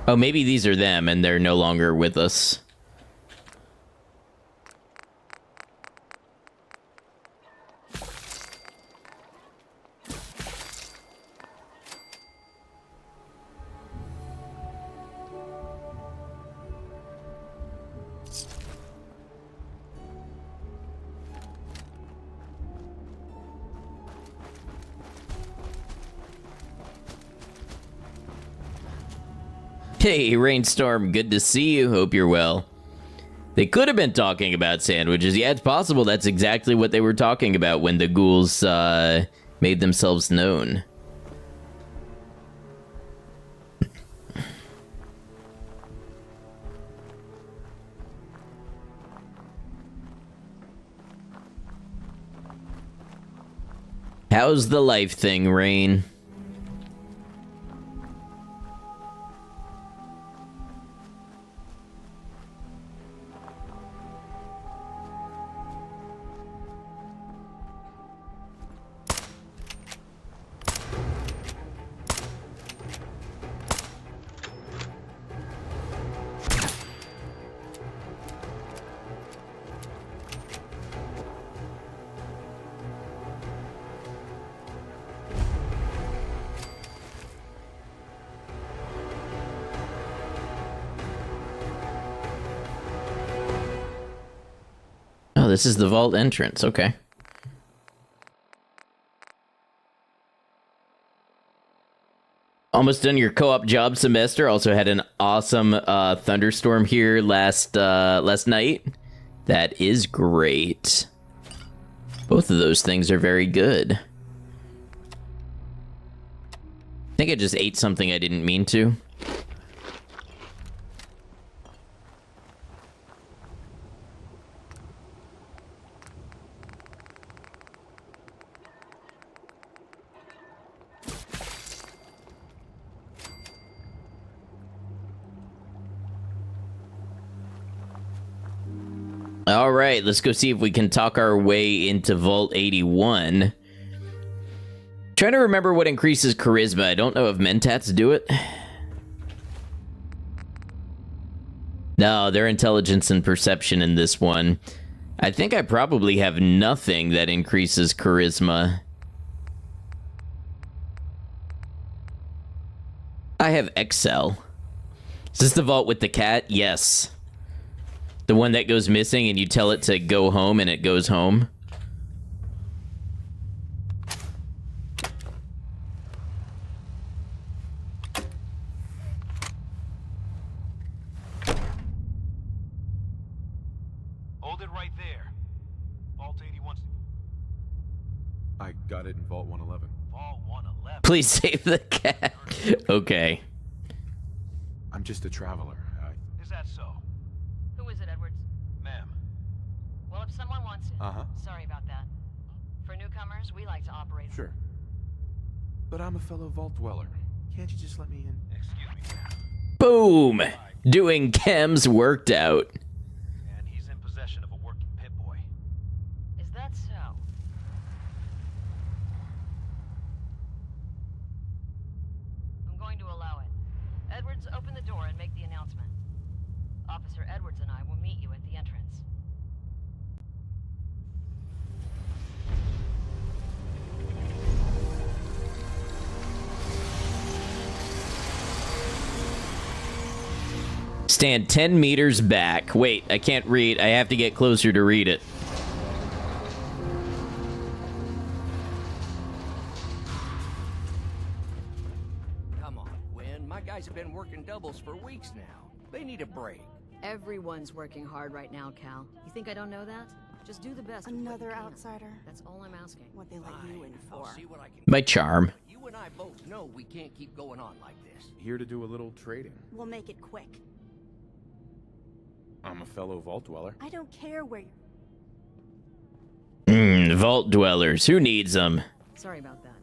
Oh, maybe these are them and they're no longer with us. Hey, Rainstorm, good to see you. Hope you're well. They could have been talking about sandwiches. Yeah, it's possible that's exactly what they were talking about when the ghouls made themselves known. How's the life thing, Rain? Oh, this is the vault entrance. Okay. Almost done your co-op job semester. Also had an awesome thunderstorm here last night. That is great. Both of those things are very good. I think I just ate something I didn't mean to. All right, let's go see if we can talk our way into Vault 81. Trying to remember what increases charisma. I don't know if mentats do it. No, they're intelligence and perception in this one. I think I probably have nothing that increases charisma. I have Excel. Is this the vault with the cat? Yes. The one that goes missing and you tell it to go home and it goes home. Hold it right there. Vault 81. I got it in Vault 111. Vault 111. Please save the cat. Okay. I'm just a traveler. Is that so? Who is it, Edwards? Ma'am. Well, if someone wants it. Uh-huh. Sorry about that. For newcomers, we like to operate. Sure. But I'm a fellow Vault dweller. Can't you just let me in? Excuse me, ma'am. Boom! Doing chems worked out. And he's in possession of a working pit boy. Is that so? I'm going to allow it. Edwards, open the door and make the announcement. Officer Edwards and I will meet you at the entrance. Stand 10 meters back. Wait, I can't read. I have to get closer to read it. Come on, Gwen. My guys have been working doubles for weeks now. They need a break. Everyone's working hard right now, Cal. You think I don't know that? Just do the best. Another outsider. That's all I'm asking. What they let you in for. See what I can My charm. You and I both know we can't keep going on like this. Here to do a little trading. We'll make it quick. I'm a fellow Vault dweller. I don't care where you... Vault dwellers. Who needs them? Sorry about that.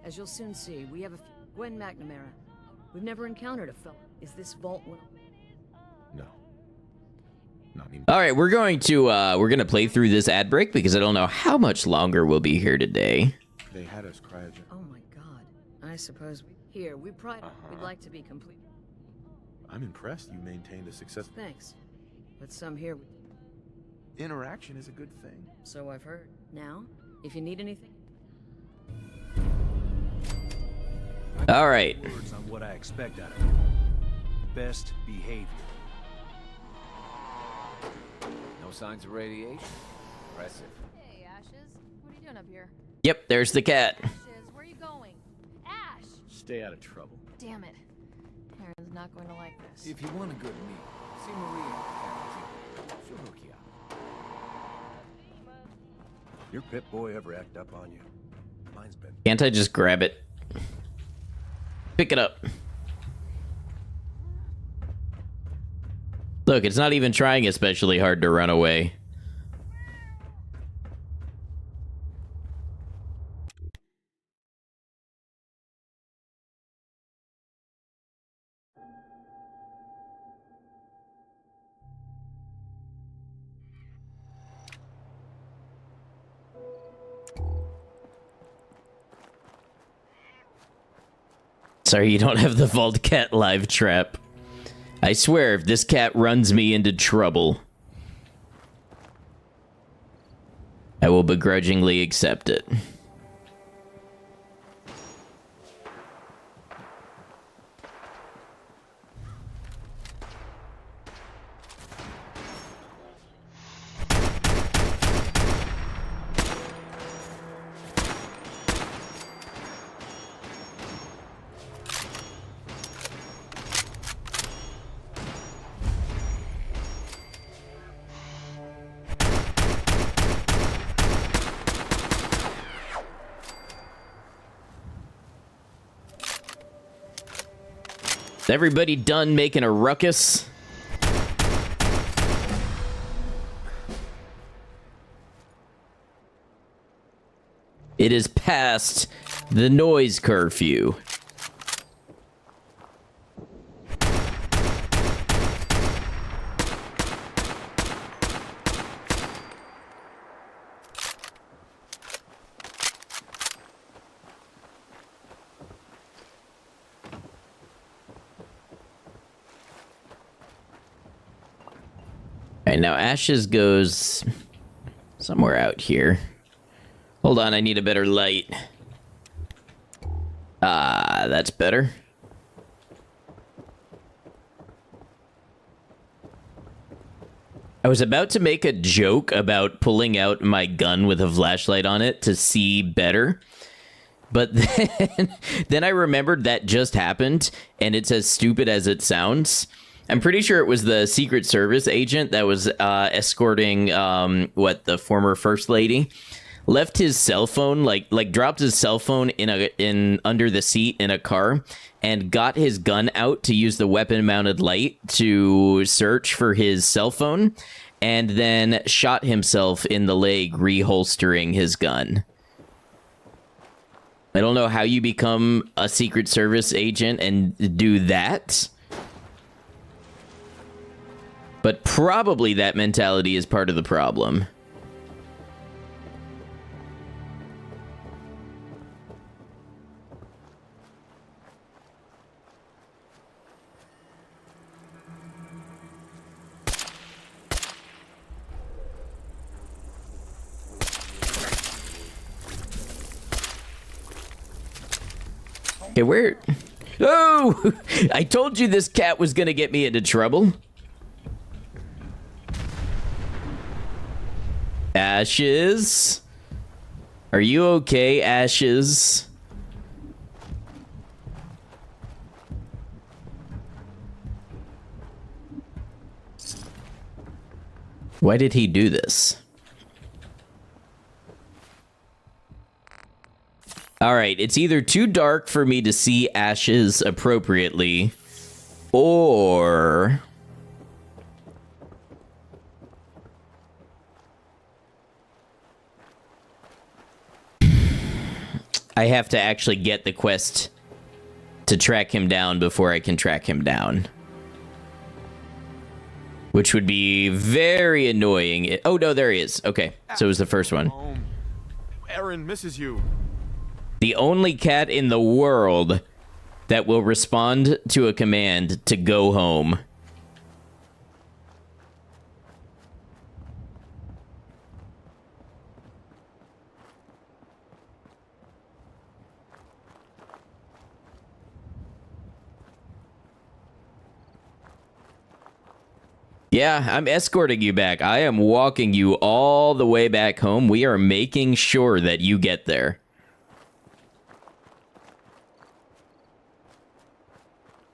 As you'll soon see, we have a Gwen McNamara. We've never encountered a fellow. Is this Vault one? No. Not anymore. All right, we're gonna play through this ad break because I don't know how much longer we'll be here today. They had us cryogen. Oh my god. I suppose here, we pride we'd like to be complete. I'm impressed you maintained a success. Thanks. But some here... Interaction is a good thing. So I've heard. Now, if you need anything... All right. Words on what I expect out of you. Best behavior. No signs of radiation. Impressive. Hey, Ashes. What are you doing up here? Yep, there's the cat. Ashes, where are you going? Ash! Stay out of trouble. Damn it. Aaron's not going to like this. If you want a good meal, see Maria. She'll hook you up. Your pit boy ever act up on you? Mine's been. Can't I just grab it? Pick it up. Look, it's not even trying especially hard to run away. Sorry, you don't have the Vault Cat live trap. I swear, if this cat runs me into trouble, I will begrudgingly accept it. Is everybody done making a ruckus? It is past the noise curfew. Alright, now Ashes goes somewhere out here. Hold on, I need a better light. Ah, that's better. I was about to make a joke about pulling out my gun with a flashlight on it to see better. But then I remembered that just happened, and it's as stupid as it sounds. I'm pretty sure it was the Secret Service agent that was escorting the former First Lady. Left his cell phone, like dropped his cell phone in under the seat in a car, and got his gun out to use the weapon-mounted light to search for his cell phone, and then shot himself in the leg, reholstering his gun. I don't know how you become a Secret Service agent and do that. But probably that mentality is part of the problem. Okay, where? Oh! I told you this cat was gonna get me into trouble. Ashes? Are you okay, Ashes? Why did he do this? Alright, it's either too dark for me to see Ashes appropriately, or I have to actually get the quest to track him down before I can track him down. Which would be very annoying. Oh, no, there he is. Okay, so it was the first one. Aaron misses you. The only cat in the world that will respond to a command to go home. Yeah, I'm escorting you back. I am walking you all the way back home. We are making sure that you get there.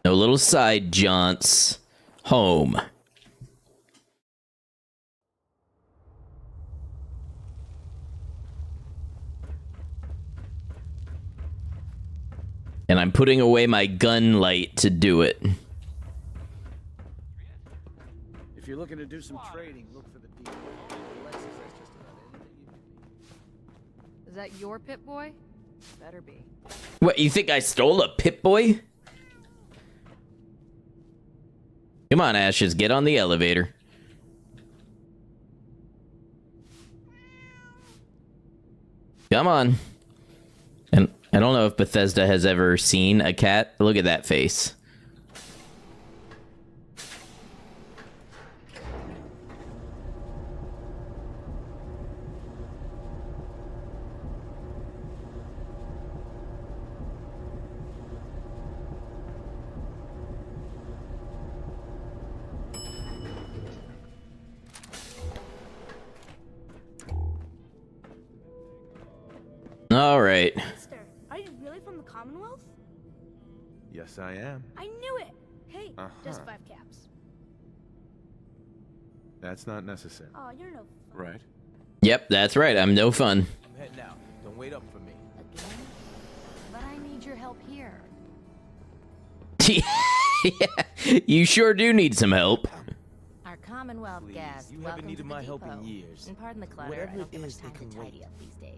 No little side jaunts. Home. And I'm putting away my gun light to do it. If you're looking to do some trading, look for the deal. Is that your Pip-Boy? Better be. What, you think I stole a Pip-Boy? Come on, Ashes, get on the elevator. Come on. And I don't know if Bethesda has ever seen a cat. Look at that face. All right. Mister, are you really from the Commonwealth? Yes, I am. I knew it! Hey, just 5 caps. That's not necessary. Oh, you're no fun. Right. Yep, that's right. I'm no fun. I'm heading out. Don't wait up for me. Again? But I need your help here. Yeah, you sure do need some help. Our Commonwealth Please, guests, you welcome haven't needed to the my help in depot. years. And pardon the clutter, Whatever I don't it get much is, time it to can tidy wait. up these days.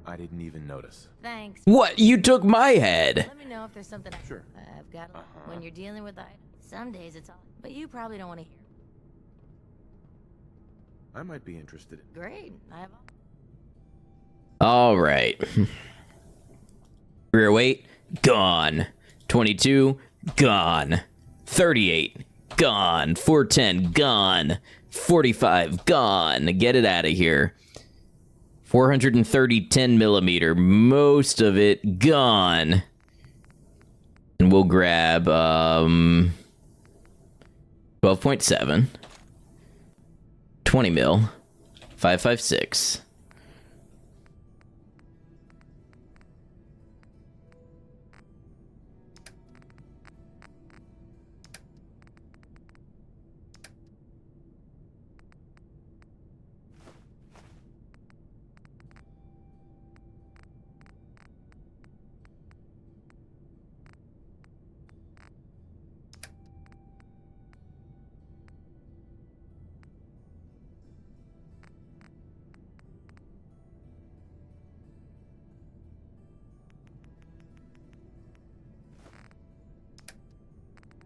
I didn't even notice. Thanks. What? You took my head. Let me know if there's something Sure. I've got when you're dealing with items. Some days it's all, but you probably don't want to hear. I might be interested in. Great. I have All right. Rear weight, gone. 22, gone. 38, gone. 410, gone. 45, gone. Get it out of here. 430 10mm, most of it gone. And we'll grab 12.7, 20 mil, 5.56.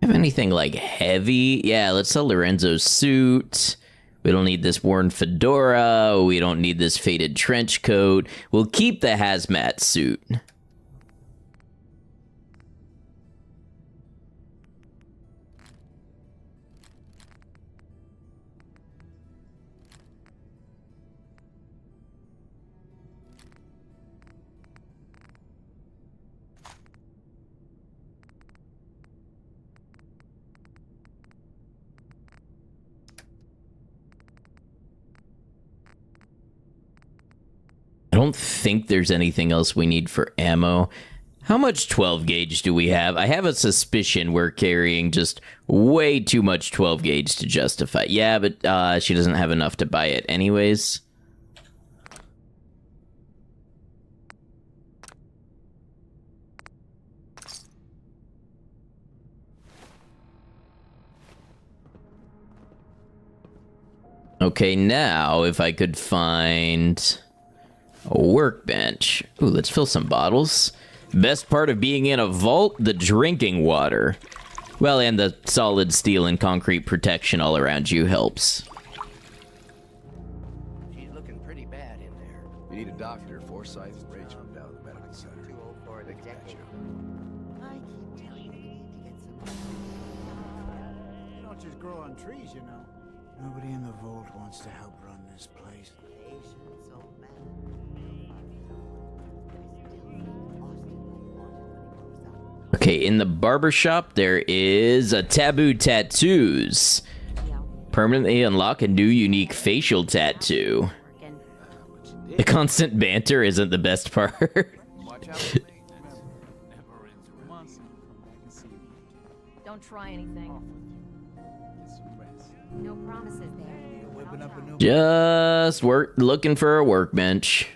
Have anything like heavy? Yeah, let's sell Lorenzo's suit. We don't need this worn fedora. We don't need this faded trench coat. We'll keep the hazmat suit. I don't think there's anything else we need for ammo. How much 12 gauge do we have? I have a suspicion we're carrying just way too much 12 gauge to justify. Yeah, but she doesn't have enough to buy it anyways. Okay, now if I could find a workbench. Ooh, let's fill some bottles. Best part of being in a vault, the drinking water. Well, and the solid steel and concrete protection all around you helps. She's looking pretty bad in there. You need a doctor, Forsyth, Rage from down the medical center. They can patch you. I keep telling you, we need to get some. They don't just grow on trees, you know. Nobody in the vault wants to help run this place. Patience, old man. Okay, in the barbershop, there is a taboo tattoos. Permanently unlock a new unique facial tattoo. The constant banter isn't the best part. Don't try anything. No promises there. Whipping up a new... Just looking for a workbench.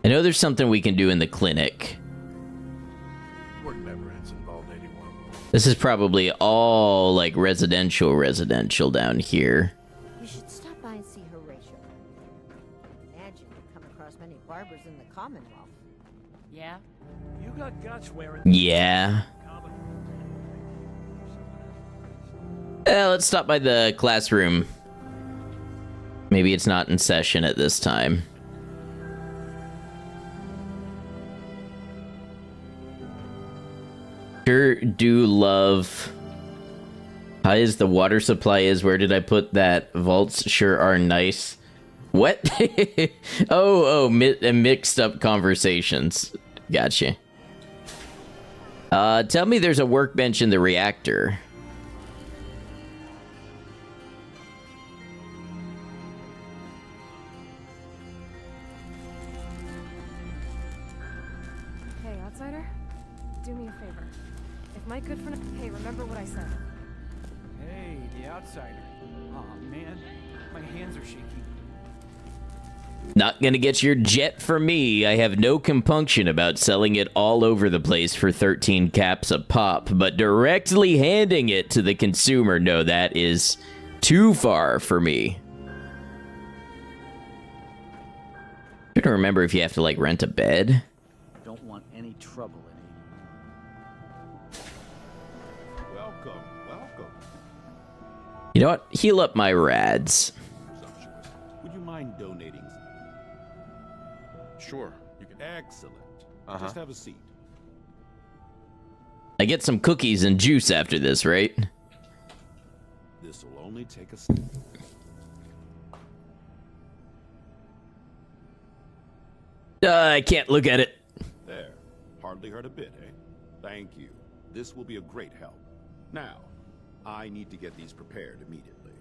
I know there's something we can do in the clinic. Work never ends in Vault 81. This is probably all like residential down here. You should stop by and see Horatio. Imagine you come across many barbers in the Commonwealth. Yeah? You got guts wearing... Yeah. Let's stop by the classroom. Maybe it's not in session at this time. Sure do love high as the water supply is. Where did I put that? Vaults sure are nice. What? Mixed up conversations. Gotcha. Tell me there's a workbench in the reactor. Hey, outsider. Do me a favor. If Mike good for... Hey, remember what I said. Hey, the outsider. Aw, man. My hands are shaking. Not gonna get your jet from me. I have no compunction about selling it all over the place for 13 caps a pop, but directly handing it to the consumer, no, that is too far for me. I don't remember if you have to, like, rent a bed. Don't want any trouble in it. Welcome, welcome. You know what? Heal up my rads. Would you mind donating? Sure, you can. Excellent. Just have a seat. I get some cookies and juice after this, right? This will only take a... I can't look at it. There. Hardly hurt a bit, eh? Thank you. This will be a great help. Now, I need to get these prepared immediately.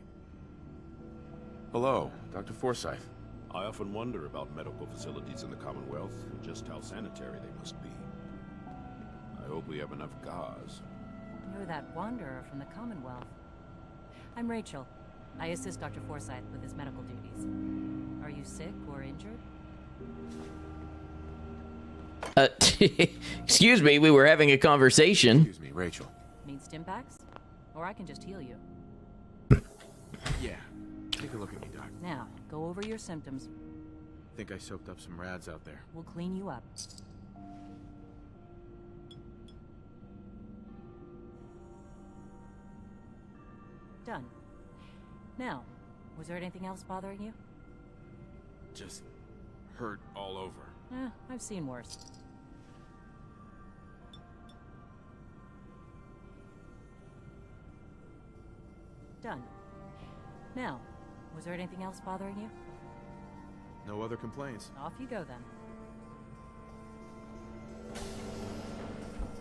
Hello, Dr. Forsyth. I often wonder about medical facilities in the Commonwealth and just how sanitary they must be. I hope we have enough gauze. You're that wanderer from the Commonwealth. I'm Rachel. I assist Dr. Forsyth with his medical duties. Are you sick or injured? Excuse me, we were having a conversation. Excuse me, Rachel. Need stim packs? Or I can just heal you. Yeah, take a look at me, Doc. Now, go over your symptoms. Think I soaked up some rads out there. We'll clean you up. Done. Now, was there anything else bothering you? Just hurt all over. I've seen worse. Done. Now, was there anything else bothering you? No other complaints. Off you go then.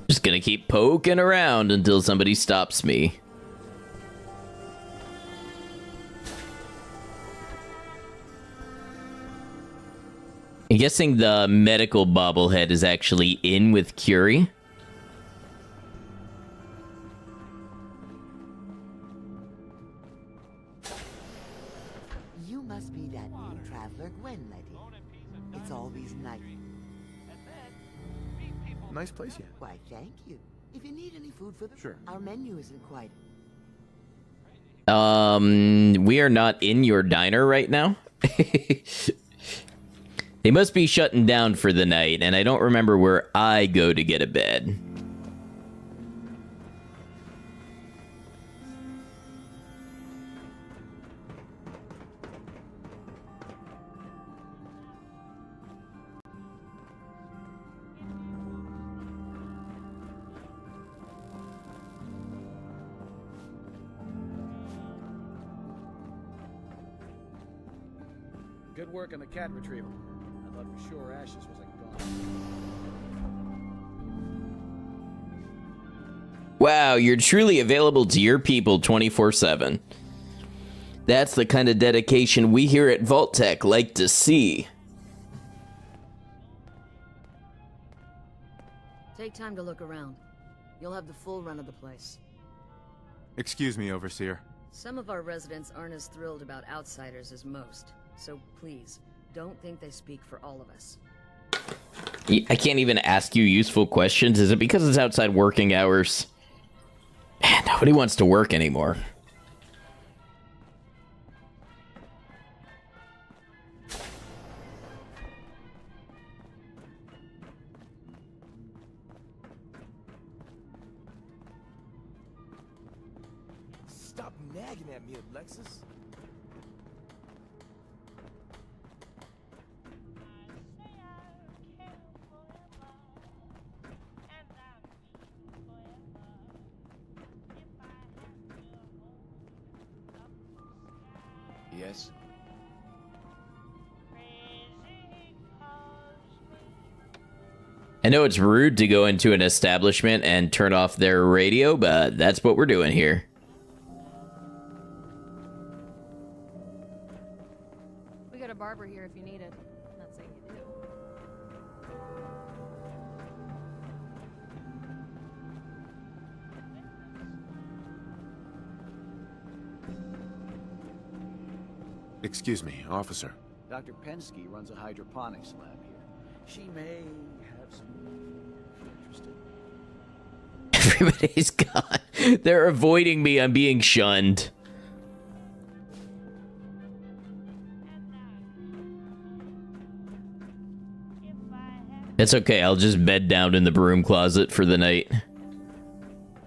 Just gonna keep poking around until somebody stops me. I'm guessing the medical bobblehead is actually in with Curie. You must be that new traveler, Gwen, lady. It's always nice. Nice place here. Why, thank you. If you need any food for the... Sure. Our menu isn't quite... We are not in your diner right now. They must be shutting down for the night, and I don't remember where I go to get a bed. Good work on the cat retrieval. I thought for sure Ashes was like gone. Wow, you're truly available to your people 24/7. That's the kind of dedication we here at Vault Tech like to see. Take time to look around. You'll have the full run of the place. Excuse me, Overseer. Some of our residents aren't as thrilled about outsiders as most, so please, don't think they speak for all of us. I can't even ask you useful questions. Is it because it's outside working hours? Man, nobody wants to work anymore. Stop nagging at me, Alexis. Yes. I know it's rude to go into an establishment and turn off their radio, but that's what we're doing here. We got a barber here if you need it. Not saying you do. Excuse me, officer. Dr. Pensky runs a hydroponics lab here. She may have some if you're interested. Everybody's gone. They're avoiding me. I'm being shunned. It's okay. I'll just bed down in the broom closet for the night.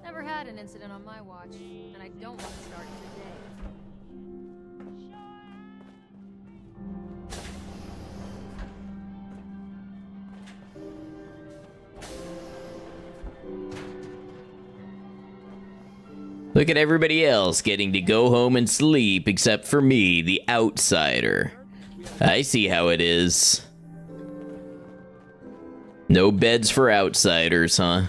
Never had an incident on my watch, and I don't want to start today. Look at everybody else getting to go home and sleep, except for me, the outsider. I see how it is. No beds for outsiders, huh?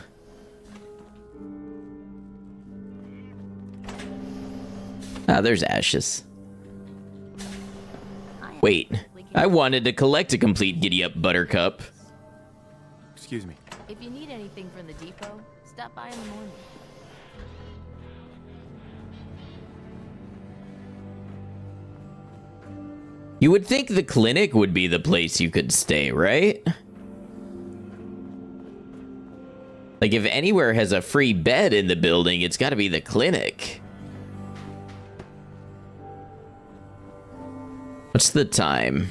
Ah, there's ashes. Wait, I wanted to collect a complete giddy-up buttercup. Excuse me. If you need anything from the depot, stop by in the morning. You would think the clinic would be the place you could stay, right? Like, if anywhere has a free bed in the building, it's gotta be the clinic. What's the time?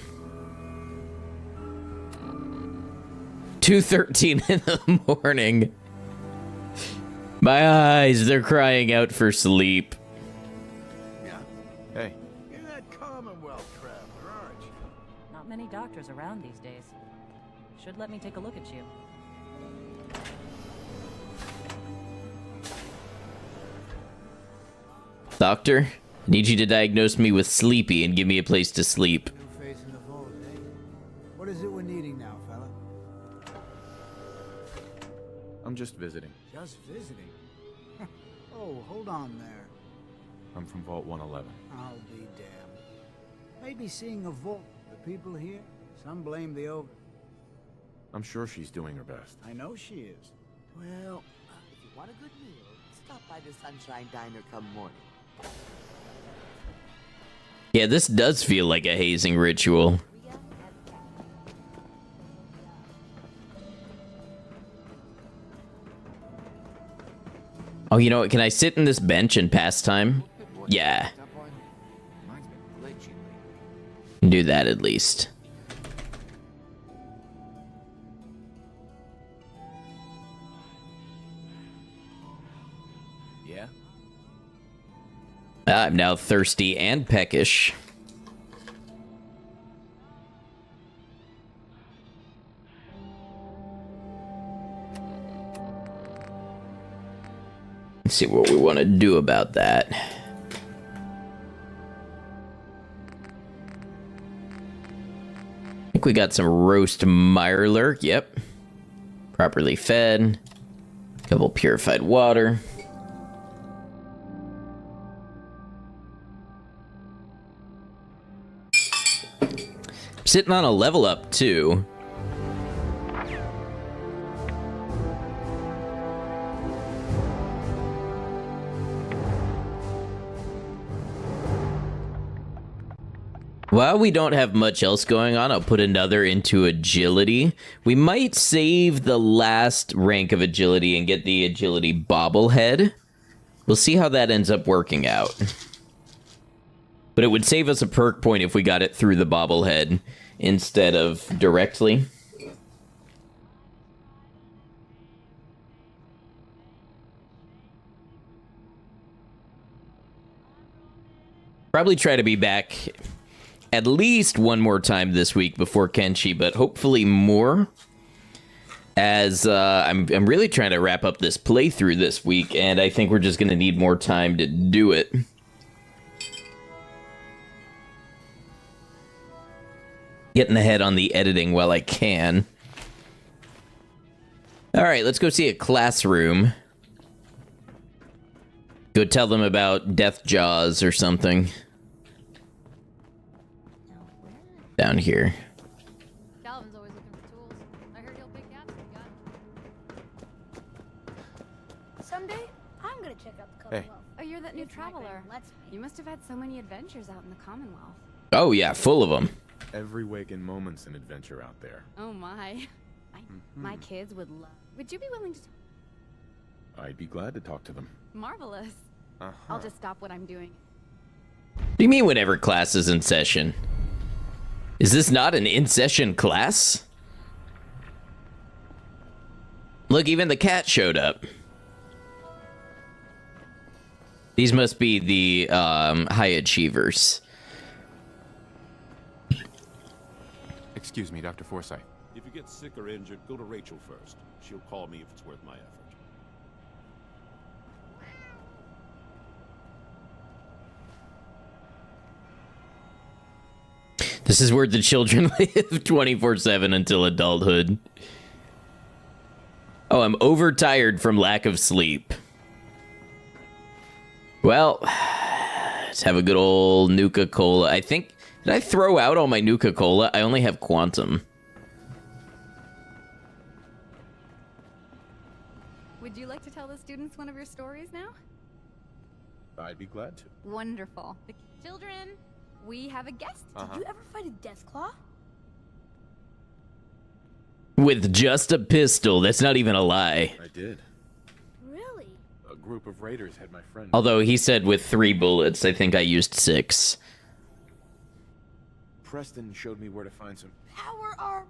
2:13 in the morning. My eyes, they're crying out for sleep. Hey. You're that Commonwealth traveler, aren't you? Not many doctors around these days. Should let me take a look at you. Doctor, I need you to diagnose me with sleepy and give me a place to sleep. New face in the vault, eh? What is it we're needing now, fella? I'm just visiting. Just visiting? Oh, hold on there. I'm from Vault 111. I'll be damned. Maybe seeing a vault. The people here, some blame the over. I'm sure she's doing her best. I know she is. Well, if you want a good meal, stop by the Sunshine Diner come morning. Yeah, this does feel like a hazing ritual. Oh, you know what? Can I sit in this bench and pass time? Yeah. Do that at least. Yeah? I'm now thirsty and peckish. Let's see what we want to do about that. I think we got some roast mirelurk. Yep. Properly fed. Couple purified water. Sitting on a level up, too. While we don't have much else going on, I'll put another into agility. We might save the last rank of agility and get the agility bobblehead. We'll see how that ends up working out. But it would save us a perk point if we got it through the bobblehead instead of directly. Probably try to be back at least one more time this week before Kenshi, but hopefully more, as I'm really trying to wrap up this playthrough this week, and I think we're just going to need more time to do it. Getting ahead on the editing while I can. Alright, let's go see a classroom. Go tell them about Death Jaws or something. Down here. Calvin's always looking for tools. I heard he'll pick gaps we got. Someday, I'm gonna check out the Commonwealth. Oh, you're that new traveler. You must have had so many adventures out in the Commonwealth. Oh yeah, full of them. Every waking moment's an adventure out there. Oh my. My kids would love. Would you be willing to? I'd be glad to talk to them. Marvelous. I'll just stop what I'm doing. What do you mean whenever class is in session? Is this not an in-session class? Look, even the cat showed up. These must be the high achievers. Excuse me, Dr. Forsyth. If you get sick or injured, go to Rachel first. She'll call me if it's worth my effort. This is where the children live 24/7 until adulthood. Oh, I'm overtired from lack of sleep. Well, let's have a good old Nuka-Cola. I think, did I throw out all my Nuka-Cola? I only have Quantum. Would you like to tell the students one of your stories now? I'd be glad to. Wonderful. The children, we have a guest. Did you ever fight a Deathclaw? With just a pistol. That's not even a lie. I did. Really? A group of raiders had my friend. Although he said with 3 bullets. I think I used 6. Preston showed me where to find some Power armor.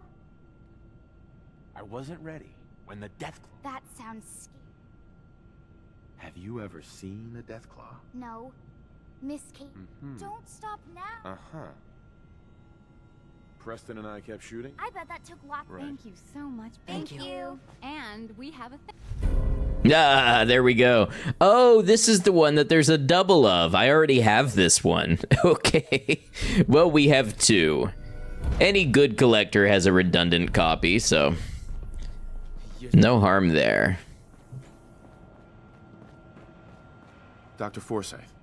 I wasn't ready when the Deathclaw. That sounds scary. Have you ever seen a Deathclaw? No. Miss Kate, don't stop now. Preston and I kept shooting. I bet that took lots. Right. Thank you so much. Thank you. And we have a thing. Ah, there we go. Oh, this is the one that there's a double of. I already have this one. Okay. Well, we have 2. Any good collector has a redundant copy, so no harm there. Dr. Forsyth.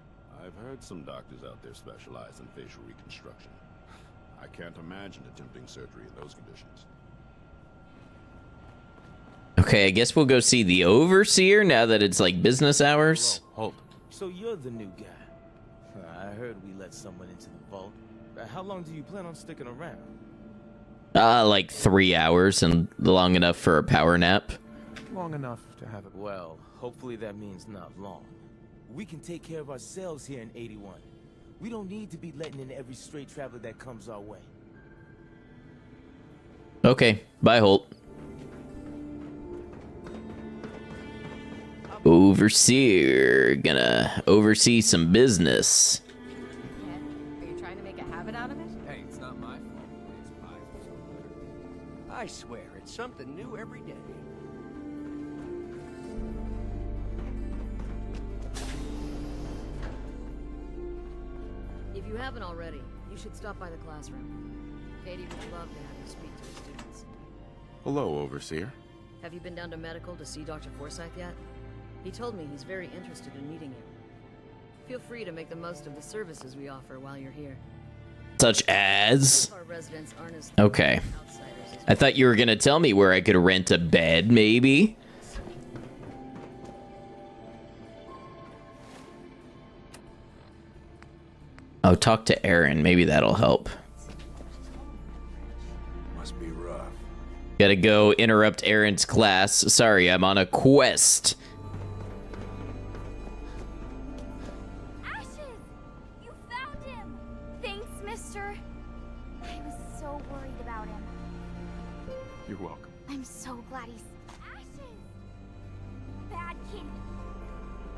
I've heard some doctors out there specialize in facial reconstruction. I can't imagine attempting surgery in those conditions. Okay, I guess we'll go see the overseer now that it's like business hours. Hold. So you're the new guy. I heard we let someone into the vault. How long do you plan on sticking around? Like 3 hours and long enough for a power nap. Long enough to have it. Well, hopefully that means not long. We can take care of ourselves here in 81. We don't need to be letting in every stray traveler that comes our way. Okay, bye, Holt. Overseer, gonna oversee some business. Are you trying to make a habit out of it? Hey, it's not my fault. It's pies. I swear, it's something new every day. If you haven't already, you should stop by the classroom. Katie would love to have you speak to the students. Hello, Overseer. Have you been down to medical to see Dr. Forsyth yet? He told me he's very interested in meeting you. Feel free to make the most of the services we offer while you're here. Such as? Our residents aren't as Okay. I thought you were gonna tell me where I could rent a bed, maybe? Oh, talk to Aaron. Maybe that'll help. Must be rough. Gotta go interrupt Aaron's class. Sorry, I'm on a quest. Ashes! You found him! Thanks, mister. I was so worried about him. You're welcome. I'm so glad he's... Ashes! Bad kid.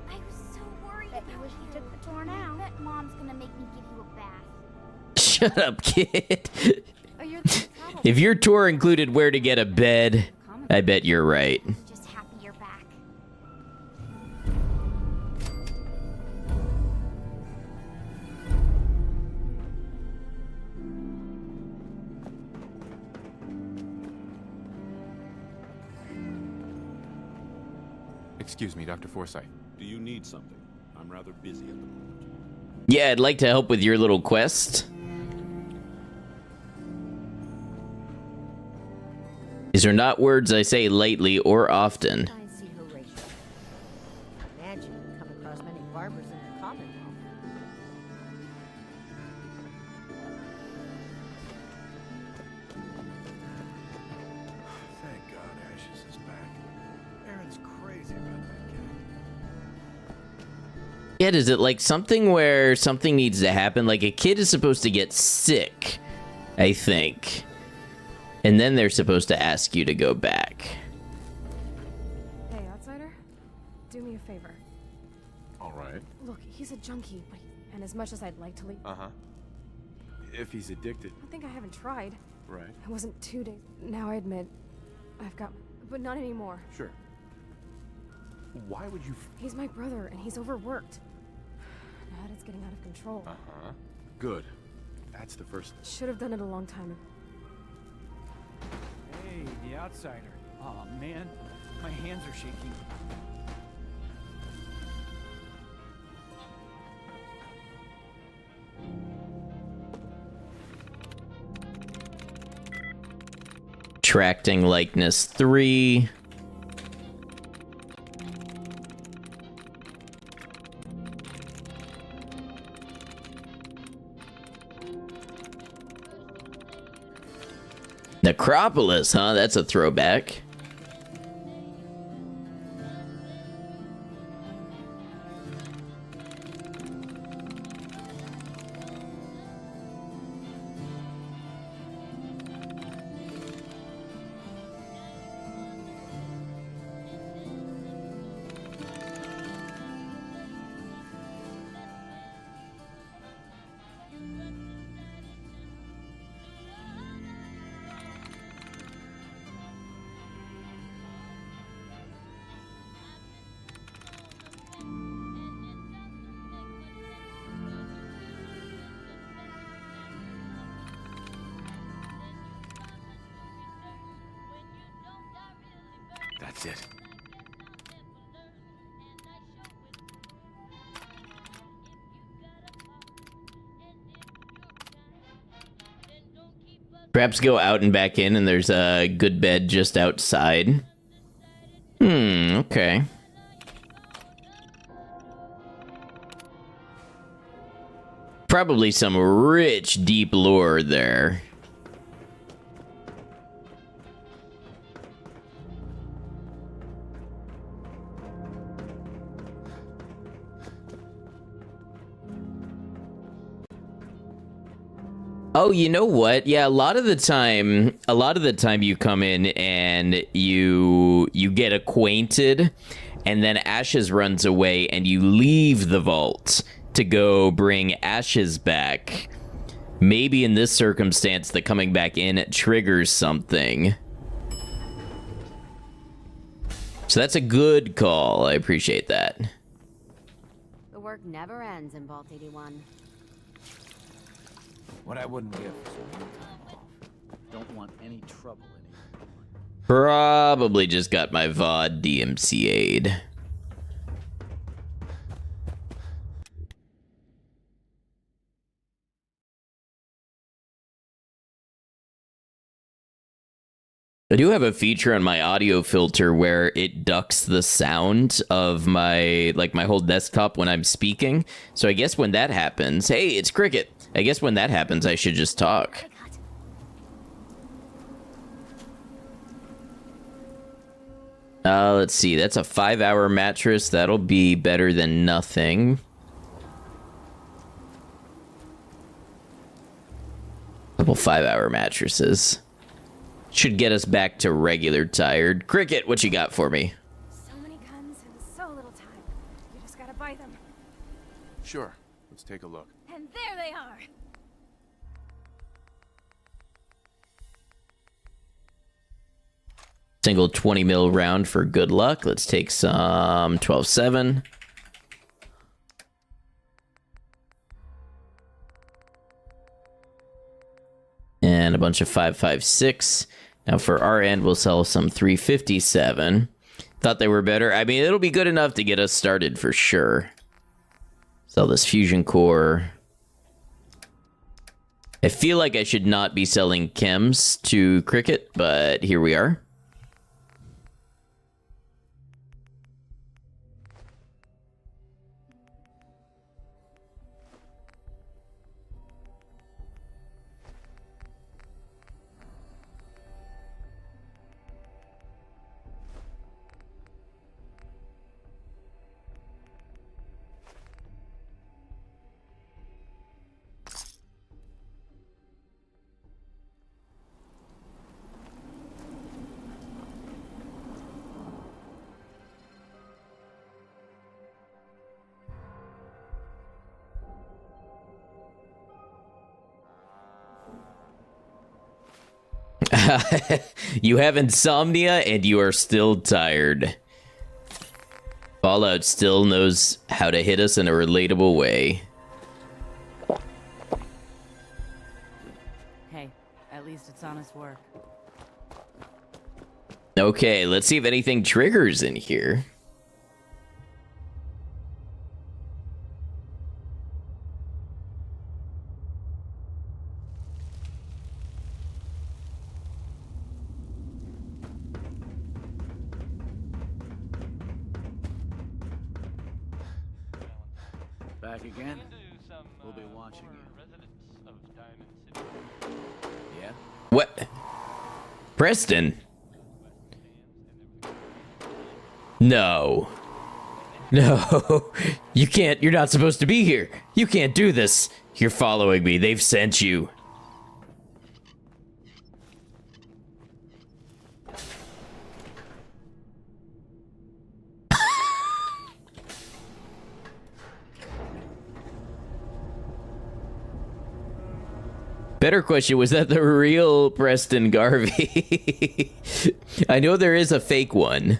I was so worried about you. Wish you took the torn out. Bet Mom's gonna make me give you a bath. Shut up, kid. Oh, you're the travel. If your tour included where to get a bed, I bet you're right. Just happy you're back. Excuse me, Dr. Forsyth. Do you need something? I'm rather busy at the moment. Yeah, I'd like to help with your little quest. These are not words I say lightly or often. I see Horatio. Imagine you come across many barbers in the Commonwealth. Thank God Ashes is back. Aaron's crazy about that cat. Yet, is it like something where something needs to happen? Like a kid is supposed to get sick, I think. And then they're supposed to ask you to go back. Hey, outsider. Do me a favor. All right. Look, he's a junkie, but and as much as I'd like to leave, Uh-huh. If he's addicted. I think I haven't tried. Right. It wasn't 2 days. Now I admit, I've got, but not anymore. Sure. Why would you... He's my brother, and he's overworked. Now it's getting out of control. Uh-huh. Good. That's the first... Should have done it a long time ago. Hey, the outsider. Aw, man. My hands are shaking. Attracting likeness 3. Necropolis, huh? That's a throwback. That's it. Perhaps go out and back in, and there's a good bed just outside. Okay. Probably some rich, deep lore there. Oh, you know what? Yeah, a lot of the time you come in and you get acquainted, and then Ashes runs away and you leave the vault to go bring Ashes back. Maybe in this circumstance, the coming back in triggers something. So that's a good call. I appreciate that. The work never ends in Vault 81. What I wouldn't give for some time off. Don't want any trouble anymore. Probably just got my VOD DMCA'd. I do have a feature on my audio filter where it ducks the sound of my whole desktop when I'm speaking. So I guess when that happens, hey, it's Cricket. I guess when that happens, I should just talk. Let's see. That's a 5-hour mattress. That'll be better than nothing. Couple 5-hour mattresses. Should get us back to regular tired. Cricket, what you got for me? So many guns and so little time. You just gotta buy them. Sure. Let's take a look. And there they are. Single 20 mil round for good luck. Let's take some 12-7. And a bunch of 5.56. Now for our end, we'll sell some 357. Thought they were better. I mean, it'll be good enough to get us started for sure. Sell this fusion core. I feel like I should not be selling chems to Cricket, but here we are. You have insomnia and you are still tired. Fallout still knows how to hit us in a relatable way. Hey, at least it's honest work. Okay, let's see if anything triggers in here. Back again? We'll be watching you. Yeah? What? Preston? No. No. You can't. You're not supposed to be here. You can't do this. You're following me. They've sent you. Better question, was that the real Preston Garvey? I know there is a fake one.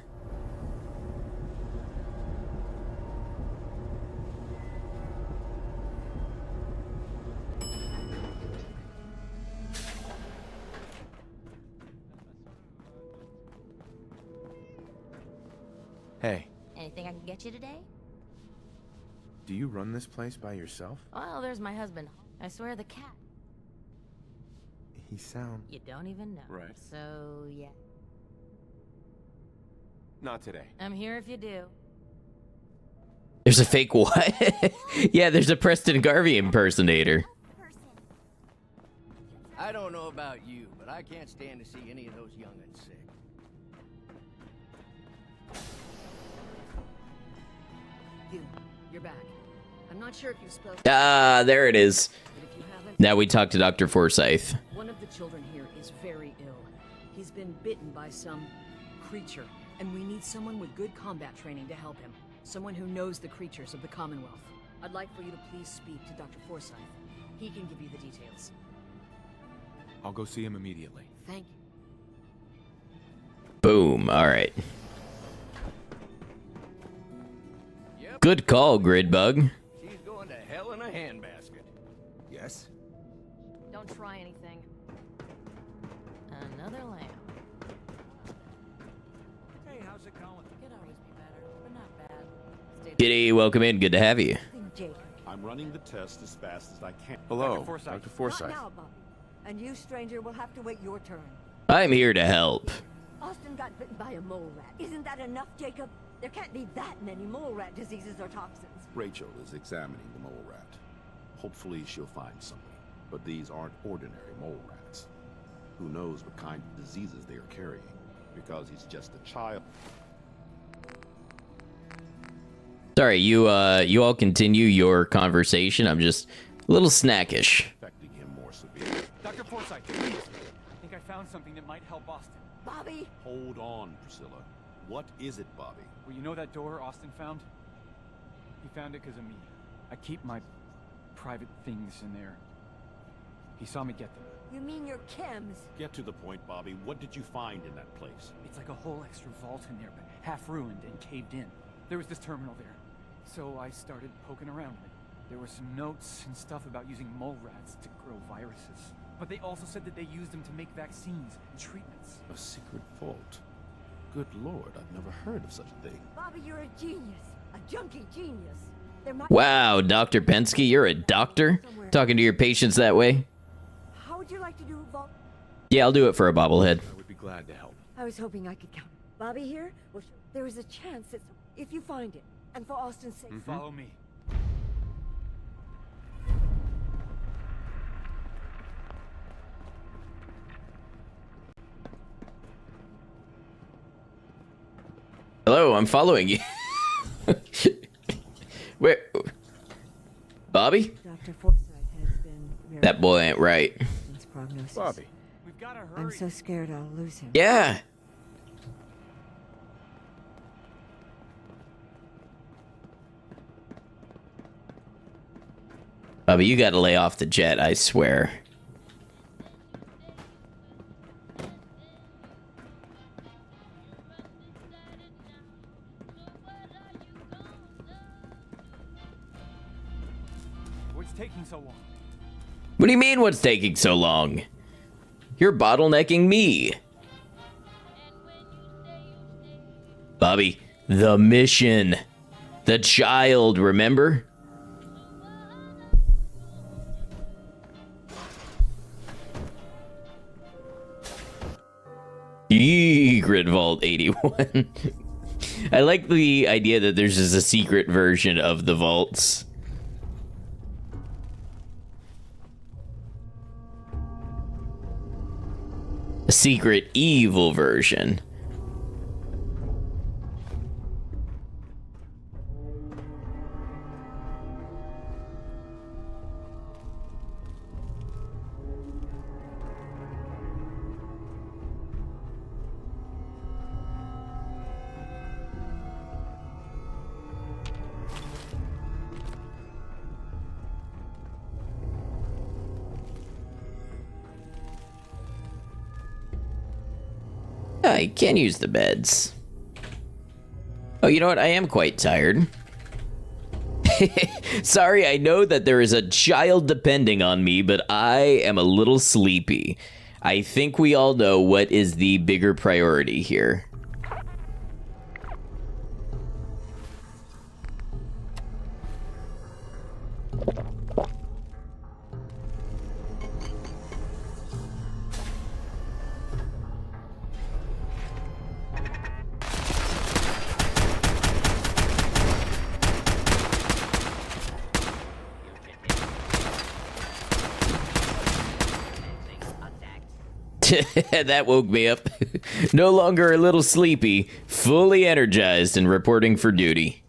Hey, Anything I can get you today? do you run this place by yourself? Well, there's my husband. I swear the cat. He sound... You don't even know. Right. So, yeah. Not today. I'm here if you do. There's a fake what? Yeah, there's a Preston Garvey impersonator. I don't know about you, but I can't stand to see any of those young'uns sick. You're back. I'm not sure if you spoke. Ah, there it is. But if you haven't, Now we talk to Dr. Forsyth. one of the children here is very ill. He's been bitten by some creature, and we need someone with good combat training to help him. Someone who knows the creatures of the Commonwealth. I'd like for you to please speak to Dr. Forsyth. He can give you the details. I'll go see him immediately. Thank you. Boom. All right. Good call, Gridbug. She's going to hell in a handbasket. Yes? Don't try anything. Another lamp. Hey, how's it going? Could always be better, but not bad. Stay Kitty, welcome in. Good to have you. I'm running the test as fast as I can. Hello, Dr. Forsyth. Dr. Forsyth. Not now, Bobby. And you, stranger, will have to wait your turn. I'm here to help. Austin got bitten by a mole rat. Isn't that enough, Jacob? There can't be that many mole rat diseases or toxins. Rachel is examining the mole rat. Hopefully she'll find something. But these aren't ordinary mole rats. Who knows what kind of diseases they are carrying? Because he's just a child. Sorry, you all continue your conversation. I'm just a little snackish. Affecting him more severely. Dr. Forsythe, please. I think I found something that might help Austin. Bobby! Hold on, Priscilla. What is it, Bobby? Well, you know that door Austin found? He found it because of me. I keep my private things in there. He saw me get them. You mean your chems? Get to the point, Bobby. What did you find in that place? It's like a whole extra vault in there, but half ruined and caved in. There was this terminal there. So I started poking around in it. There were some notes and stuff about using mole rats to grow viruses. But they also said that they used them to make vaccines and treatments. A secret vault? Good Lord, I've never heard of such a thing. Bobby, you're a genius. A junkie genius. There might Wow, Dr. Pensky, you're a doctor? Talking to your patients that way? How would you like to do vault? Yeah, I'll do it for a bobblehead. I would be glad to help. I was hoping I could count. Bobby here? Well, there is a chance that if you find it, and for Austin's sake. Follow me. Hello, I'm following you. Where? Bobby? Dr. Forsythe has been very That boy ain't right. His prognosis. Bobby. We've got to hurry. I'm so scared I'll lose him. Yeah. Bobby, you gotta lay off the jet, I swear. What's taking so long? What do you mean, what's taking so long? You're bottlenecking me. Bobby, the mission. The child, remember? Secret Vault 81. I like the idea that there's just a secret version of the vaults. A secret evil version. I can use the beds. Oh, you know what? I am quite tired. Sorry, I know that there is a child depending on me, but I am a little sleepy. I think we all know what is the bigger priority here. That woke me up. No longer a little sleepy, fully energized and reporting for duty.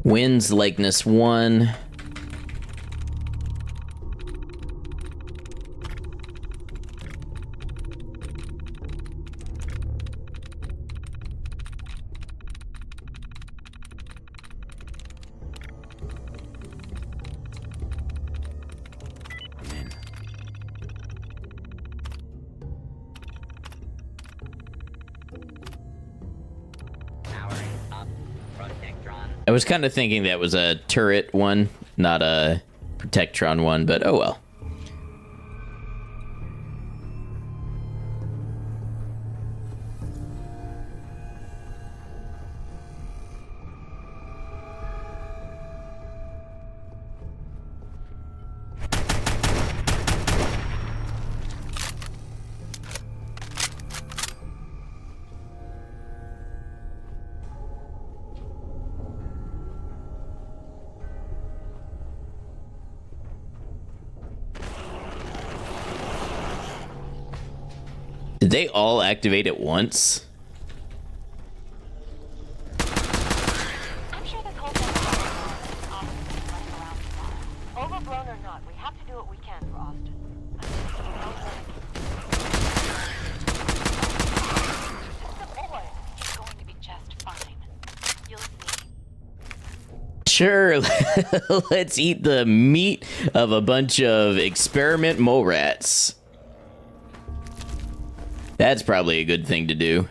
Wins likeness 1. I was kind of thinking that was a turret one, not a Protectron one, but oh well. Did they all activate at once? I'm sure this whole thing is running around tomorrow. Overblown or not, we have to do what we can for Austin. It's a boy. He's going to be just fine. You'll see. Sure, let's eat the meat of a bunch of experiment mole rats. That's probably a good thing to do.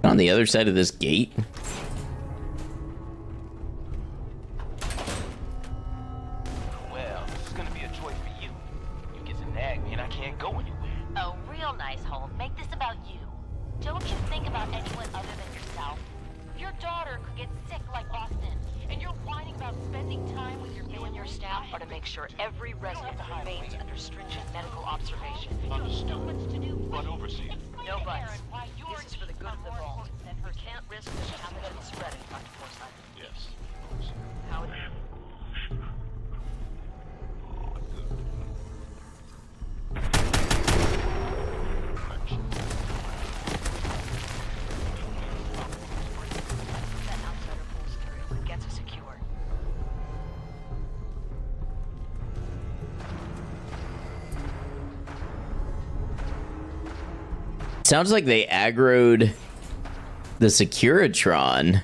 On the other side of this gate? Sounds like they aggroed the Securitron.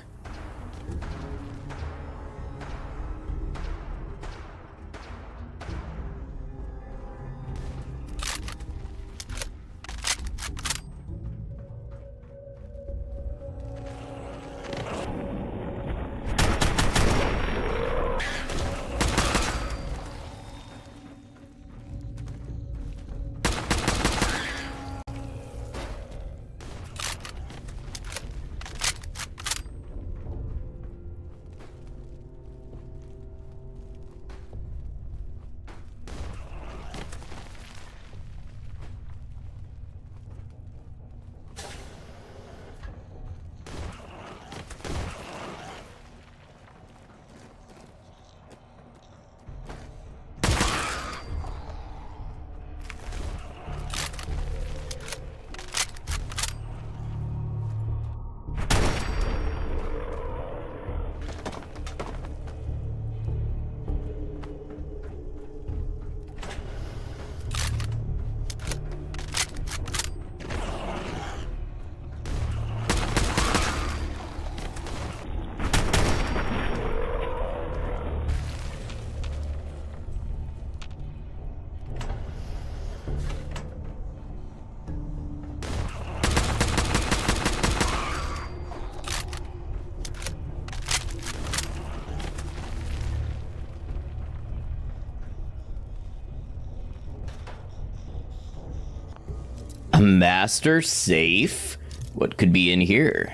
A master safe? What could be in here?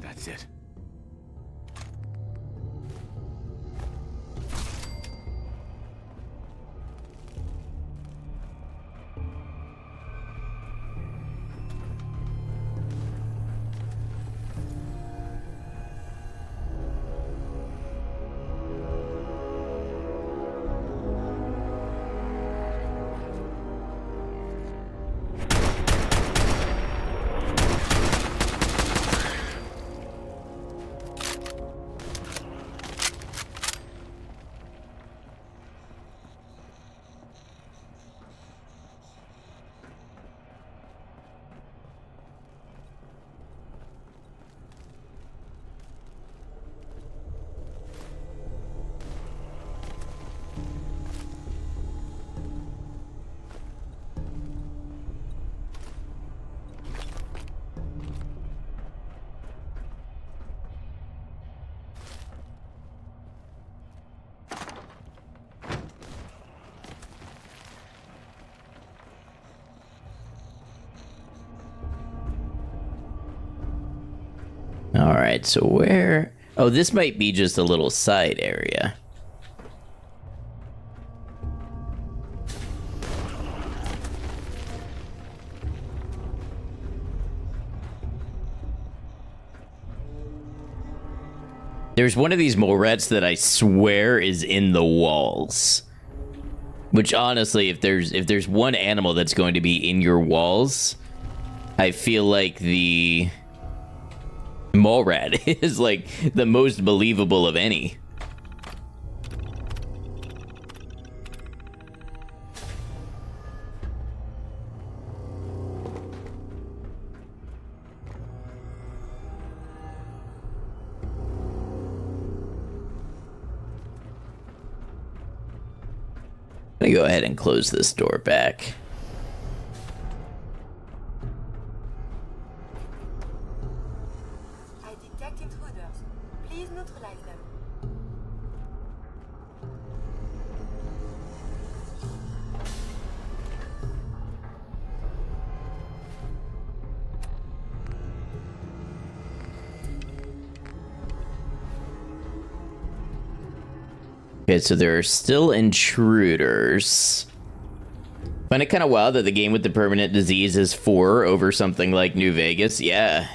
That's it. Alright, so where... Oh, this might be just a little side area. There's one of these mole rats that I swear is in the walls. Which honestly, if there's one animal that's going to be in your walls, I feel like the mole rat is like the most believable of any. I'm gonna go ahead and close this door back. I detect intruders. Please neutralize them. Okay, so there are still intruders. Find it kind of wild that the game with the permanent disease is 4 over something like New Vegas. Yeah.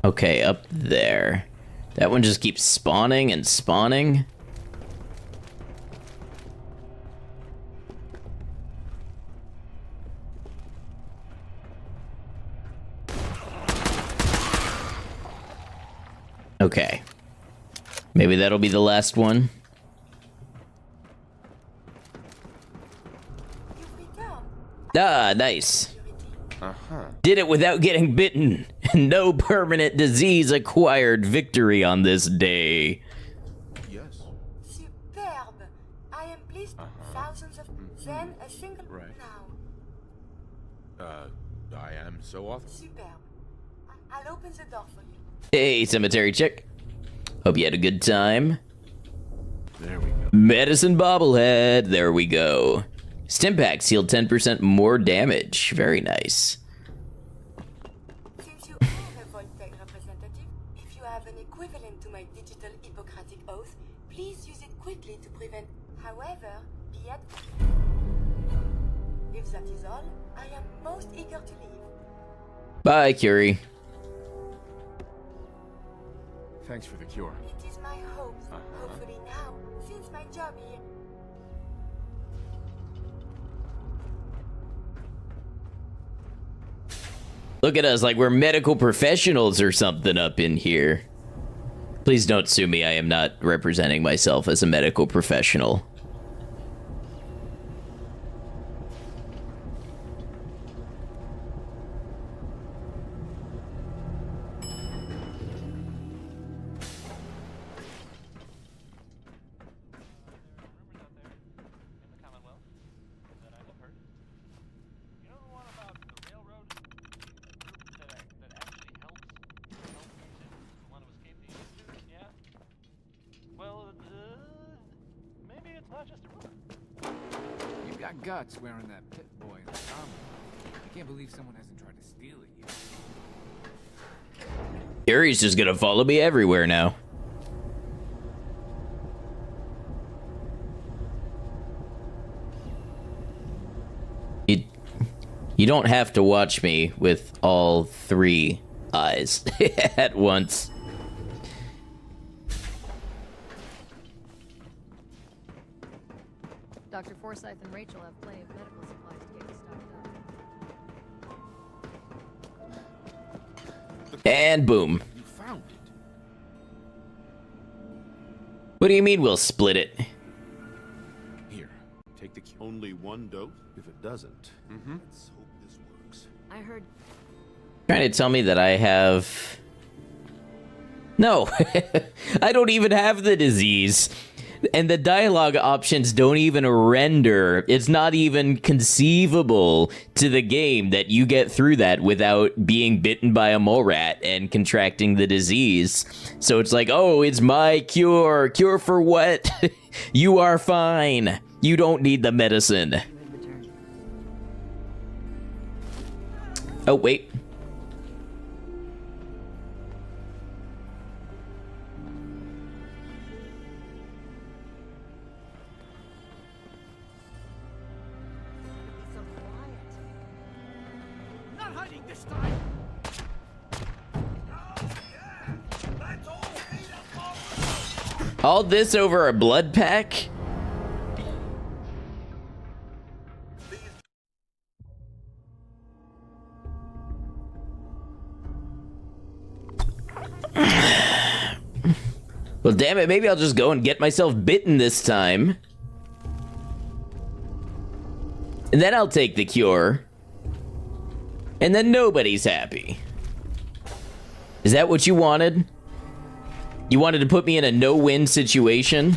Okay, up there. That one just keeps spawning and spawning. Okay. Maybe that'll be the last one. Ah, nice. Did it without getting bitten. No permanent disease acquired. Victory on this day. Yes. Superb. I am pleased. Thousands of then a single Right. now. I am so off. Superb. I'll open the door for you. Hey, cemetery chick. Hope you had a good time. There we go. Medicine bobblehead. There we go. Stimpack sealed 10% more damage. Very nice. Since you are a Voltec representative, if you have an equivalent to my digital Hippocratic oath, please use it quickly to prevent. However, be at. If that is all, I am most eager to leave. Bye, Curie. Thanks for the cure. It is my hopes, hopefully now, since my job here. Look at us like we're medical professionals or something up in here. Please don't sue me. I am not representing myself as a medical professional. You've got guts wearing that pit boy in the common. I can't believe someone hasn't tried to steal it yet. Curie's just gonna follow me everywhere now. You don't have to watch me with all 3 eyes at once. Dr. Forsyth and Rachel have plenty of medical supplies to get you stocked up. And boom. You found it. What do you mean we'll split it? Here, take the cure. Only one dose? If it doesn't, let's hope this works. I heard. Trying to tell me that I have... No, I don't even have the disease. And the dialogue options don't even render. It's not even conceivable to the game that you get through that without being bitten by a mole rat and contracting the disease. So it's like, oh, it's my cure. Cure for what? You are fine. You don't need the medicine. Oh, wait. Not hiding this time. All this over a blood pack? Well, damn it, maybe I'll just go and get myself bitten this time. And then I'll take the cure. And then nobody's happy. Is that what you wanted? You wanted to put me in a no-win situation?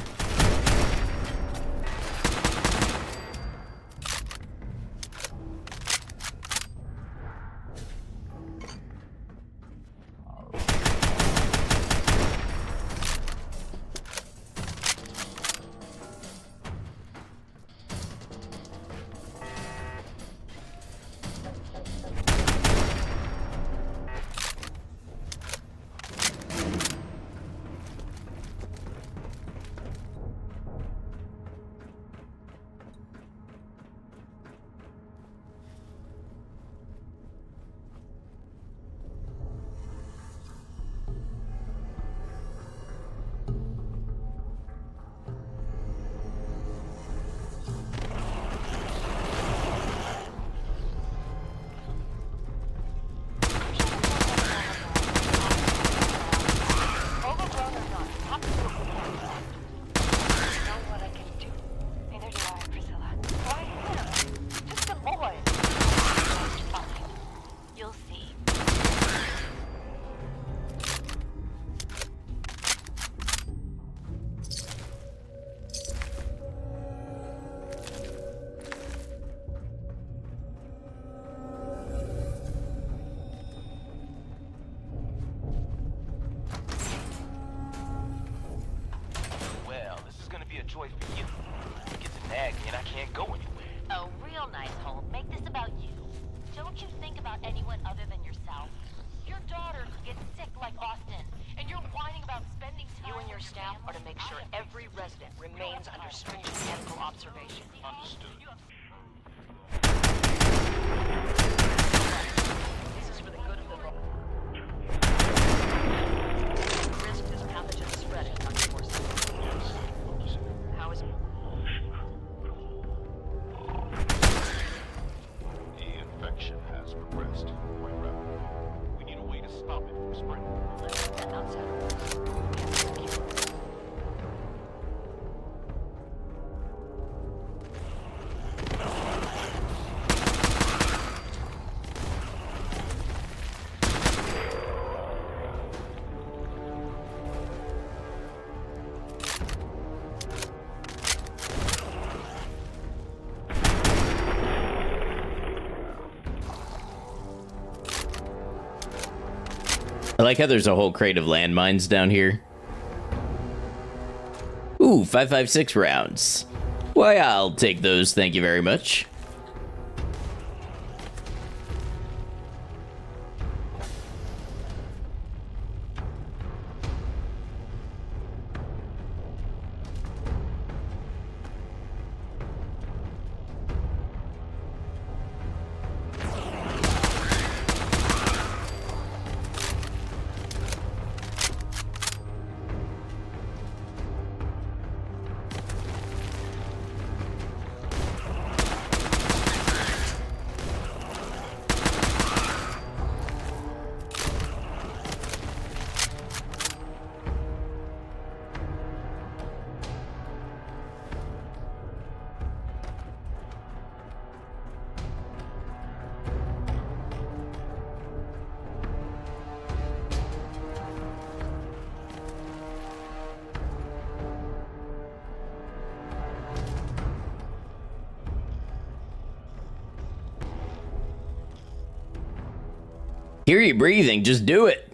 choice for you. It gets a nag and I can't go anywhere. Oh, real nice, Holt. Make this about you. Don't you think about anyone other than yourself? Your daughter gets sick like Austin, and you're whining about spending time. You and your staff are to make sure every resident remains under stringent medical observation. Understood. This is for the good of the world. Risk this pathogen spreading, Dr. Forsyth. How is it? The infection has progressed quite rapidly. We need a way to stop it from spreading. Outside. I like how there's a whole crate of landmines down here. Ooh, 5.56 rounds. Why, I'll take those, thank you very much. Hear you breathing, just do it.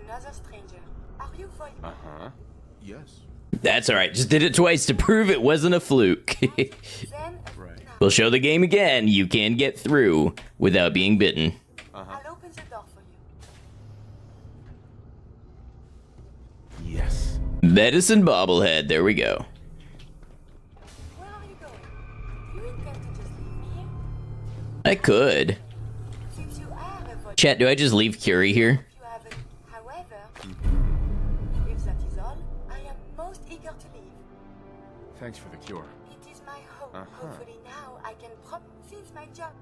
Another stranger. Are you voyeur? Uh-huh. Yes. That's alright, just did it twice to prove it wasn't a fluke. We'll show the game again. You can get through without being bitten. I'll open the door for you. Yes. Medicine bobblehead, there we go. Where are you going? Do you intend to just leave me here? I could. Since you are a voyeur, Chat, do I just leave Curie here? you haven't. However, if that is all, I am most eager to leave. Thanks for the cure. It is my home. Hopefully now I can since my job.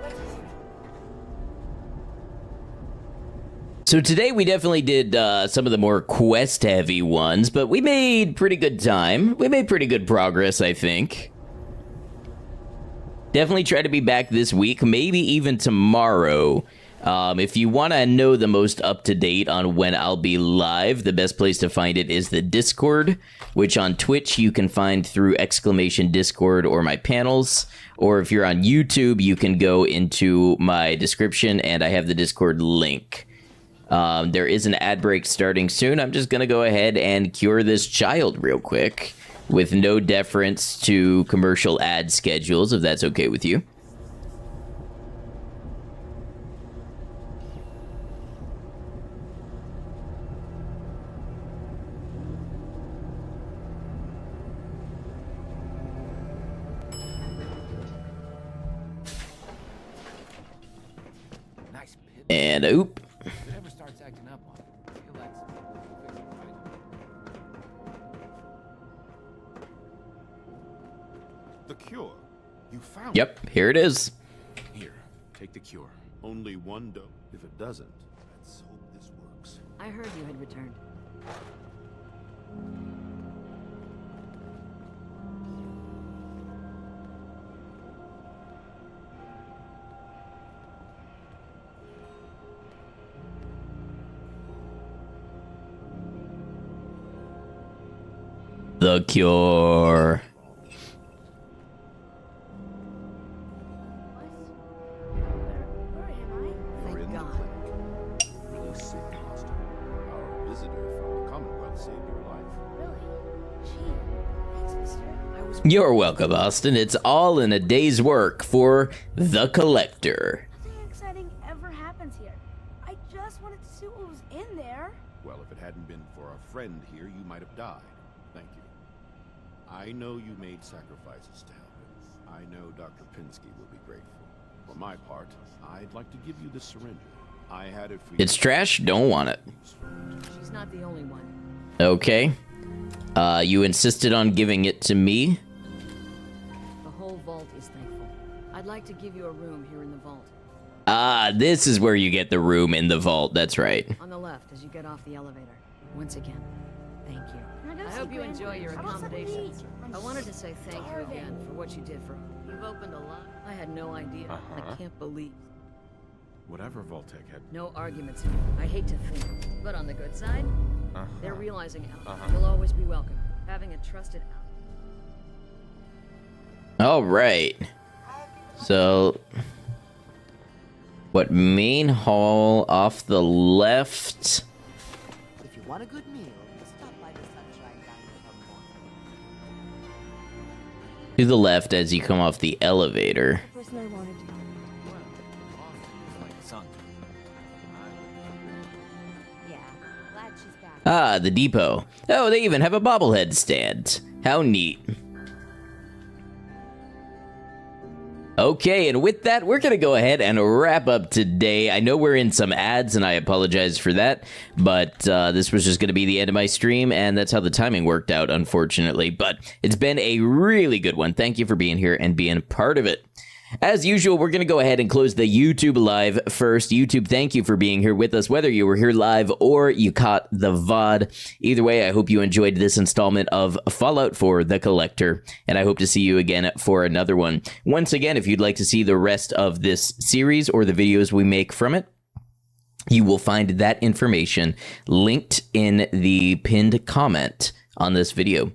What is it? So today we definitely did some of the more quest-heavy ones, but we made pretty good time. We made pretty good progress, I think. Definitely try to be back this week, maybe even tomorrow. If you want to know the most up-to-date on when I'll be live, the best place to find it is the Discord, which on Twitch you can find through !Discord or my panels. Or if you're on YouTube, you can go into my description and I have the Discord link. There is an ad break starting soon. I'm just going to go ahead and cure this child real quick with no deference to commercial ad schedules, if that's okay with you. And oop. If it ever starts acting up on it, feel that's The cure. You found Yep, here it is. Here, take the cure. Only one dose. If it doesn't, let's hope this works. I heard you had returned. The cure. We're in the clinic. Really sick, Austin. Our visitor from the Commonwealth saved your life. Really? Gee, thanks, mister. You're welcome, Austin. It's all in a day's work for the Collector. Nothing exciting ever happens here. I just wanted to see what was in there. Well, if it hadn't been for our friend here, you might have died. Thank you. I know you made sacrifices to help him. I know Dr. Pinsky will be grateful. For my part, I'd like to give you this syringe. I had it for you. It's trash, don't want it. She's not the only one. Okay. You insisted on giving it to me. The whole vault is thankful. I'd like to give you a room here in the vault. Ah, this is where you get the room in the vault, that's right. On the left as you get off the elevator. Once again, thank you. I see hope you Grand enjoy your Prix. I want something to accommodations. eat. I wanted to say thank you again for what you did for me. You've opened a lot. I had no idea. I can't believe. Whatever Vaultec had. No arguments here. I hate to think. But on the good side, they're realizing you'll always be welcome. Having a trusted All right. So, what, main hall off the left? If you want a good meal, stop by the sunshine. To the left as you come off the elevator. Person I wanted. Yeah, glad she's back. Ah, the depot. Oh, they even have a bobblehead stand. How neat. Okay, and with that, we're going to go ahead and wrap up today. I know we're in some ads, and I apologize for that, but this was just going to be the end of my stream, and that's how the timing worked out, unfortunately. But it's been a really good one. Thank you for being here and being part of it. As usual, we're going to go ahead and close the YouTube live first. YouTube, thank you for being here with us, whether you were here live or you caught the VOD. Either way, I hope you enjoyed this installment of Fallout 4 The Collector, and I hope to see you again for another one. Once again, if you'd like to see the rest of this series or the videos we make from it, you will find that information linked in the pinned comment on this video.